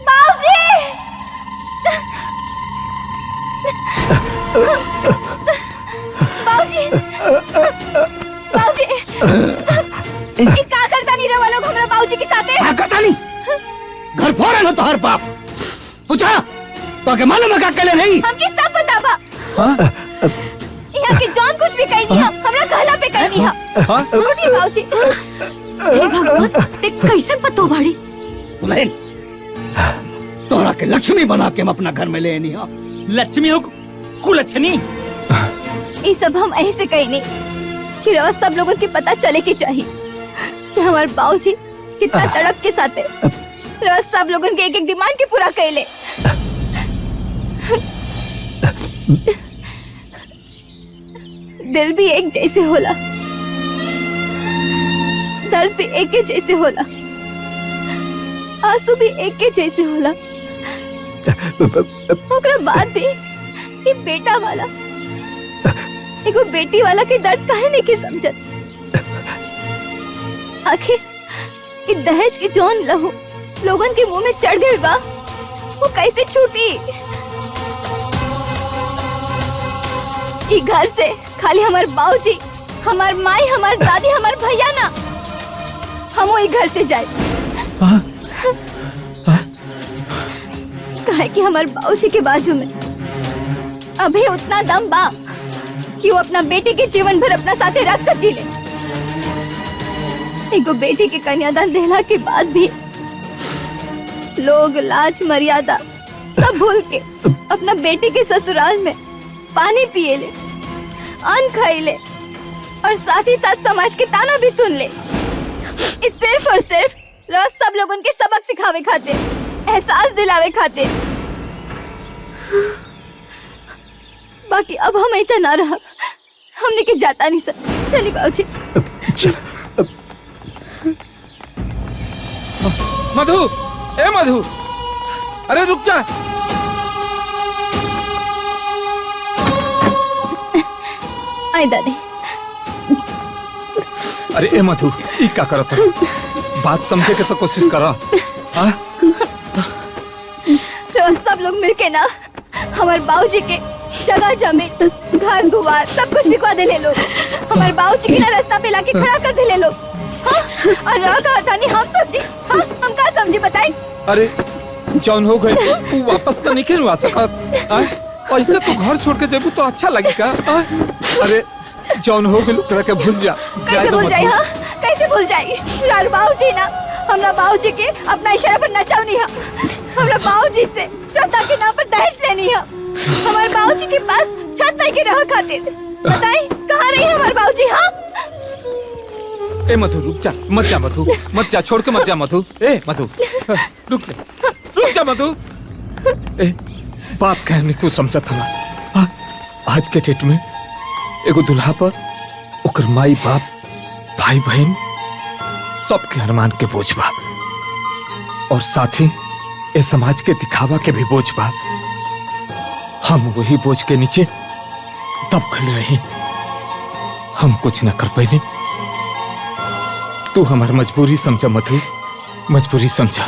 बाबूजी बाबूजी ये का करता नहीं रहा लोग हमरा बाबूजी के साथे? क्या करता नहीं? घर फोड़े लो तो हर बाप पूछा तो के मालूम है क्या कहले नहीं? हमके सब बतावा। यहाँ के जान कुछ भी कही नहीं हमरा कहला पे कही नहीं रोटी बाबूजी। हे भगवान ते कैसे पतो बाड़ी? दुल्हन तोहरा के लक्ष्मी बना के हम अपना घर में ले आनी हा। लक्ष्मी हो कुलच्छनी। ये सब हम ऐसे कही नहीं कि रोज सब लोगों के पता चले के चाहिए कि हमारे बाबूजी कितना तड़प के साथ है। रोज सब लोगों के एक एक डिमांड के पूरा कैले। दिल भी एक जैसे होला, दर्द भी एक के जैसे होला, आंसू भी एक के जैसे होला। ओकरा बाद भी ये बेटा वाला एगो बेटी वाला के दर्द काहे नहीं के समझत। आखिर ये दहेज के जौन लहू लोगन के मुंह में चढ़ गइल बा वो कैसे छूटी? ये घर से खाली हमार बाबूजी, हमार माई, हमार दादी, हमार भैया ना हम वही घर से जाए। काहे कि हमार बाबूजी के बाजू में अभी उतना दम बा कि वो अपना बेटी के जीवन भर अपना साथे रख सकीले। एगो बेटी के कन्यादान देला के बाद भी लोग लाज मर्यादा सब भूल के अपना बेटी के ससुराल में पानी पिए ले, अन्न खाए ले और साथ ही साथ समाज के ताना भी सुन ले। इस सिर्फ और सिर्फ रोज सब लोग उनके सबक सिखावे खाते, एहसास दिलावे खाते। बाकी अब हम ऐसा ना रहा, हमने के जाता नहीं सर। चलिए बाबूजी। मधु, ए मधु, अरे रुक जा। आई दादी। अरे ए मधु, ई क्या करत है? बात समझे के तो कोशिश करा। रोज सब लोग मिलके ना हमारे बाबूजी के जगह जमीन घर दुआर सब कुछ बिकवा दे ले लोग। हमारे बाबूजी के ना रास्ता पे लाके खड़ा कर दे ले लोग। हाँ? और रह कहा था नहीं हम समझे। हाँ? हम क्या समझे बताए? अरे जौन हो गई तू वापस तो नहीं खेलवा सकत। ऐसे तू घर छोड़ के जेबू तो अच्छा लगेगा। अरे जौन हो गई ओकरा के भूल जा। कैसे भूल जाए? हाँ कैसे भूल जाए? रार बाबूजी ना हमरा बाबूजी के अपना इशारा पर नचावनी है। हमरा बाबूजी से श्रद्धा के नाम पर दहेज लेनी है। हमारे बाबूजी के पास छत नहीं के रह खातिर। बताए कहाँ रही हमारे बाबूजी? हाँ ए मधु रुक जा, मत जा मधु, मत जा, छोड़ के मत जा मधु। ए मधु रुक जा मधु। ए बात कहने को समझत हमार। आज के डेट में एगो दुल्हा पर ओकर माई बाप भाई बहन सबके अरमान के बोझ बा और साथ ही ये समाज के दिखावा के भी बोझ बा। हम वही बोझ के नीचे दबकल रही, हम कुछ न कर पाए। तू हमारी मजबूरी समझा मधु, मजबूरी समझा।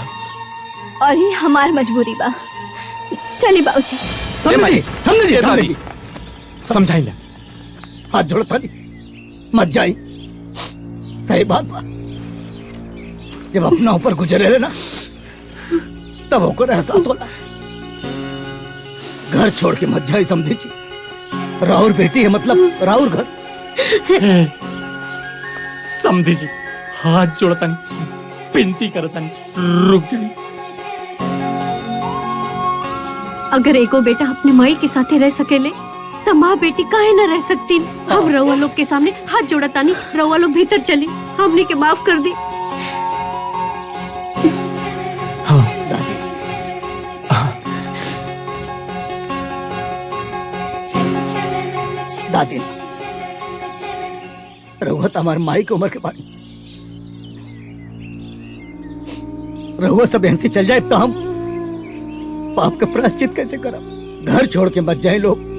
और ही हमार मजबूरी बा। चली बाबूजी। समझी समझाई ना। हाथ जोड़ता नहीं, मत जाई। सही बात बा, जब अपना ऊपर गुजरे लेना तब होकर एहसास होला। घर छोड़ के मत जाई, समझी जी। राहुल बेटी है, मतलब राहुल घर। समझी जी, हाथ जोड़ता नहीं, विनती करता नहीं, रुक जाइए। अगर एको बेटा अपने माई के साथे रह सकेले तो माँ बेटी काहे न रह सकती। हम रउआ लोग के सामने हाथ जोड़ता नहीं, रउआ लोग भीतर चली, हमने के माफ कर दी। दादी, रहुआ तो हमारे माई की उम्र के बाड़ी। रहुआ सब यहाँ से चल जाए तो हम पाप का प्रायश्चित कैसे करब? घर छोड़ के मत जाए लोग।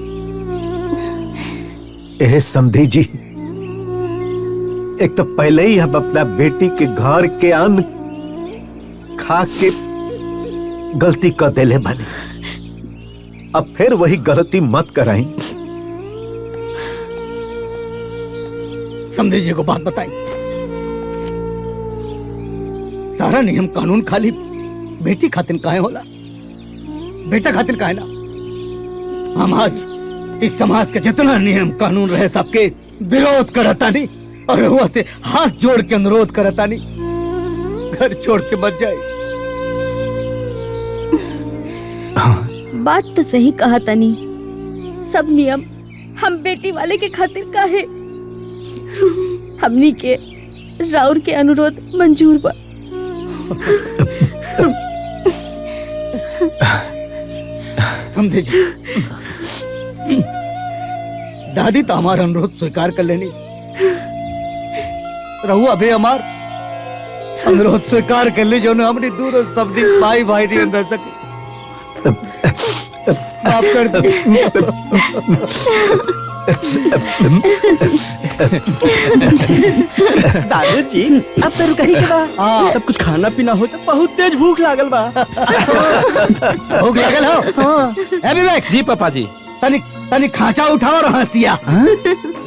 ए समधी जी, एक तो पहले ही हम अपना बेटी के घर के अन्न खा के गलती कर देले बने, अब फिर वही गलती मत कराई। समझे जी को बात बताई, सारा नियम कानून खाली बेटी खातिर काहे होला, बेटा खातिर काहे ना। हम आज इस समाज के जितना नियम कानून रहे सबके विरोध करता नहीं, और रहुआ से हाथ जोड़ के अनुरोध करता नहीं, घर छोड़ के मत जाए। बात तो सही कहा तनी, सब नियम हम बेटी वाले के खातिर काहे, हमनी के राउर के अनुरोध मंजूर बा। समझे जी, दादी तो हमारा अनुरोध स्वीकार कर लेनी, रहुआ भी हमार अनुरोध स्वीकार कर ली, जो हमने दूर सब दिन भाई भाई नहीं रह सके। माफ कर दी। दादू जी, अब तो रुकही के बा, सब कुछ खाना पीना हो जाए, बहुत तेज भूख लागल बा। भूख लागल हो? ए विवेक जी पापा जी। तनी खांचा उठाओ और हंसिया,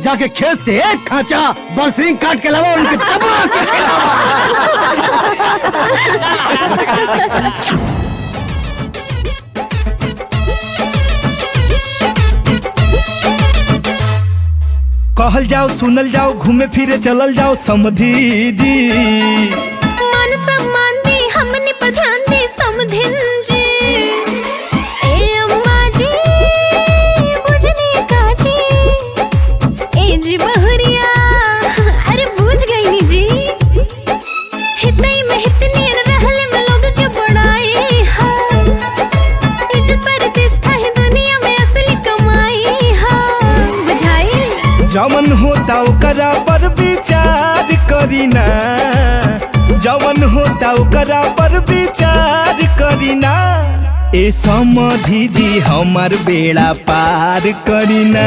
जाके खेत से एक खांचा बरसिंग काट के लाओ, उनके दबा के खिलाओ। कहल जाओ, सुनल जाओ, घूमे फिरे चलल जाओ समधी जी। मान सम्मान दी हमने पर ध्यान दी समधिन जी। ए अम्मा जी बुझने का जी, ए जी बहुरिया, अरे बुझ गई नी जी। हितई में हितनी रहले में लोग के बड़ाई है, इज्जत प्रतिष्ठा है दुनिया में असली कमाई है, बुझाई। जवन होता ओकरा पर विचार करीना, जवन होता ओकरा पर विचार करीना। ए समधी जी हमार बेड़ा पार करीना।